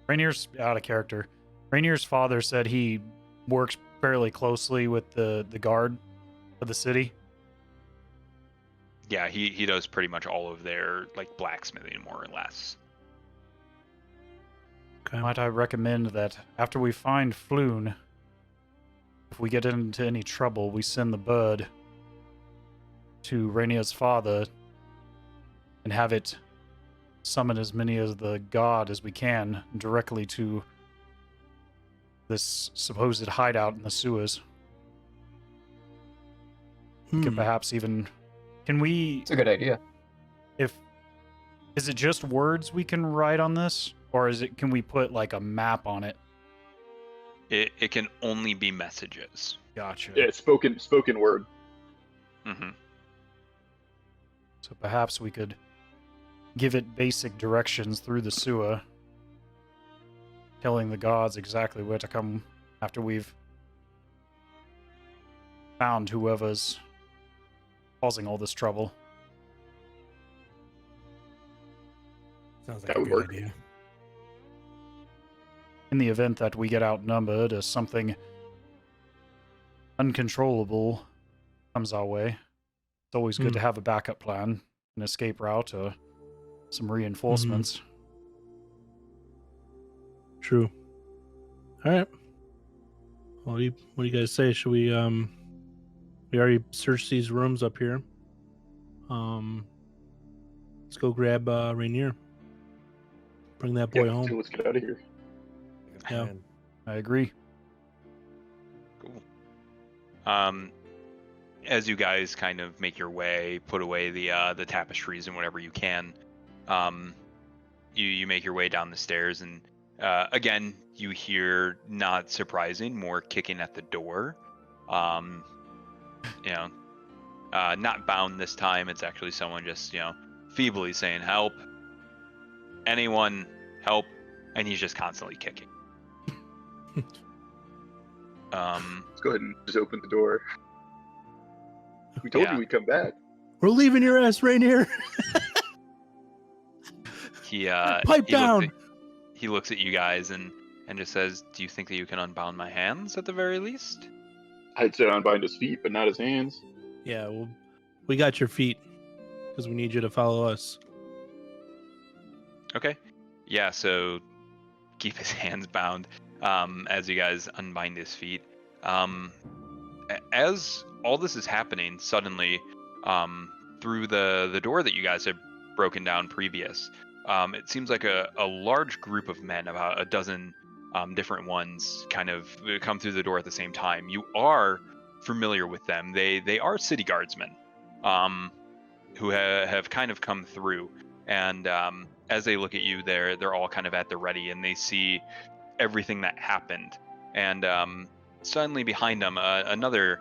Rainier's out of character. Rainier's father said he works fairly closely with the guard of the city. Yeah, he does pretty much all of their like blacksmithing, more or less. Okay. Might I recommend that after we find Floon, if we get into any trouble, we send the bird to Rainier's father and have it summon as many of the god as we can directly to this supposed hideout in the sewers. We could perhaps even... Can we... It's a good idea. Is it just words we can write on this? Or can we put like a map on it? It can only be messages. Gotcha. Yeah, it's spoken word. Mm-hmm. So perhaps we could give it basic directions through the sewer, telling the gods exactly where to come after we've found whoever's causing all this trouble. Sounds like That a would good work. idea. In the event that we get outnumbered or something uncontrollable comes our way, it's always good to have a backup plan, an escape route, or some reinforcements. True. All right. Well, what do you guys say? Should we we already searched these rooms up here. Let's go grab Rainier. Bring that boy Yeah, home. let's get out of here. Good Yeah. plan. I agree. As you guys kind of make your way, put away the tapestries and whatever you can, you make your way down the stairs, and again you hear, not surprising, more kicking at the door. You know, not bound this time. It's actually someone just, feebly saying, "Help! Anyone, help!" And he's just constantly kicking. Let's go ahead and just open the door. We told you we'd come back. We're leaving your ass, Rainier. Pipe down. He looks at you guys and just says, "Do you think that you can unbound my hands at the very least?" I'd say unbind his feet, but not his hands. Yeah, well, we got your feet because we need you to follow us. Okay. Yeah, so keep his hands bound as you guys unbind his feet. As all this is happening, suddenly, through the door that you guys had broken down previous, it seems like a large group of men, about a dozen different ones, kind of come through the door at the same time. You are familiar with them. They are city guardsmen who have kind of come through, and as they look at you, they're all kind of at the ready, and they see everything that happened. And suddenly behind them, another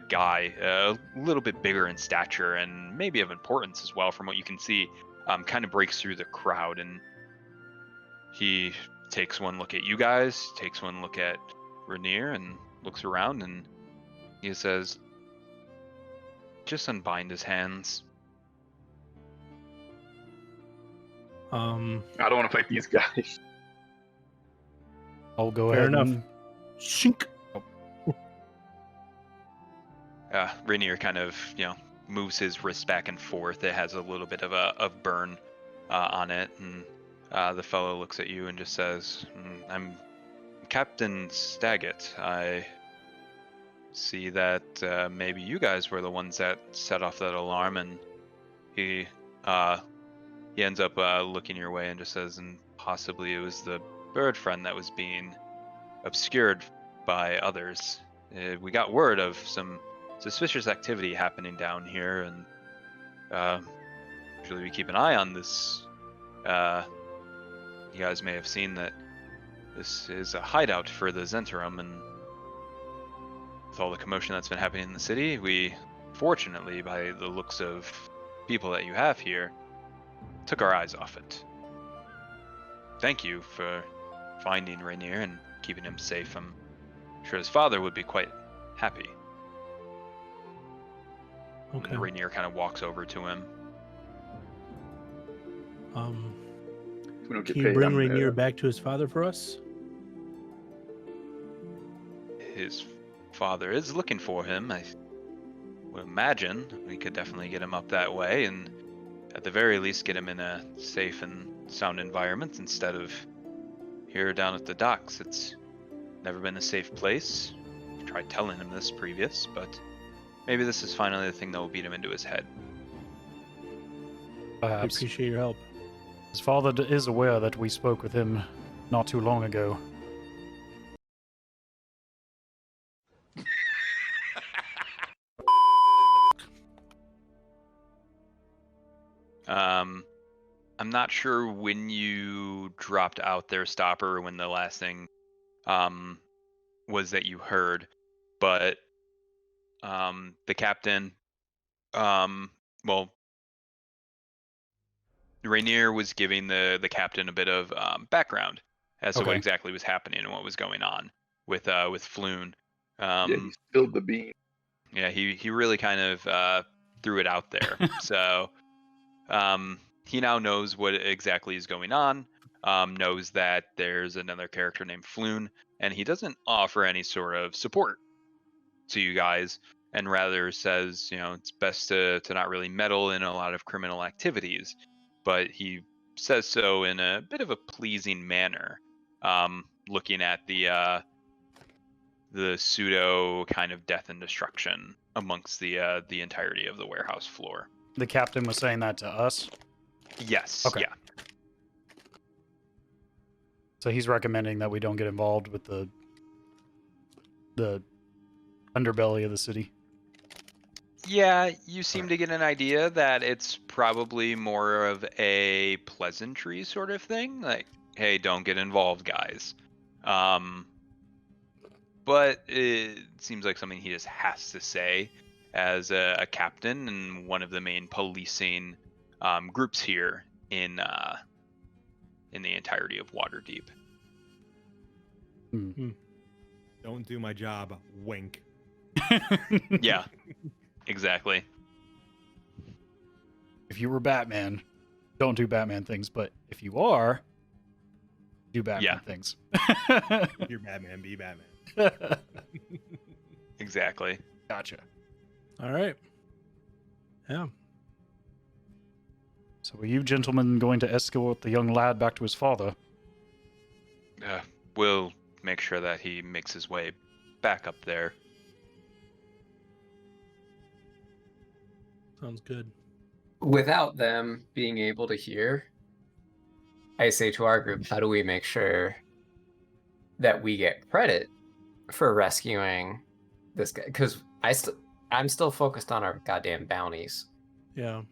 guy, a little bit bigger in stature and maybe of importance as well, from what you can see, kind of breaks through the crowd, and he takes one look at you guys, takes one look at Rainier, and looks around, and he says, "Just unbind his hands." I don't want to fight these guys. I'll go Fair ahead enough. and Shink. Rainier kind of, moves his wrist back and forth. It has a little bit of a burn on it, and the fellow looks at you and just says, "I'm Captain Staggett. I see that maybe you guys were the ones that set off that alarm." And he ends up looking your way and just says, "And possibly it was the bird friend that was being obscured by others. We got word of some suspicious activity happening down here, and usually we keep an eye on this. You guys may have seen that this is a hideout for the Zentarum, and with all the commotion that's been happening in the city, we, fortunately, by the looks of people that you have here, took our eyes off it. Thank you for finding Rainier and keeping him safe. I'm sure his father would be quite happy." Okay. And Rainier kind of walks over to him. If we don't get Can you paid, bring I'm, Rainier back to his father for us? His father is looking for him. I would imagine we could definitely get him up that way, and at the very least get him in a safe and sound environment instead of here down at the docks. It's never been a safe place. I've tried telling him this previous, but maybe this is finally the thing that will beat him into his head. I perhaps. appreciate your help. His father is aware that we spoke with him not too long ago. I'm not sure when you dropped out there, Stopper, or when the last thing was that you heard, but the captain, Rainier was giving the captain a bit of background as to what Okay. exactly was happening and what was going on with Floon. yeah, he spilled the bean. Yeah, he really kind of threw it out there. So he now knows what exactly is going on, knows that there's another character named Floon, and he doesn't offer any sort of support to you guys, and rather says, it's best to not really meddle in a lot of criminal activities. But he says so in a bit of a pleasing manner, looking at the pseudo kind of death and destruction amongst the entirety of the warehouse floor. The captain was saying that to us. Yes. Okay. Yeah. So he's recommending that we don't get involved with the underbelly of the city. Yeah, you seem to get an idea that it's probably more of a pleasantry sort of thing. Like, hey, don't get involved, guys. But it seems like something he just has to say as a captain and one of the main policing groups here in the entirety of Waterdeep. Don't do my job. Wink. Yeah, exactly. If you were Batman, don't do Batman things, but if you are, do Batman things. If you're Batman, be Batman. Exactly. Gotcha. All right. Yeah. So are you gentlemen going to escort the young lad back to his father? We'll make sure that he makes his way back up there. Sounds good. Without them being able to hear, I say to our group, how do we make sure that we get credit for rescuing this guy? Because I'm still focused on our goddamn bounties. Yeah.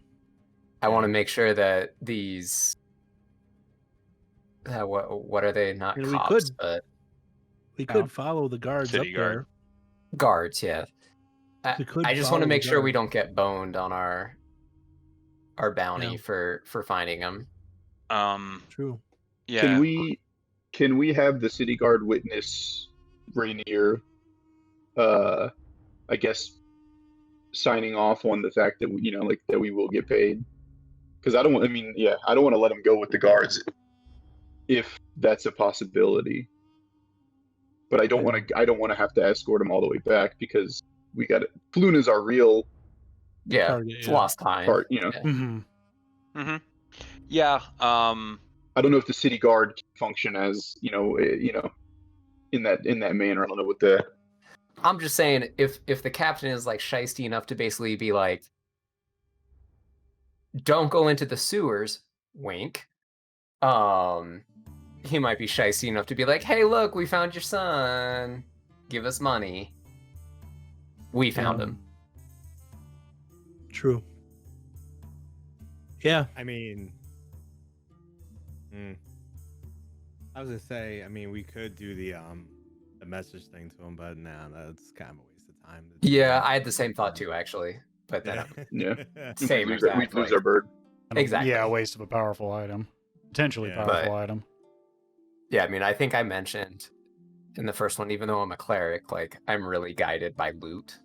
I want to make sure that these what are they? Not And cops, but we could follow the guards City up guard. there. guards. Yeah. We could I just follow want to the make sure we guards. don't get boned on our bounty Yeah. for finding them. True. Yeah. Can we have the city guard witness Rainier, I guess, signing off on the fact that that we will get paid? Because I don't want to let him go with the guards if that's a possibility. But I don't want to have to escort him all the way back because we got it. Floon is our real Target, it's yeah. lost time. part. Yeah. Mm-hmm. Yeah. I don't know if the city guard can function as in that manner. I don't know what the. I'm just saying, if the captain is like shiesty enough to basically be like, "Don't go into the sewers," wink. He might be shiesty enough to be like, "Hey, look, we found your son. Give us money. We found him." True. Yeah. I mean, I was gonna say, we could do the message thing to him, but nah, that's kind of a waste of time. Yeah, I had the same thought too, actually. But then same we exact. lose our bird. Exactly. Yeah, a waste of a powerful item. Potentially Yeah. powerful item. Yeah, I think I mentioned in the first one, even though I'm a cleric, like I'm really guided by loot.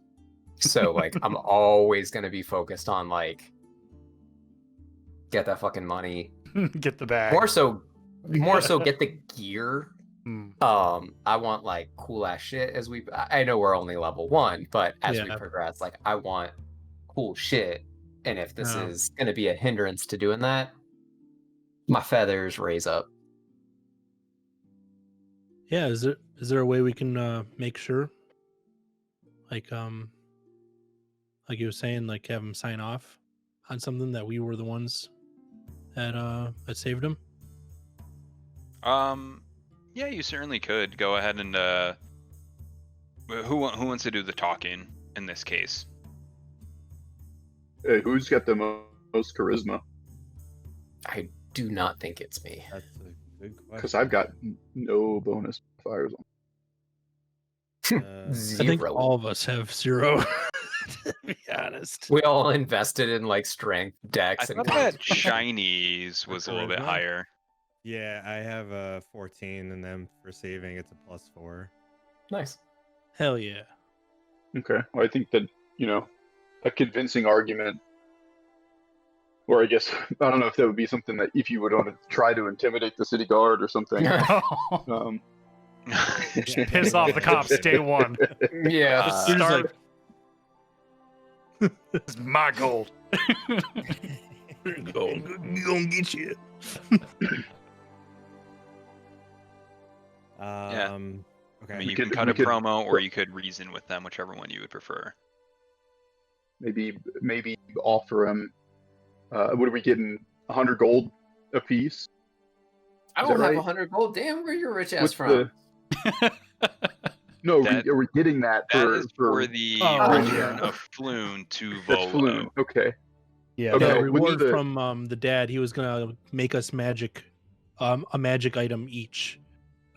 So like I'm always gonna be focused on like get that fucking money. Get the bag. More so get the gear. Hmm. I want like cool ass shit as I know we're only level 1, but as we Yeah. progress, like I want cool shit. And if this Yeah. is gonna be a hindrance to doing that, my feathers raise up. Yeah. Is there a way we can make sure, like you were saying, like have him sign off on something that we were the ones that saved him? Yeah, you certainly could go ahead and who wants to do the talking in this case? Hey, who's got the most charisma? I do not think it's me. That's a good question. Because I've got no bonus fires on. I Zero. think all of us have 0. To be honest. We all invested in like strength, I dex, and thought that Shinies was a little bit Charisma? higher. Yeah, I have a 14, and then for saving, it's a +4. Nice. Hell yeah. Okay, well, I think that a convincing argument, or I guess I don't know if that would be something that if you would want to try to intimidate the city guard or something. Piss off the cops day one. Yeah. There's Start. This is my gold. gonna get you. Okay. I mean, you could- can cut we a could- promo, or you could reason with them, whichever one you would prefer. maybe offer him. What are we getting? 100 gold a piece. I Is don't that have right? 100 gold. Damn, where your rich ass What's from? No, That- are we getting that That for is for the Oh, return yeah. of Floon to that's Volo. Floon? Okay. Yeah, Okay, Yeah, that- we reward need to- from the dad. He was gonna make us a magic item each.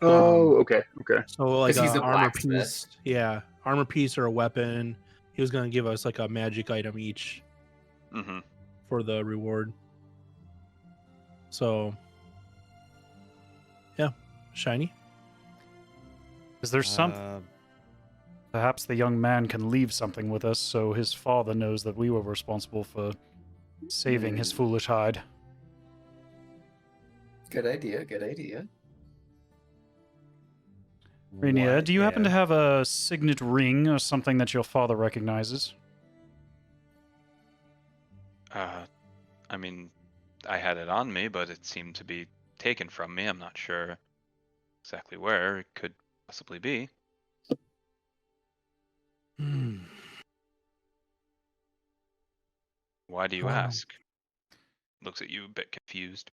Oh, okay. So like 'Cause he's a a armor blacksmith. piece. Yeah, armor piece or a weapon. He was gonna give us like a magic item each Mm-hmm. for the reward. So, yeah, shiny. is there some? Uh, Perhaps the young man can leave something with us, so his father knows that we were responsible for saving his foolish hide. Good idea. Good idea. Rainier, what do you happen to if- have a signet ring or something that your father recognizes? I mean, I had it on me, but it seemed to be taken from me. I'm not sure exactly where it could possibly be. Why do you ask? Looks at you a bit confused.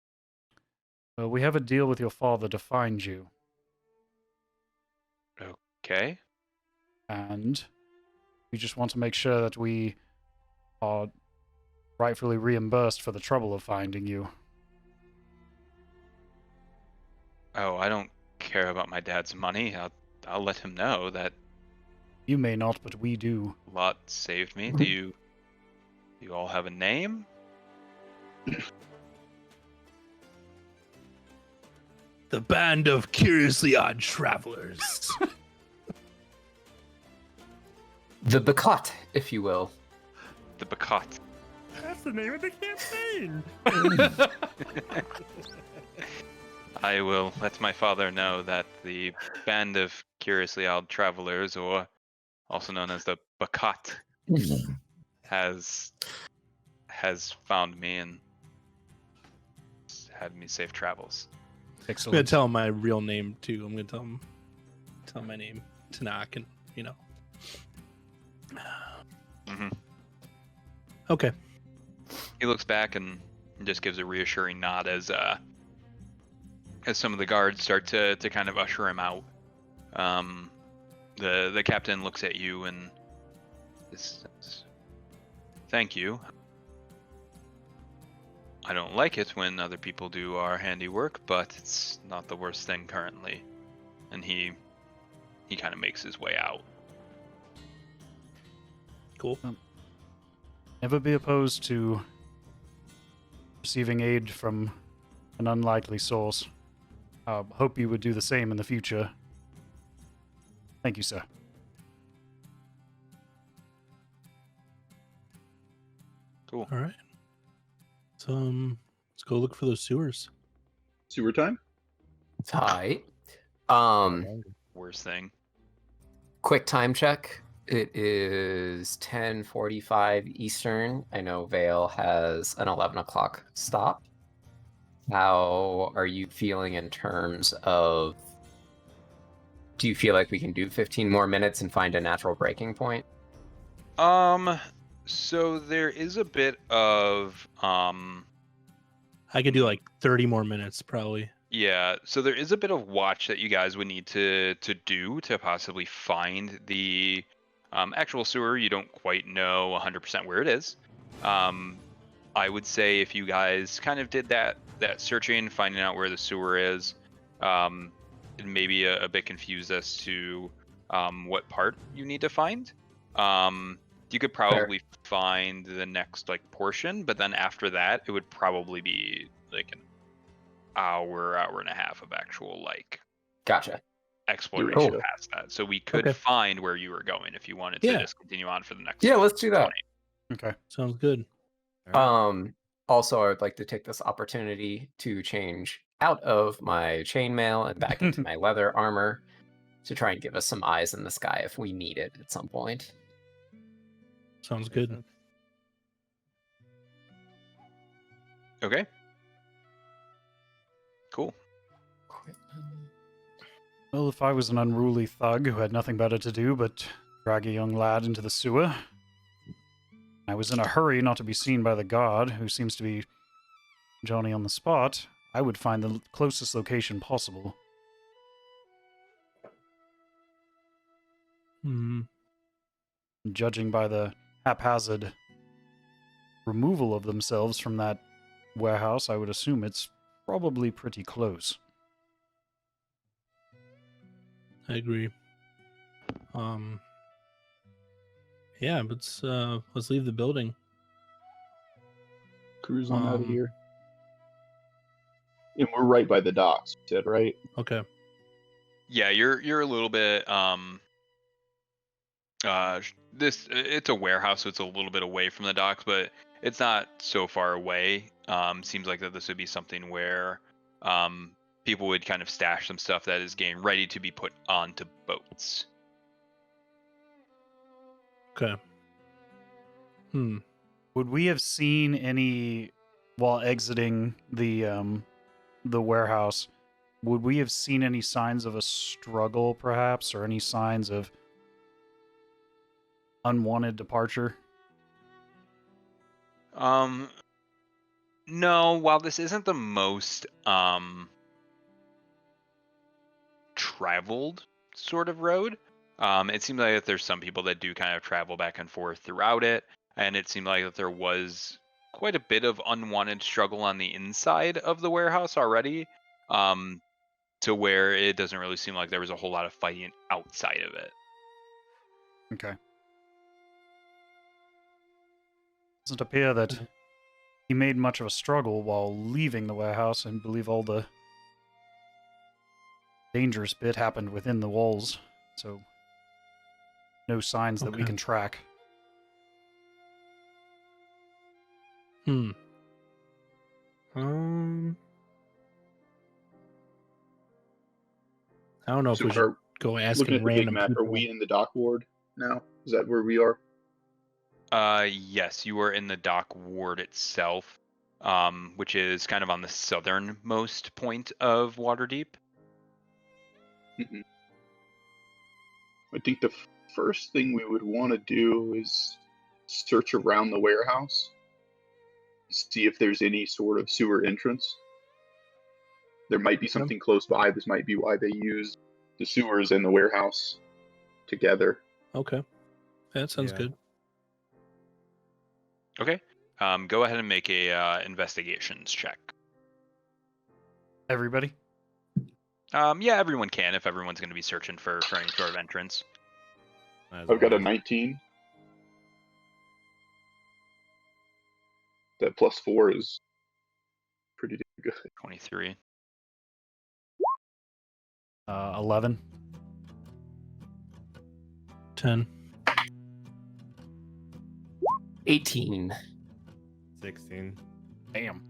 We have a deal with your father to find you, Okay. and we just want to make sure that we are rightfully reimbursed for the trouble of finding you. Oh, I don't care about my dad's money. I'll let him know that You may not, but we do. Lot saved me. Mhm. Do you all have a name? The band of curiously odd travelers. The Bacot, if you will. The Bacot. That's the name of the campaign. I will let my father know that the band of curiously odd travelers, or also known as the Bacot, has found me and had me safe travels. I'm gonna Excellent. tell him my real name too. I'm gonna tell him my name, Tenach, and hmm Okay. He looks back and just gives a reassuring nod as some of the guards start to kind of usher him out. The captain looks at you and says, "Thank you. I don't like it when other people do our handiwork, but it's not the worst thing currently." And he kind of makes his way out. Cool. Never be opposed to receiving aid from an unlikely source. Hope you would do the same in the future. Thank you, sir. Cool. All right. So let's go look for those sewers. Sewer time? Tight. Worst thing. Quick time check. It is 10:45 Eastern. I know Vale has an 11 o'clock stop. How are you feeling in terms of... Do you feel like we can do 15 more minutes and find a natural breaking point? So there is a bit of I could do like 30 more minutes probably. yeah, so there is a bit of watch that you guys would need to do to possibly find the actual sewer. You don't quite know 100% where it is. I would say if you guys kind of did that searching, finding out where the sewer is, it may be a bit confused as to what part you need to find. You could probably find the next like portion, but then after that, it would probably be like an hour and a half of actual like Gotcha. exploration Cool. past that. So we could Okay. find where you were going if you wanted to Yeah. just continue on for the next. Yeah, let's do that. 20. Okay. Sounds good. Also, I would like to take this opportunity to change out of my chainmail and back into my leather armor to try and give us some eyes in the sky if we need it at some point. Sounds good. Okay. Cool. Well, if I was an unruly thug who had nothing better to do but drag a young lad into the sewer, I was in a hurry not to be seen by the guard, who seems to be Johnny on the spot, I would find the closest location possible. Hmm. Judging by the haphazard removal of themselves from that warehouse, I would assume it's probably pretty close. I agree. Yeah, let's leave the building. Cruise on out of here. And we're right by the docks, you said, right? Okay. Yeah, you're a little bit it's a warehouse, so it's a little bit away from the docks, but it's not so far away. Seems like that this would be something where people would kind of stash some stuff that is getting ready to be put onto boats. Okay. Would we have seen any while exiting the warehouse? Would we have seen any signs of a struggle, perhaps, or any signs of unwanted departure? No. While this isn't the most traveled sort of road, it seems like that there's some people that do kind of travel back and forth throughout it, and it seemed like that there was quite a bit of unwanted struggle on the inside of the warehouse already, to where it doesn't really seem like there was a whole lot of fighting outside of it. Okay. Doesn't appear that he made much of a struggle while leaving the warehouse, and believe all the dangerous bit happened within the walls, so no signs that we Okay. can track. I don't know if So we should are, go looking asking at the big random map, people. are we in the dock ward now? Is that where we are? Yes, you are in the dock ward itself, which is kind of on the southernmost point of Waterdeep. Mm-hmm. I think the first thing we would want to do is search around the warehouse, see if there's any sort of sewer entrance. There might be something close by. This might be why they use the sewers and the warehouse together. Okay. That sounds Yeah. good. Okay. Go ahead and make a investigations check. Everybody? Yeah, everyone can if everyone's going to be searching for any sort of entrance. Might as I've got a well. 19. That plus 4 is pretty damn good. 23. 11. 10. 18. 16. Damn.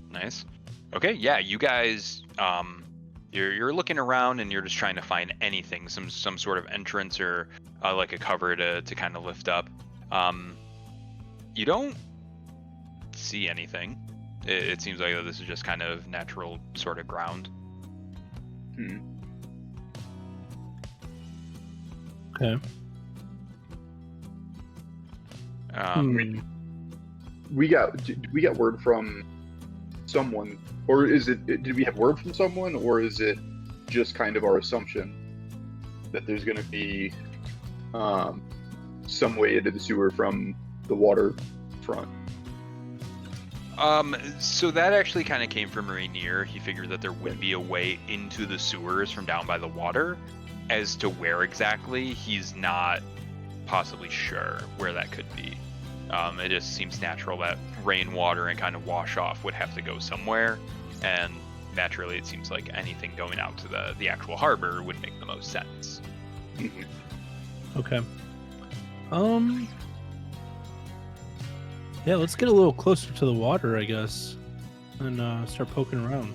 Nice. Okay, yeah, you guys, you're looking around and you're just trying to find anything, some sort of entrance or like a cover to kind of lift up. You don't see anything. It seems like this is just kind of natural sort of ground. Okay. We got word from someone, or is it? Did we have word from someone, or is it just kind of our assumption that there's going to be some way into the sewer from the water front? So that actually kind of came from Rainier. He figured that there would be a way into the sewers from down by the water. As to where exactly, he's not possibly sure where that could be. It just seems natural that rainwater and kind of wash off would have to go somewhere, and naturally it seems like anything going out to the actual harbor would make the most sense. Okay. Yeah, let's get a little closer to the water, I guess, and start poking around.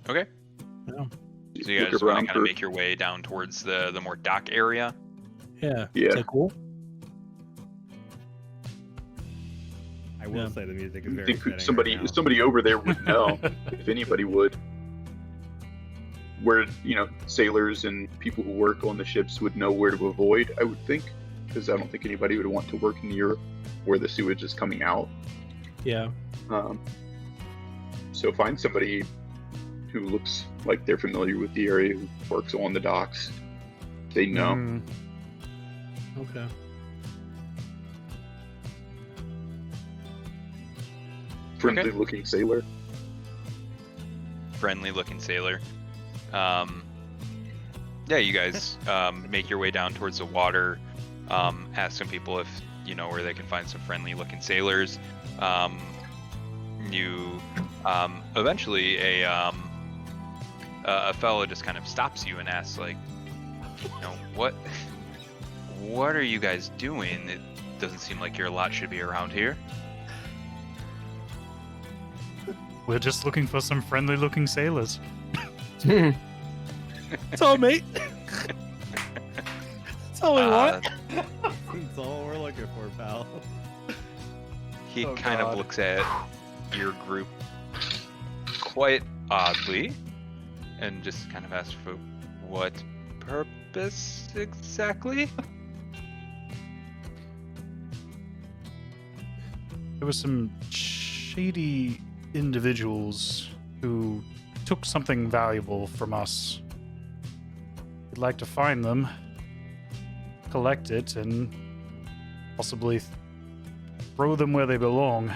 Okay. Yeah. So you guys Look want around to kind of for- make your way down towards the more dock area? Yeah. Yeah. Is that cool? I will Yeah. say the music is I very think fitting somebody right now. somebody over there would know, if anybody would. Where, sailors and people who work on the ships would know where to avoid, I would think, because I don't think anybody would want to work near where the sewage is coming out. Yeah. So find somebody who looks like they're familiar with the area, who works on the docks, say no. Mm, Okay. Friendly looking sailor. Friendly looking sailor. Yeah, you guys make your way down towards the water. Ask some people if you know where they can find some friendly looking sailors. You eventually a fellow just kind of stops you and asks, like, you know, what are you guys doing? It doesn't seem like your lot should be around here. we're just looking for some friendly looking sailors. That's all, mate. That's all we want. That's all we're looking for, pal. He Oh, kind of God. looks at your group quite oddly and just kind of asks for what purpose exactly? There were some shady individuals who took something valuable from us. We'd like to find them, collect it, and possibly throw them where they belong.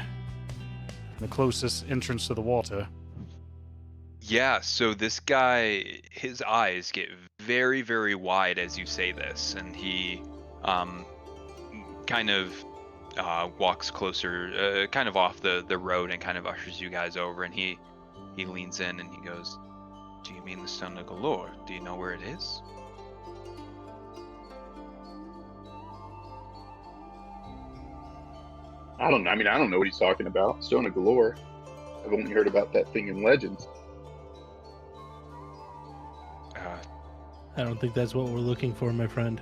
The closest entrance to the water. Yeah, so this guy, his eyes get very, very wide as you say this, and he kind of walks closer, kind of off the road, and kind of ushers you guys over, and he leans in and he goes, "Do you mean the Stone of Galore? Do you know where it is?" I don't know what he's talking about. Stone of Galore. I've only heard about that thing in legends. I don't think that's what we're looking for, my friend.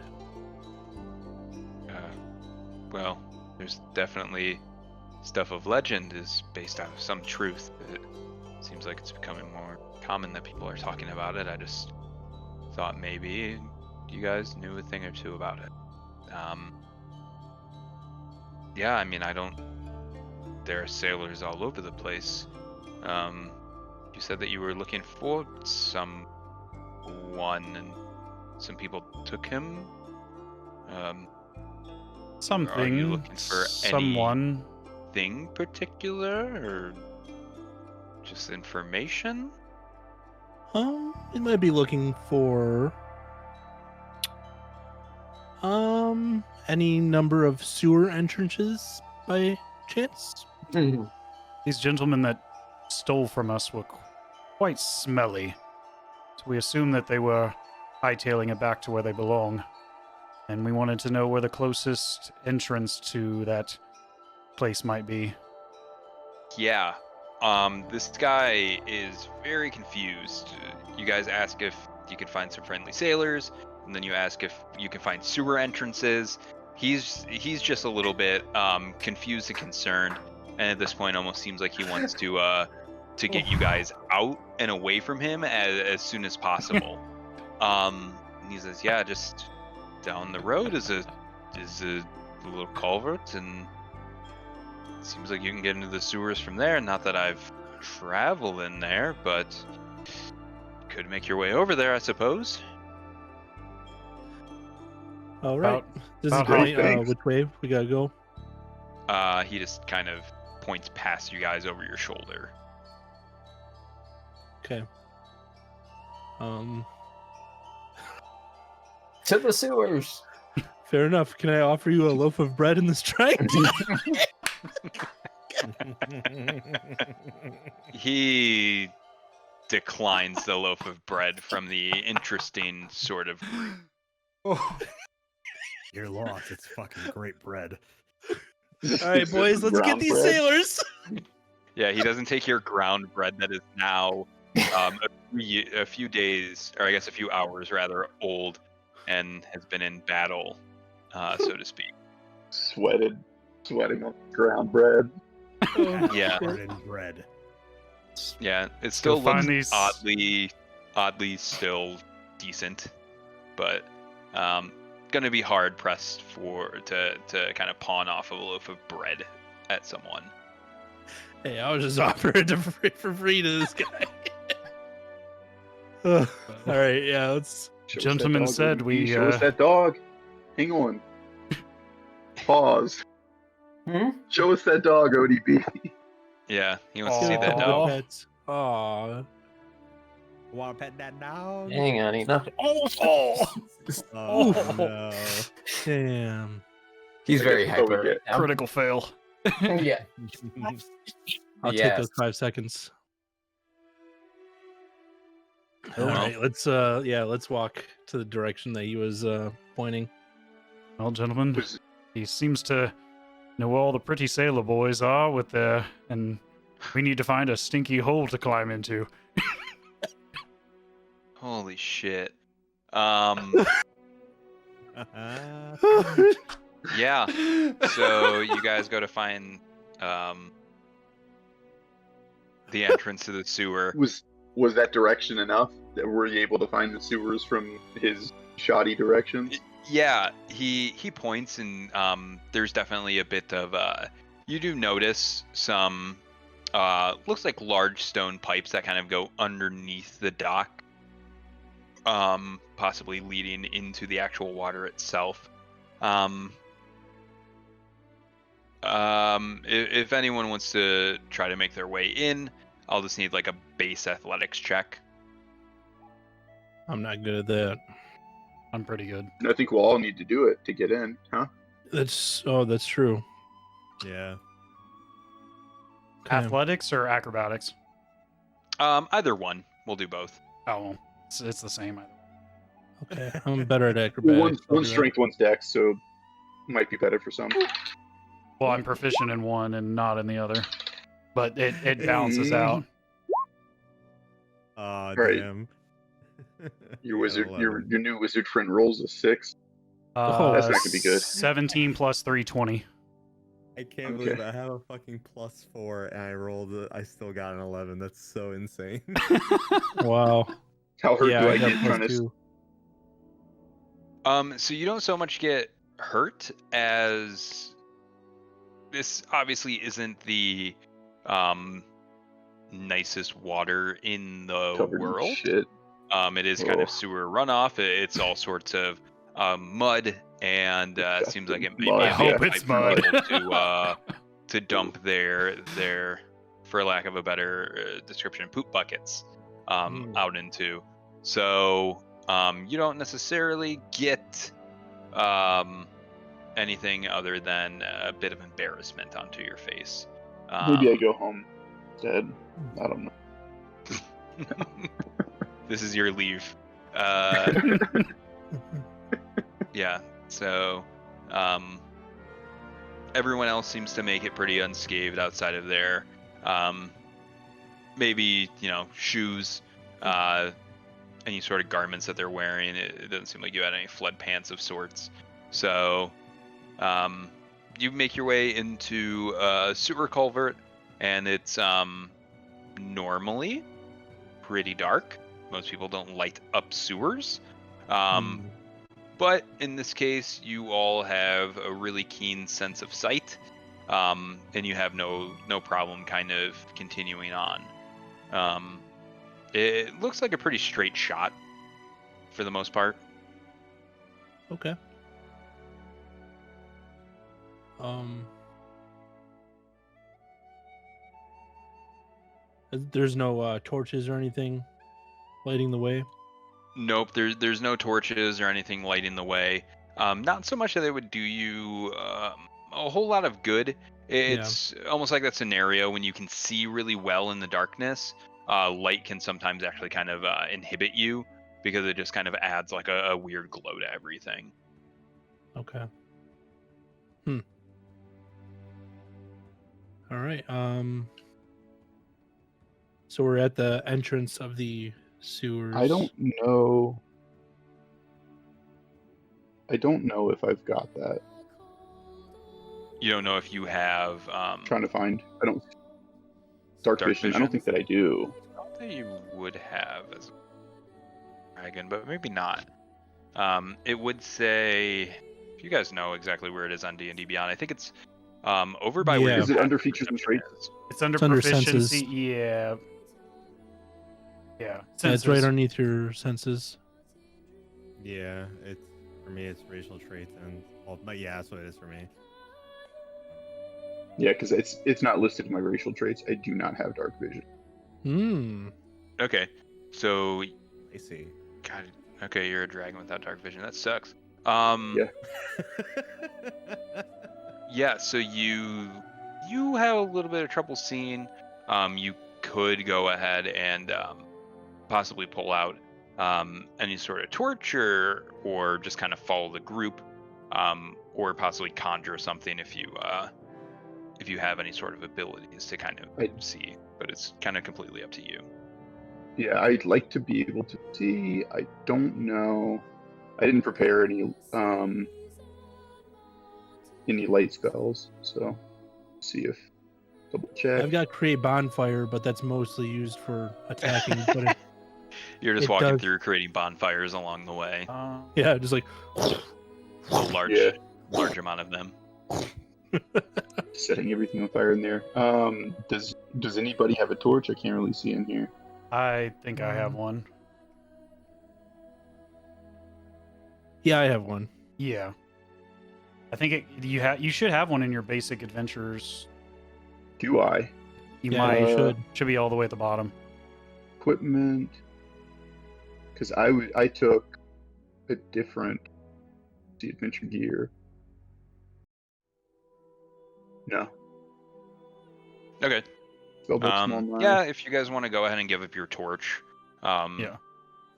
Well, there's definitely stuff of legend is based out of some truth. It seems like it's becoming more common that people are talking about it. I just thought maybe you guys knew a thing or two about it. Yeah, I mean, there are sailors all over the place. You said that you were looking for someone and some people took him. Are you Something, looking for someone. anything particular or just information? It might be looking for any number of sewer entrances by chance. These gentlemen that stole from us were quite smelly, so we assumed that they were hightailing it back to where they belong, and we wanted to know where the closest entrance to that place might be. Yeah. This guy is very confused. You guys ask if you can find some friendly sailors, and then you ask if you can find sewer entrances. He's just a little bit confused and concerned, and at this point almost seems like he wants to get you guys out and away from him as soon as possible. And he says, "Yeah, just down the road is a little culvert, and it seems like you can get into the sewers from there. Not that I've traveled in there, but could make your way over there, I suppose." All right. This is about how point. thanks. Which way we gotta go? He just kind of points past you guys over your shoulder. Okay. To the sewers. Fair enough. Can I offer you a loaf of bread in this train? He declines the loaf of bread from the interesting sort of You're lost. It's fucking great bread. All right, boys, let's get Brown these bread. sailors. Yeah, he doesn't take your ground bread that is now a few days, or I guess a few hours rather, old and has been in battle, so to speak. Sweating on ground bread. Yeah. Bread and bread. Yeah, it still Go find looks these- oddly still decent, but gonna be hard pressed to kind of pawn off of a loaf of bread at someone. Hey, I was just offering it for free to this guy. All right, yeah, let's. Show us that Gentleman dog, said ODB. we, Show us that dog. Hang on. Pause. Show us that dog, ODB. Yeah, he wants to see that Aw. dog. Pets. Aw. Want to pet that dog? Hang on, he's not. Oh no. Damn. He's very That's what we hyper. get. Right now. Critical fail. Yeah. I'll take Yes. those 5 seconds. All Well. right, let's walk to the direction that he was pointing. Well, gentlemen, he seems to know where all the pretty sailor boys are with the, and we need to find a stinky hole to climb into. Holy shit. Yeah. So you guys go to find the entrance to the sewer. Was that direction enough? That were you able to find the sewers from his shoddy directions? Yeah, he points and there's definitely a bit of you do notice some looks like large stone pipes that kind of go underneath the dock, possibly leading into the actual water itself. If anyone wants to try to make their way in, I'll just need like a base athletics check. I'm not good at that. I'm pretty good. I think we'll all need to do it to get in, huh? That's true. Yeah. Okay. Athletics or acrobatics? Either one. We'll do both. Oh, well, it's the same. Okay, I'm better at Well, acrobatics. I'll one's do that. strength, one's dex, so might be better for some. Well, I'm proficient in one and not in the other, but it balances out. Oh Right. damn. Your wizard, your 11. new wizard friend rolls a 6. Oh, That's not gonna be good. 17 plus 320. I can't Okay. believe I have a fucking +4 and I rolled it. I still got an 11. That's so insane. Wow. How hurt Yeah, do I I got get trying to? +2. So you don't so much get hurt as this obviously isn't the nicest water in the Covered in world. shit. It is kind of Ugh. sewer runoff. It's all sorts of mud, and it seems like it may Mud, be I a hope big it's pipe for mud. people to dump their, for lack of a better description, poop buckets out into. So you don't necessarily get anything other than a bit of embarrassment onto your face. Maybe I go home dead. I don't know. This is your leave. Yeah, so everyone else seems to make it pretty unscathed outside of their maybe, shoes, any sort of garments that they're wearing. It doesn't seem like you had any flood pants of sorts. So you make your way into a sewer culvert, and it's normally pretty dark. Most people don't light up sewers. But in this case, you all have a really keen sense of sight, and you have no problem kind of continuing on. It looks like a pretty straight shot for the most part. Okay. There's no torches or anything lighting the way. Nope, there's no torches or anything lighting the way. Not so much that it would do you a whole lot of good. It's almost like that scenario when you can see really well in the darkness. Light can sometimes actually kind of inhibit you because it just kind of adds like a weird glow to everything. Okay. All right. So we're at the entrance of the sewers. I don't know. I don't know if I've got that. You don't know if you have Trying to find. I don't. Dark vision. I don't think that I do. I don't think you would have as a dragon, but maybe not. It would say, if you guys know exactly where it is on D&D Beyond, I think it's over by where Yeah. your Is it path under features and perception traits? is. It's under It's under proficiency. senses. Yeah. Yeah. It's right underneath your senses. Yeah, it's for me. It's racial traits and but yeah, that's what it is for me. Yeah, because it's not listed in my racial traits. I do not have dark vision. Hmm. Okay, so I see. God, okay, you're a dragon without dark vision. That sucks. Yeah. Yeah. So you have a little bit of trouble seeing. You could go ahead and possibly pull out any sort of torch or just kind of follow the group, or possibly conjure something if you have any sort of abilities to kind of see. But it's kind of completely up to you. Yeah, I'd like to be able to see. I don't know. I didn't prepare any light spells, so see if double check. I've got create bonfire, but that's mostly used for attacking. But You're just it walking does- through, creating bonfires along the way. yeah, just like A large amount of them. Setting everything on fire in there. Does anybody have a torch? I can't really see in here. I think I have one. yeah, I have one. Yeah. I think you should have one in your basic adventures. Do I? You Yeah, might. you Should be all the way at the bottom. Equipment. Because I took a different adventure gear. No. Okay. Spellbook, small knife. Yeah, if you guys want to go ahead and give up your torch, Yeah.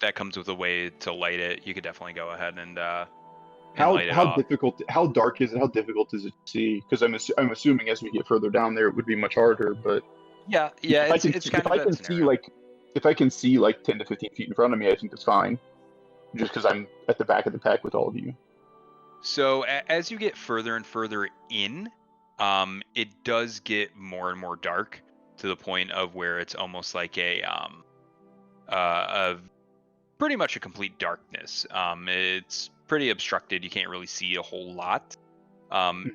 that comes with a way to light it. You could definitely go ahead and How light it off. difficult? How dark is it? How difficult is it to see? Because I'm assuming as we get further down there, it would be much harder. But Yeah, it's kind of that scenario. if I can see like 10 to 15 feet in front of me, I think that's fine. Just because I'm at the back of the pack with all of you. So as you get further and further in, it does get more and more dark to the point of where it's almost like a pretty much a complete darkness. It's pretty obstructed. You can't really see a whole lot.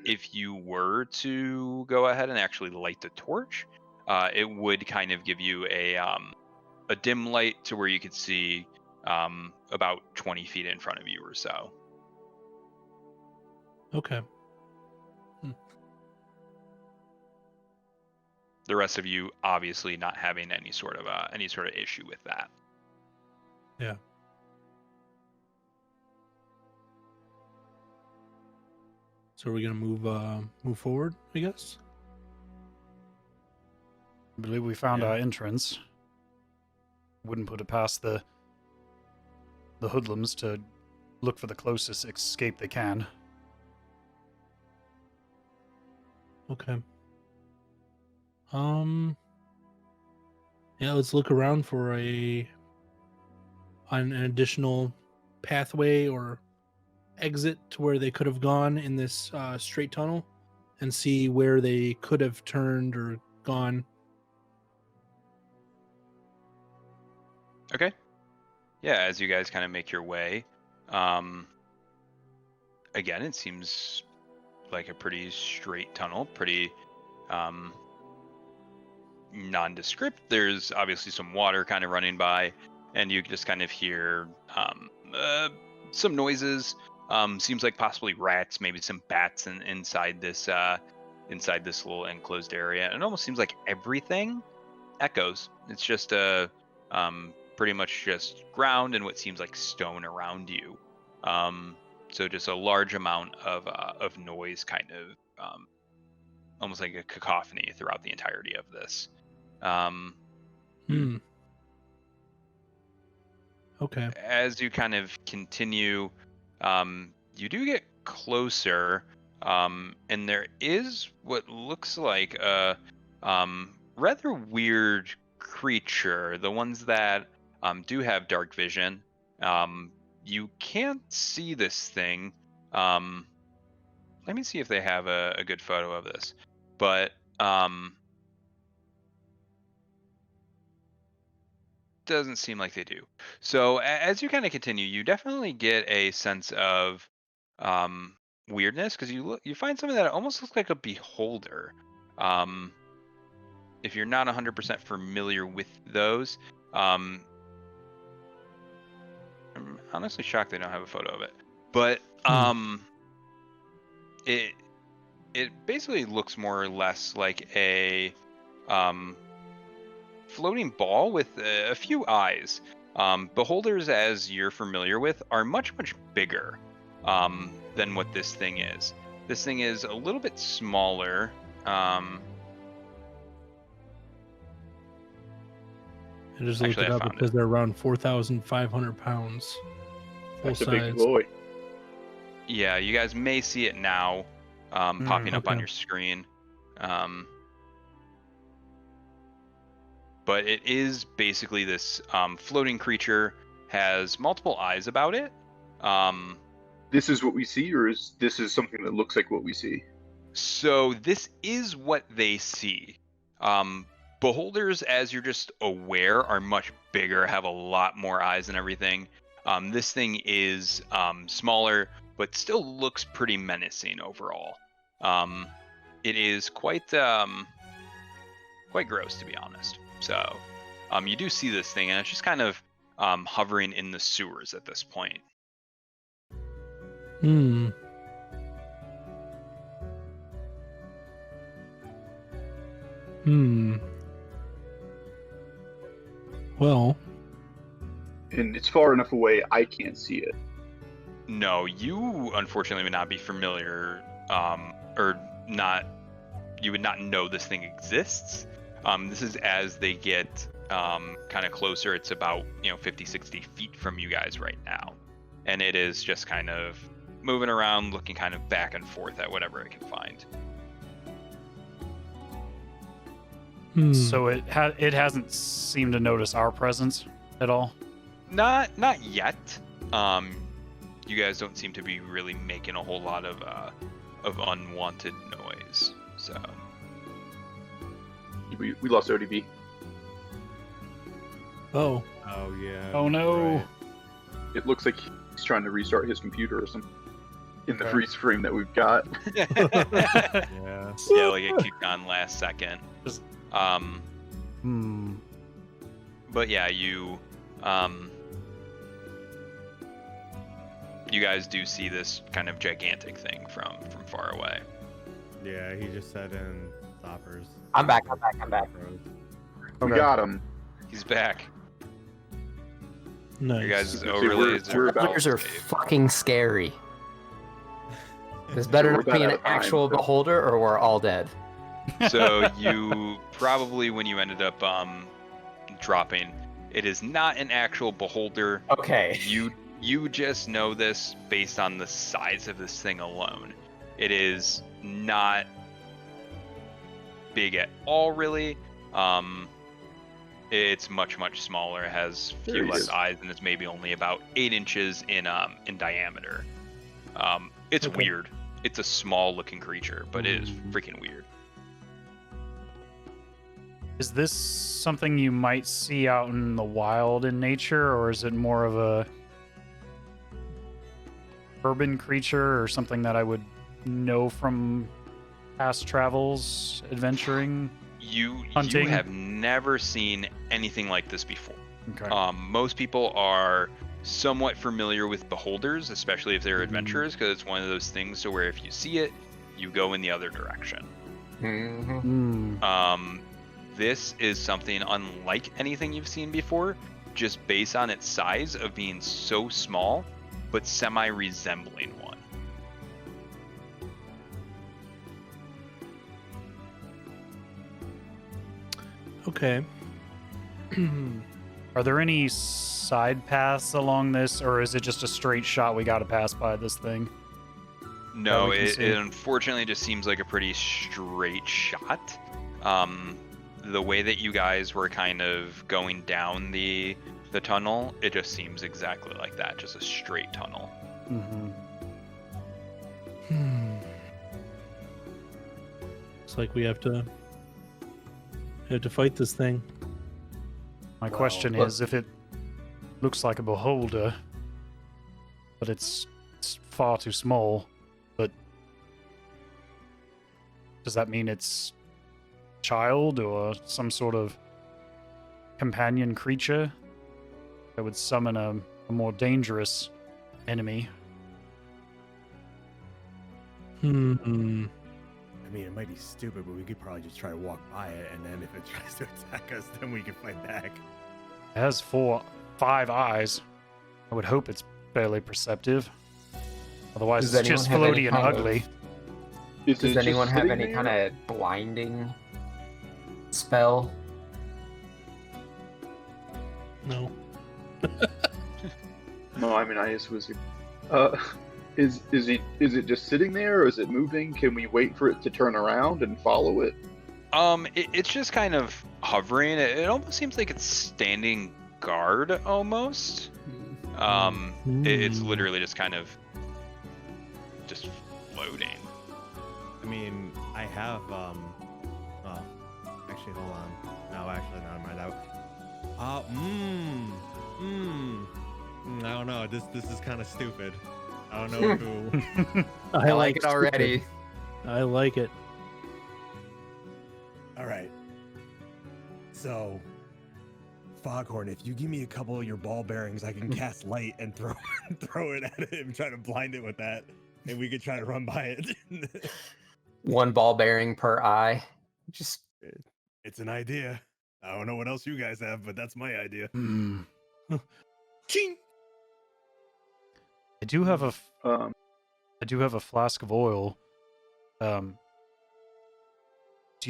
If you were to go ahead and actually light the torch, it would kind of give you a dim light to where you could see about 20 feet in front of you or so. Okay. The rest of you obviously not having any sort of issue with that. Yeah. So we're gonna move forward, I guess. I believe we found our entrance. Wouldn't put it past the hoodlums to look for the closest escape they can. Okay. Yeah, let's look around for an additional pathway or exit to where they could have gone in this straight tunnel, and see where they could have turned or gone. Okay. Yeah, as you guys kind of make your way, again, it seems like a pretty straight tunnel, pretty nondescript. There's obviously some water kind of running by, and you just kind of hear some noises. Seems like possibly rats, maybe some bats inside this little enclosed area. And it almost seems like everything echoes. It's just pretty much just ground and what seems like stone around you. So just a large amount of noise, kind of almost like a cacophony throughout the entirety of this. Okay. As you kind of continue, you do get closer, and there is what looks like a rather weird creature. The ones that do have dark vision, you can't see this thing. Let me see if they have a good photo of this, but doesn't seem like they do. So as you kind of continue, you definitely get a sense of weirdness, because you find something that almost looks like a beholder. If you're not 100% familiar with those, honestly shocked they don't have a photo of it. But it basically looks more or less like a floating ball with a few eyes. Beholders, as you're familiar with, are much bigger than what this thing is. This thing is a little bit smaller. I just looked Actually, it I up. found Because they're around 4,500 pounds. Full That's a size. big boy. Yeah, you guys may see it now popping up on okay. your screen. But it is basically this floating creature, has multiple eyes about it. This is what we see, or is this is something that looks like what we see? So this is what they see. Beholders, as you're just aware, are much bigger, have a lot more eyes and everything. This thing is smaller, but still looks pretty menacing overall. It is quite gross, to be honest. So you do see this thing, and it's just kind of hovering in the sewers at this point. Hmm. Well, And it's far enough away I can't see it. No, you unfortunately would not be familiar, or not. You would not know this thing exists. This is as they get kind of closer. It's about 50, 60 feet from you guys right now, and it is just kind of moving around, looking kind of back and forth at whatever it can find. So it hasn't seemed to notice our presence at all. Not yet. You guys don't seem to be really making a whole lot of unwanted noise. So We lost ODB. Oh. Oh yeah. Oh no. right. It looks like he's trying to restart his computer or something. In the Okay. freeze frame that we've got. Yeah. yeah, like it kicked on last second. Just- Um, but yeah, you guys do see this kind of gigantic thing from far away. Yeah, he just said in stoppers. I'm back. We got him. He's back. Nice. You guys So overlays we're are about- Beholders are safe. fucking scary. It's better We're not about be out an of time, actual so- beholder or we're all dead. So you probably, when you ended up dropping, it is not an actual beholder. Okay. You just know this based on the size of this thing alone. It is not big at all, really. It's much smaller. It has There few he less is. eyes, and it's maybe only about 8 inches in diameter. It's Okay. weird. It's a small looking creature, but it is freaking weird. Is this something you might see out in the wild in nature, or is it more of a urban creature, or something that I would know from past travels, adventuring? You Hunting? have never seen anything like this before. Okay. Most people are somewhat familiar with beholders, especially if they're Mhm. adventurers, because it's one of those things so where if you see it, you go in the other direction. Mm-hmm. This is something unlike anything you've seen before, just based on its size of being so small, but semi-resembling one. Okay. Are there any side paths along this, or is it just a straight shot we got to pass by this thing? No, we can it see. unfortunately just seems like a pretty straight shot. The way that you guys were kind of going down the tunnel, it just seems exactly like that, just a straight tunnel. Mm-hmm. Looks like we have to fight this thing. My Well, question look- is, if it looks like a beholder, but it's far too small, but does that mean it's child or some sort of companion creature that would summon a a more dangerous enemy. Hmm. I mean, it might be stupid, but we could probably just try to walk by it, and then if it tries to attack us, then we can fight back. It has 5 eyes. I would hope it's fairly perceptive. Otherwise, Does it's just anyone have floaty any and kind of- ugly. Does anyone have any kind of blinding spell? No. No, I mean, Ice was. Is it just sitting there, or is it moving? Can we wait for it to turn around and follow it? It's just kind of hovering. It almost seems like it's standing guard almost. It's literally just kind of just floating. I mean, I have, actually, hold on. No, actually, never mind. I don't know. This is kind of stupid. I don't know who. I like it already. I like it. All right. So, Foghorn, if you give me a couple of your ball bearings, I can cast light and throw it at him, try to blind it with that, and we could try to run by it. 1 ball bearing per eye. Just It's an idea. I don't know what else you guys have, but that's my idea. Ching! I do have a Um, I do have a flask of oil. Do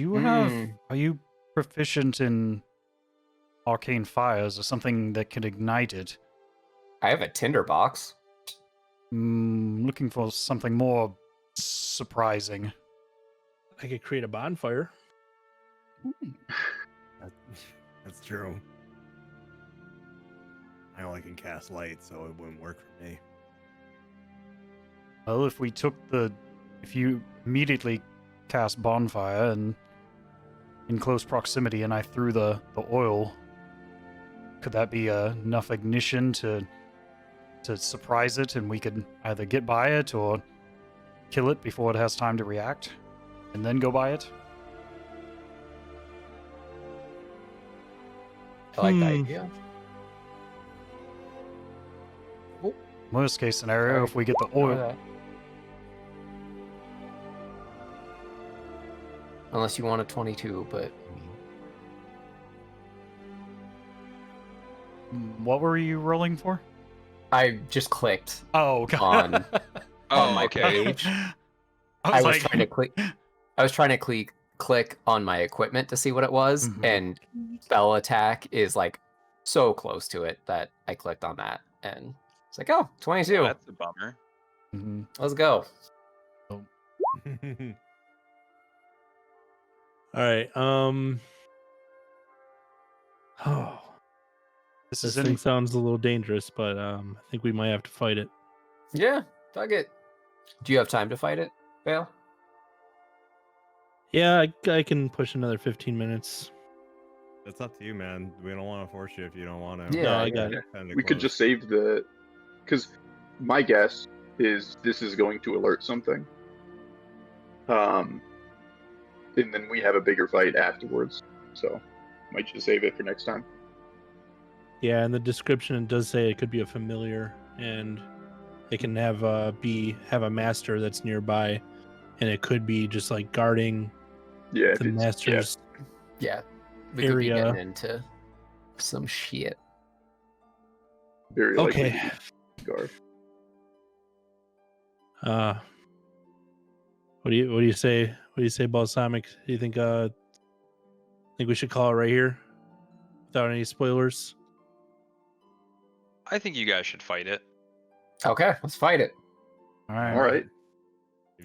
you have? Are you proficient in arcane fires or something that can ignite it? I have a tinderbox. Looking for something more surprising. I could create a bonfire. That's true. I only can cast light, so it wouldn't work for me. Well, if you immediately cast bonfire and in close proximity, and I threw the oil, could that be enough ignition to surprise it, and we could either get by it or kill it before it has time to react, and then go by it? I like the idea. Worst case scenario, if we get the oil. Unless you want a 22, but What were you rolling for? I just clicked Oh, God. on my okay. page. I was trying to click. I was trying to click on my equipment to see what it was, and spell attack is like so close to it that I clicked on that, and it's like, oh, 22. That's a bummer. Let's go. All right. Oh, This this is thing sounds a little dangerous, but I think we might have to fight it. Yeah, fuck it. Do you have time to fight it, Vale? Yeah, I can push another 15 minutes. That's up to you, man. We don't want to force you if you don't want to. Yeah, No, I got it. we could just save because my guess is this is going to alert something. And then we have a bigger fight afterwards. So might just save it for next time. Yeah, in the description it does say it could be a familiar, and it can have a master that's nearby, and it could be just like guarding Yeah, if the it's- master's. Yeah, we could be Area. getting into some shit. very likely Okay. guard. What do you say? What do you say, Balsamic? Do you think we should call it right here without any spoilers? I think you guys should fight it. Okay, let's fight it. All right. All right.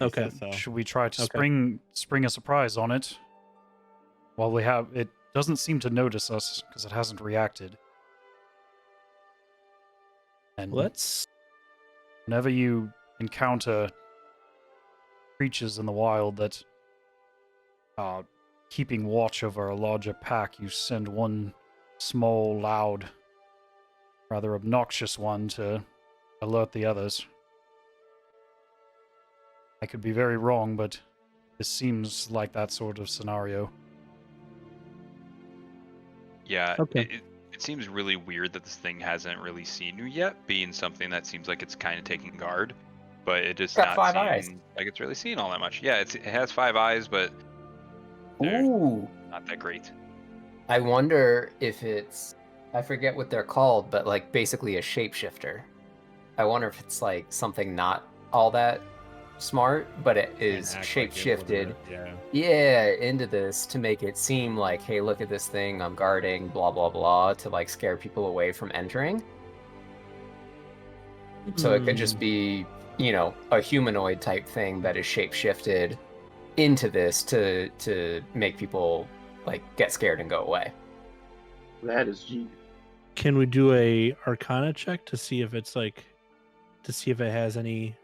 Okay. Should we try to Okay. spring a surprise on it? While we have it doesn't seem to notice us because it hasn't reacted. And Let's. whenever you encounter creatures in the wild that are keeping watch over a larger pack, you send one small, loud, rather obnoxious one to alert the others. I could be very wrong, but this seems like that sort of scenario. Yeah. Okay. It seems really weird that this thing hasn't really seen you yet, being something that seems like it's kind of taking guard, but it just Got not 5 seem eyes. like it's really seeing all that much. Yeah, it has 5 eyes, but they're Ooh. not that great. I wonder if it's, I forget what they're called, but like basically a shapeshifter. I wonder if it's like something not all that smart, but it is Can't act like it would shapeshifted. work, Yeah. Yeah, into this to make it seem like, hey, look at this thing I'm guarding, blah blah blah, to like scare people away from entering. So it could just be, you know, a humanoid type thing that is shapeshifted into this to make people like get scared and go away. That is genius. Can we do a Arcana check to see if it's like, to see if it has any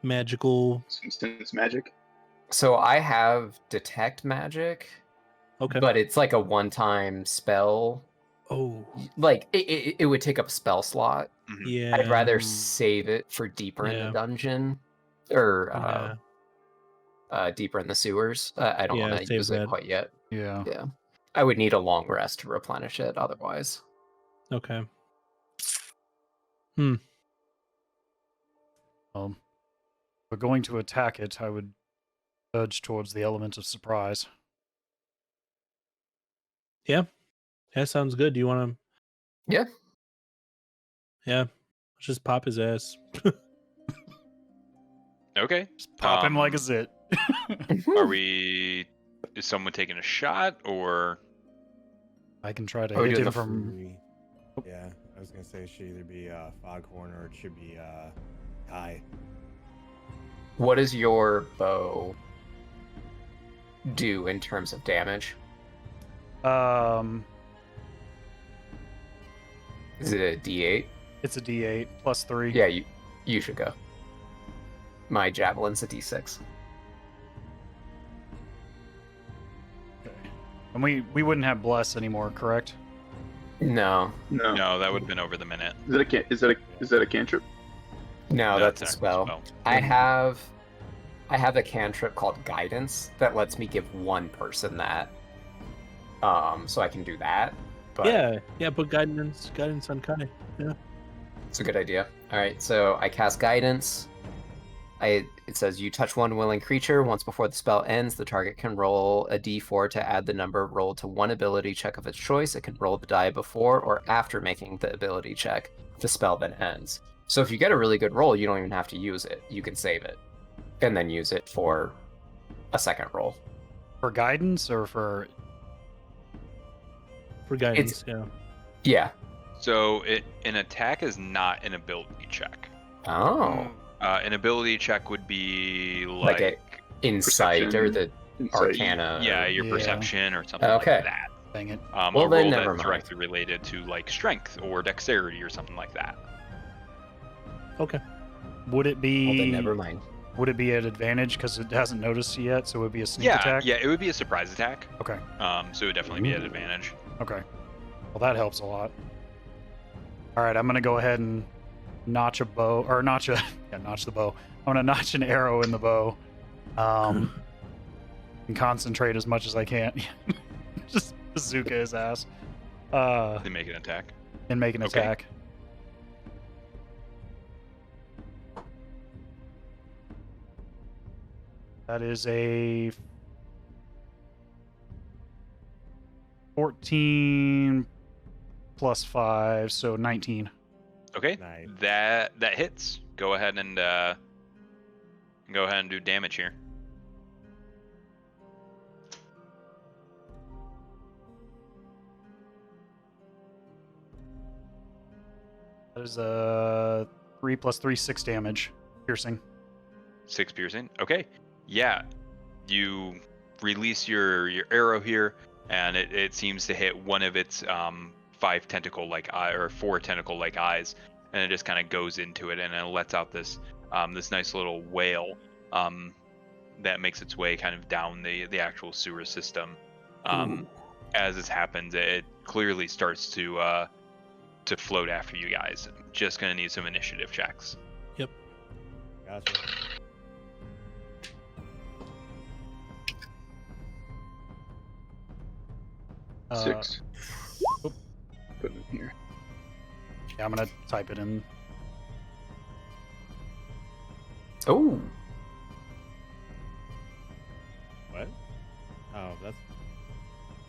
magical? Some sense magic. So I have detect magic, Okay. but it's like a one-time spell. Oh, Like it would take up a spell slot. Mhm. yeah. I'd rather save it for deeper in Yeah. the dungeon, or Yeah. deeper in the sewers. I don't Yeah, want to save use it that. quite yet. Yeah. Yeah, I would need a long rest to replenish it otherwise. Okay. But going to attack it, I would urge towards the element of surprise. Yeah. That sounds good. Do you want to? Yeah. Yeah. Let's just pop his ass. Okay. Just pop him like a zit. Are we? Is someone taking a shot or? I can try to Are we hit doing him the from. Yeah, I was gonna say it should either be Foghorn or it should be Kai. What does your bow do in terms of damage? Is it a D8? It's a D8 plus 3. Yeah, you should go. My javelin's a D6. Okay. And we wouldn't have bless anymore, correct? No, No. No, that would have been over the minute. Is that a cantrip? no, that's a it's spell. I have a cantrip called Guidance that lets me give one person that. So I can do that. But Yeah. Put guidance on Kai. Yeah. it's a good idea. All right, so I cast Guidance. It says you touch one willing creature. Once before the spell ends, the target can roll a d4 to add the number rolled to one ability check of its choice. It can roll the die before or after making the ability check. The spell then ends. So if you get a really good roll, you don't even have to use it. You can save it and then use it for a second roll. For guidance or for. For guidance. Yeah. Yeah. So an attack is not an ability check. Oh. An ability check would be Like like, a insight or the Insight. arcana. yeah, your Yeah. perception or something Okay. like that. Dang it. Well, A then roll never that's mind. directly related to like strength or dexterity or something like that. Okay. Would it be. Well, then never mind. Would it be at advantage because it hasn't noticed yet? So it would be a sneak Yeah, attack? yeah, it would be a surprise attack. Okay. So it would definitely be at advantage. Okay. Well, that helps a lot. All right, I'm gonna go ahead and notch a bow, or notch the bow. I'm gonna notch an arrow in the bow, and concentrate as much as I can. Just bazooka his ass, They make an attack. and make an Okay. attack. That is a 14 plus 5, so 19. Okay, Nice. that hits. Go ahead and do damage here. That is a 3 plus 3, 6 damage, piercing. 6 piercing. Okay. Yeah. You release your arrow here, and it seems to hit one of its 5 tentacle-like eye or 4 tentacle-like eyes, and it just kind of goes into it, and it lets out this this nice little wail that makes its way kind of down the actual sewer system. As this happens, it clearly starts to float after you guys. Just gonna need some initiative checks. Gotcha. Six. putting it here. Yeah, I'm gonna type it in. Oh, What? Oh, that's.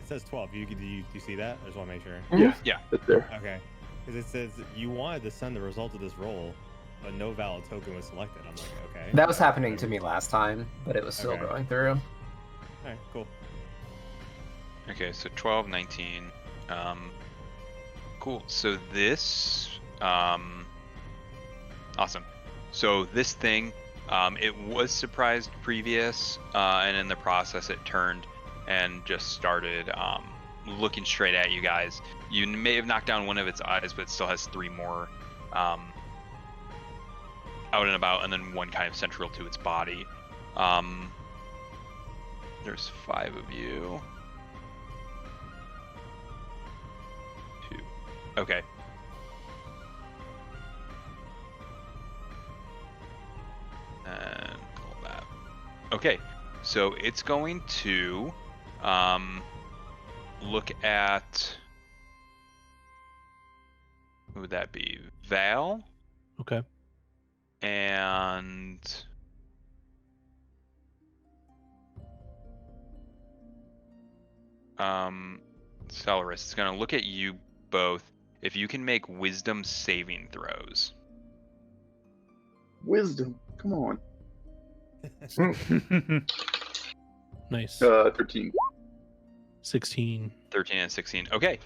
It says 12. Do you see that? I just want to make sure. Yeah, that's there. Okay. Because it says you wanted to send the result of this roll, but no valid token was selected. I'm like, okay. that was happening to me last time, but it was still Okay. going through. Alright, cool. Okay, so 12, 19. Cool. So this, awesome. So this thing, it was surprised previous, and in the process it turned and just started looking straight at you guys. You may have knocked down one of its eyes, but it still has 3 more out and about, and then 1 kind of central to its body. There's 5 of you. 2. Okay. And pull that. Okay, so it's going to look at, who would that be? Val Okay. and Celris. It's gonna look at you both. If you can make wisdom saving throws. Wisdom. Come on. Nice. 13. 16. 13 and 16. Okay.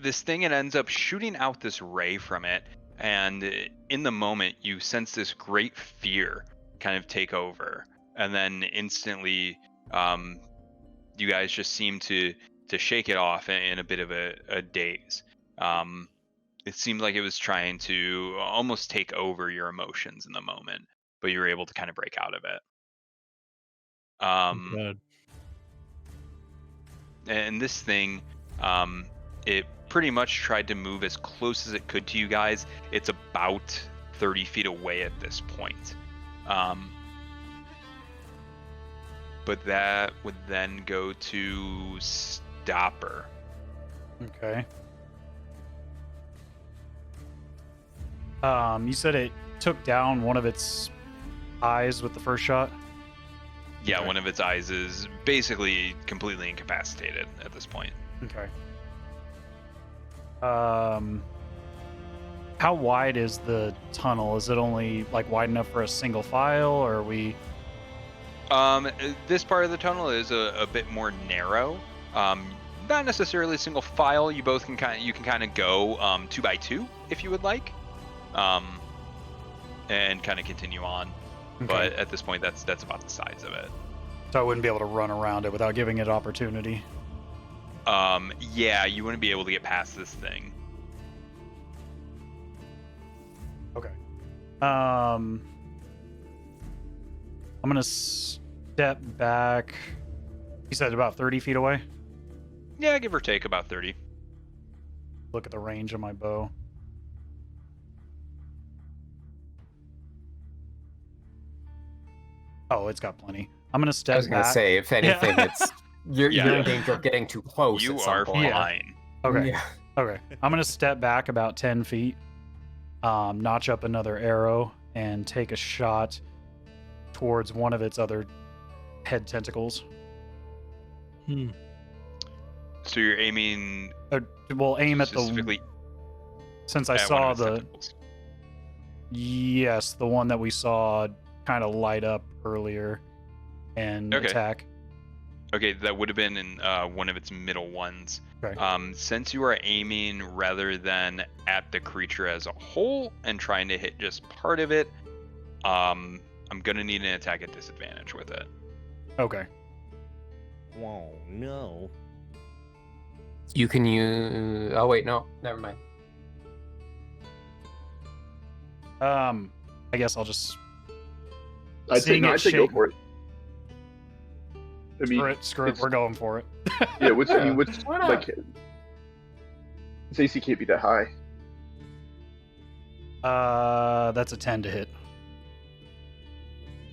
This thing, it ends up shooting out this ray from it, and in the moment you sense this great fear kind of take over, and then instantly you guys just seem to shake it off in a bit of a daze. It seemed like it was trying to almost take over your emotions in the moment, but you were able to kind of break out of it. Good. And this thing, it pretty much tried to move as close as it could to you guys. It's about 30 feet away at this point. But that would then go to Stopper. Okay. You said it took down one of its eyes with the first shot? Yeah, Okay. one of its eyes is basically completely incapacitated at this point. Okay. How wide is the tunnel? Is it only like wide enough for a single file, or are we? This part of the tunnel is a bit more narrow. Not necessarily a single file. You both can kind of go 2 by 2 if you would like, and kind of continue on. Okay. But at this point, that's about the size of it. So I wouldn't be able to run around it without giving it opportunity. Yeah, you wouldn't be able to get past this thing. Okay. I'm gonna step back. You said about 30 feet away? Yeah, give or take about 30. Look at the range of my bow. Oh, it's got plenty. I'm gonna step I was gonna back. say, if anything, it's you're Yeah. in danger of getting too close. You at some are point. fine. Okay. Yeah. Okay. I'm gonna step back about 10 feet, notch up another arrow, and take a shot towards one of its other head tentacles. Hmm. So you're aiming We'll aim at the. specifically Since I at one saw of its the. tentacles. Yes, the one that we saw kind of light up earlier and Okay. attack. Okay, that would have been in one of its middle ones. Okay. Since you are aiming rather than at the creature as a whole and trying to hit just part of it, I'm gonna need an attack at disadvantage with it. Okay. Whoa, no. You can use. Oh wait, no, never mind. I guess I'll just I'd say Seeing no. it I'd say go shake- for it. I mean, screw it. it's- We're going for it. yeah. What's I mean, what's Why not? like? Its AC can't be that high. That's a 10 to hit.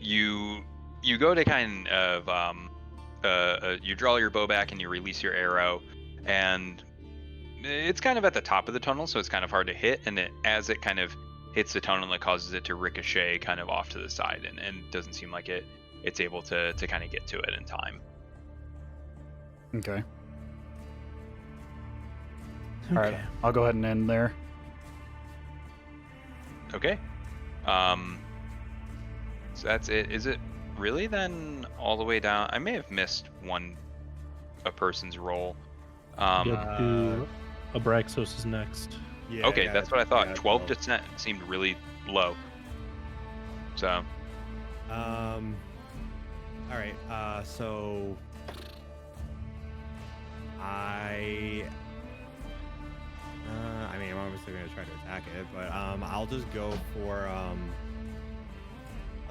You go to kind of you draw your bow back and you release your arrow, and it's kind of at the top of the tunnel, so it's kind of hard to hit. And as it kind of hits the tunnel, it causes it to ricochet kind of off to the side, and it doesn't seem like it's able to kind of get to it in time. Okay. All right, I'll go ahead and end there. Okay. So that's it. Is it really then all the way down? I may have missed a person's roll. Yep, to Abraxos is next. Yeah, Okay, yeah, that's what I thought. yeah, 12 just seemed really low. So, all right. So I mean, I'm obviously gonna try to attack it, but I'll just go for I'll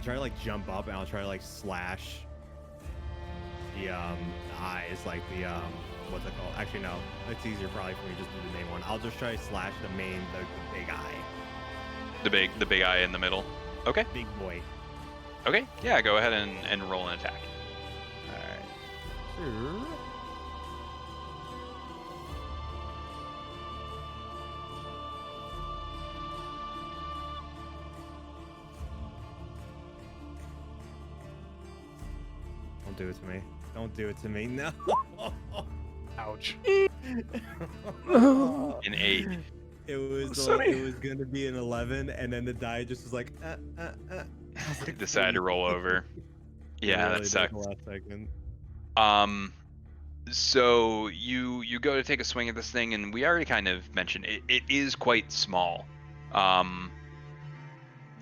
try to like jump up and I'll try to like slash the eyes, like the what's it called? Actually, no, it's easier probably for me just to do the main one. I'll just try to slash the big eye. the big eye in the middle. Okay. Big boy. Okay. Yeah, go ahead and roll an attack. Alright. Sure. Don't do it to me. Don't do it to me. No. Ouch. An 8. It was it was gonna be an 11, and then the die just was like, Decided to roll over. Yeah, Really that did sucks. the last second. So you go to take a swing at this thing, and we already kind of mentioned it is quite small.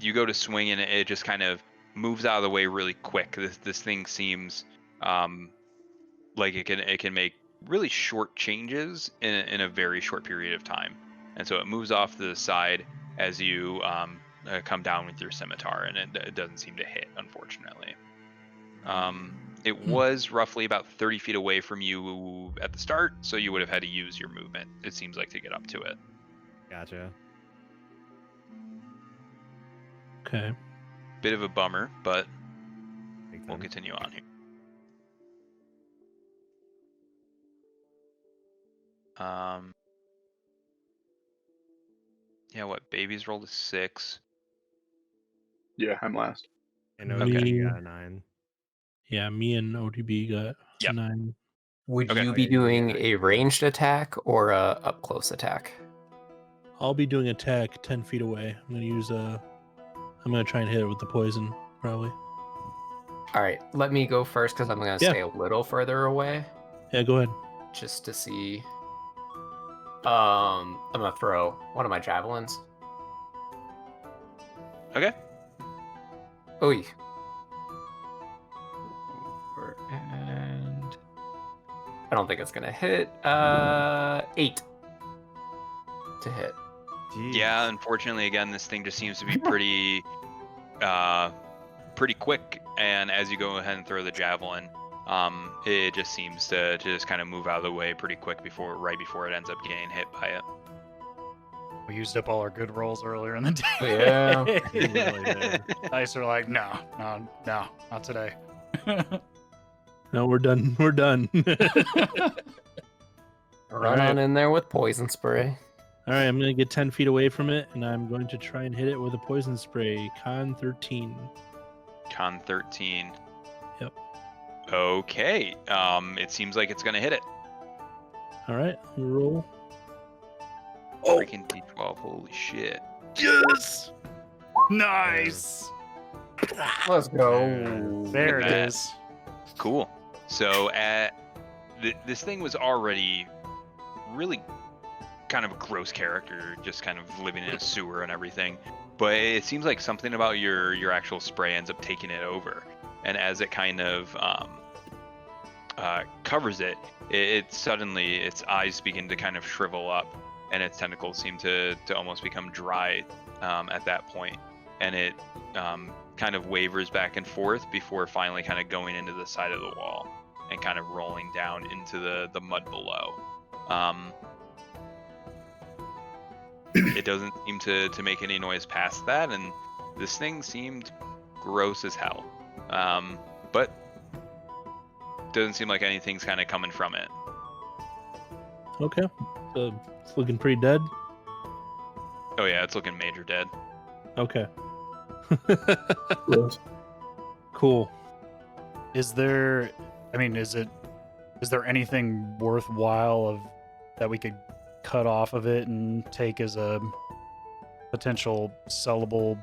You go to swing, and it just kind of moves out of the way really quick. This thing seems like it can make really short changes in a very short period of time, and so it moves off to the side as you come down with your scimitar, and it doesn't seem to hit, unfortunately. It was roughly about 30 feet away from you at the start, so you would have had to use your movement, it seems like, to get up to it. Gotcha. Okay. Bit of a bummer, but Big we'll time. continue on here. Yeah, what? Babies rolled a 6. Yeah, I'm last. And Okay. ODB got a 9. Yeah, me and ODB got Yep. 9. Would Okay. you be Yeah, doing yeah. a ranged attack or a up close attack? I'll be doing attack 10 feet away. I'm gonna try and hit it with the poison, probably. All right, let me go first because I'm gonna Yeah. stay a little further away Yeah, go ahead. just to see. I'm gonna throw one of my javelins. Okay. Oy. And I don't think it's gonna hit. 8 to hit. Jeez. Yeah, unfortunately, again, this thing just seems to be pretty quick, and as you go ahead and throw the javelin, it just seems to just kind of move out of the way pretty quick right before it ends up getting hit by it. We used up all our good rolls earlier in the day. Yeah. You really did. Dice are like, no, not today. No, we're done. We're done. Run on in there with poison spray. All right, I'm gonna get 10 feet away from it, and I'm going to try and hit it with a poison spray. Con 13. Con 13. Yep. Okay. It seems like it's gonna hit it. All right, roll. Freaking D12. Holy shit. Yes! Nice! Let's go. There Look it at that. is. Cool. So this thing was already really kind of a gross character, just kind of living in a sewer and everything. But it seems like something about your actual spray ends up taking it over. And as it kind of covers it, it suddenly, its eyes begin to kind of shrivel up, and its tentacles seem to almost become dry at that point. And it kind of wavers back and forth before finally kind of going into the side of the wall and kind of rolling down into the mud below. It doesn't seem to make any noise past that, and this thing seemed gross as hell. But doesn't seem like anything's kind of coming from it. Okay. It's looking pretty dead. Oh yeah, it's looking major dead. Okay. Cool. Is there? I mean, is there anything worthwhile that we could cut off of it and take as a potential sellable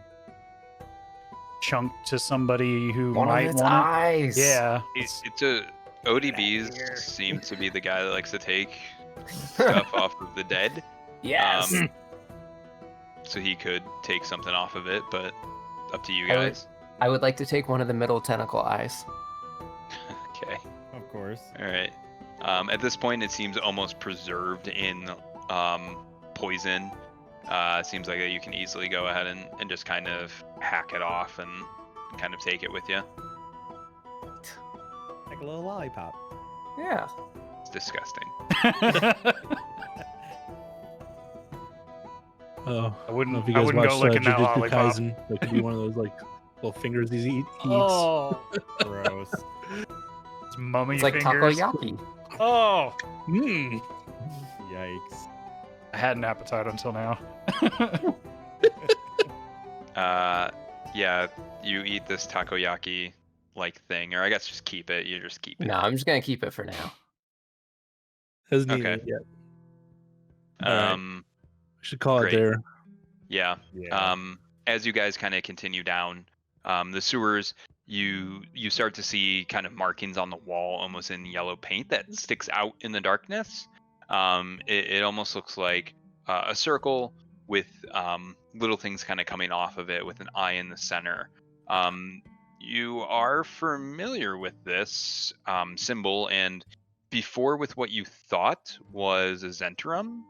chunk to somebody who One might of its want eyes. it? Yeah. It's a ODBs seems to be the guy that likes to take stuff off of the dead. Yes. So he could take something off of it, but up to you guys. I would like to take one of the middle tentacle eyes. Okay. Of course. All right. At this point, it seems almost preserved in poison. Seems like you can easily go ahead and just kind of hack it off and kind of take it with you. Like a little lollipop. Yeah. It's disgusting. Oh, I wouldn't. I don't know if you I guys wouldn't go watched licking that Jujutsu lollipop. Kaisen. That could be one of those like little fingers he eats. Oh, Gross. it's mummy It's like fingers. takoyaki. Oh, Yikes. I had an appetite until now. Yeah, you eat this takoyaki like thing, or I guess just keep it. You just keep it. No, I'm just gonna keep it for now. Hasn't Okay. eaten it yet. Alright. Um, We should call Great. it there. yeah. Yeah. As you guys kind of continue down the sewers, you start to see kind of markings on the wall, almost in yellow paint that sticks out in the darkness. It almost looks like a circle with little things kind of coming off of it with an eye in the center. You are familiar with this symbol, and before with what you thought was a Zentrum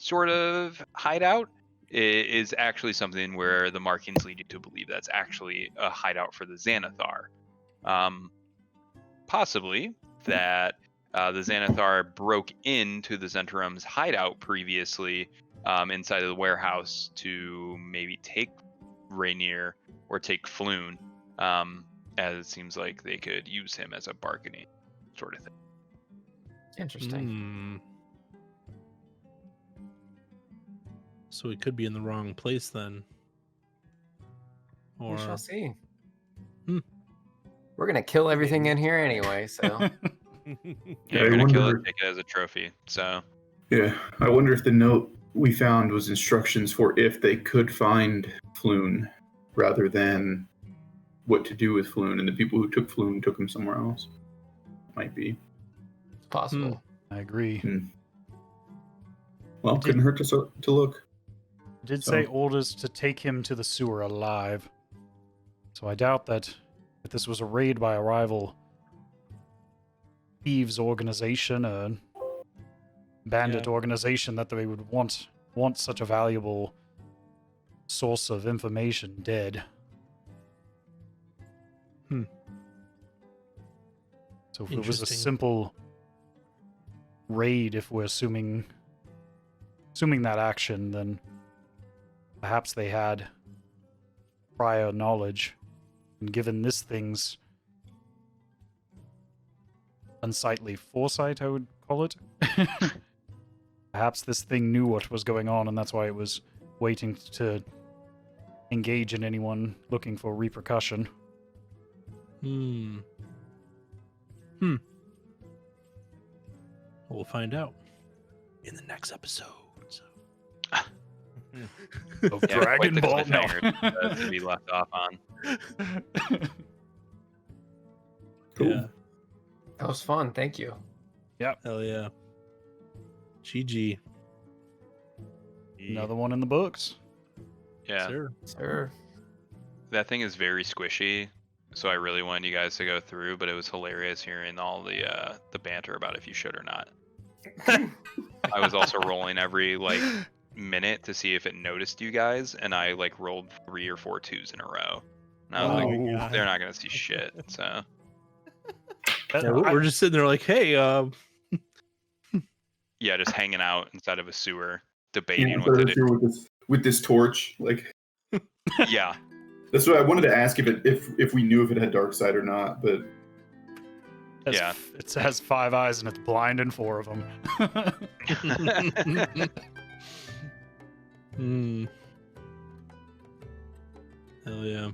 sort of hideout, it is actually something where the markings lead you to believe that's actually a hideout for the Xanathar. Possibly that the Xanathar broke into the Zentrum's hideout previously inside of the warehouse to maybe take Rainier or take Floon, as it seems like they could use him as a bargaining sort of thing. Interesting. So we could be in the wrong place then. Or We shall see. Hmm. We're gonna kill everything in here anyway, so Yeah, Yeah, you're I gonna kill wonder- it, take it as a trophy. So Yeah, I wonder if the note we found was instructions for if they could find Floon, rather than what to do with Floon, and the people who took Floon took him somewhere else. Might be. it's possible. I agree. Well, couldn't hurt to look. It did So- say orders to take him to the sewer alive. So I doubt that if this was a raid by a rival thieves organization, a bandit Yeah. organization, that they would want such a valuable source of information dead. So if it was a Interesting. simple raid, if we're assuming that action, then perhaps they had prior knowledge, and given this thing's unsightly foresight, I would call it. Perhaps this thing knew what was going on, and that's why it was waiting to engage in anyone looking for repercussion. We'll find out in the next episode. So. Of yeah, quite Dragon the Ball, no. cliffhanger to be left off on. Cool. Yeah. That was fun. Thank you. Hell yeah. GG. Another one in the books. Yeah, Sir. Sir. that thing is very squishy, so I really wanted you guys to go through, but it was hilarious hearing all the banter about if you should or not. I was also rolling every minute to see if it noticed you guys, and I rolled 3 or 4 2s in a row. And I was Oh like, my God. they're not gonna see shit. So Yeah, we're just sitting there like, hey, yeah, just hanging out inside of a sewer, Yeah, debating so what to if do. you're with this torch, Yeah, that's what I wanted to ask if we knew if it had dark side or not, but Yeah. It has 5 eyes and it's blind in 4 of them. Hmm. Hell yeah.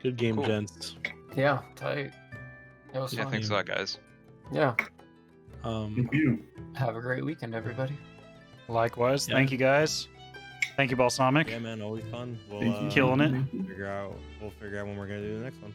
Good game, Cool. gents. Yeah, tight. That was Yeah, fun. thanks a lot, guys. Yeah. Thank you. Have a great weekend, everybody. Likewise. Yeah. Thank you, guys. Thank you, Balsamic. Yeah, man, always fun. We'll Thank you. Killing it. Thank you. We'll figure out when we're gonna do the next one.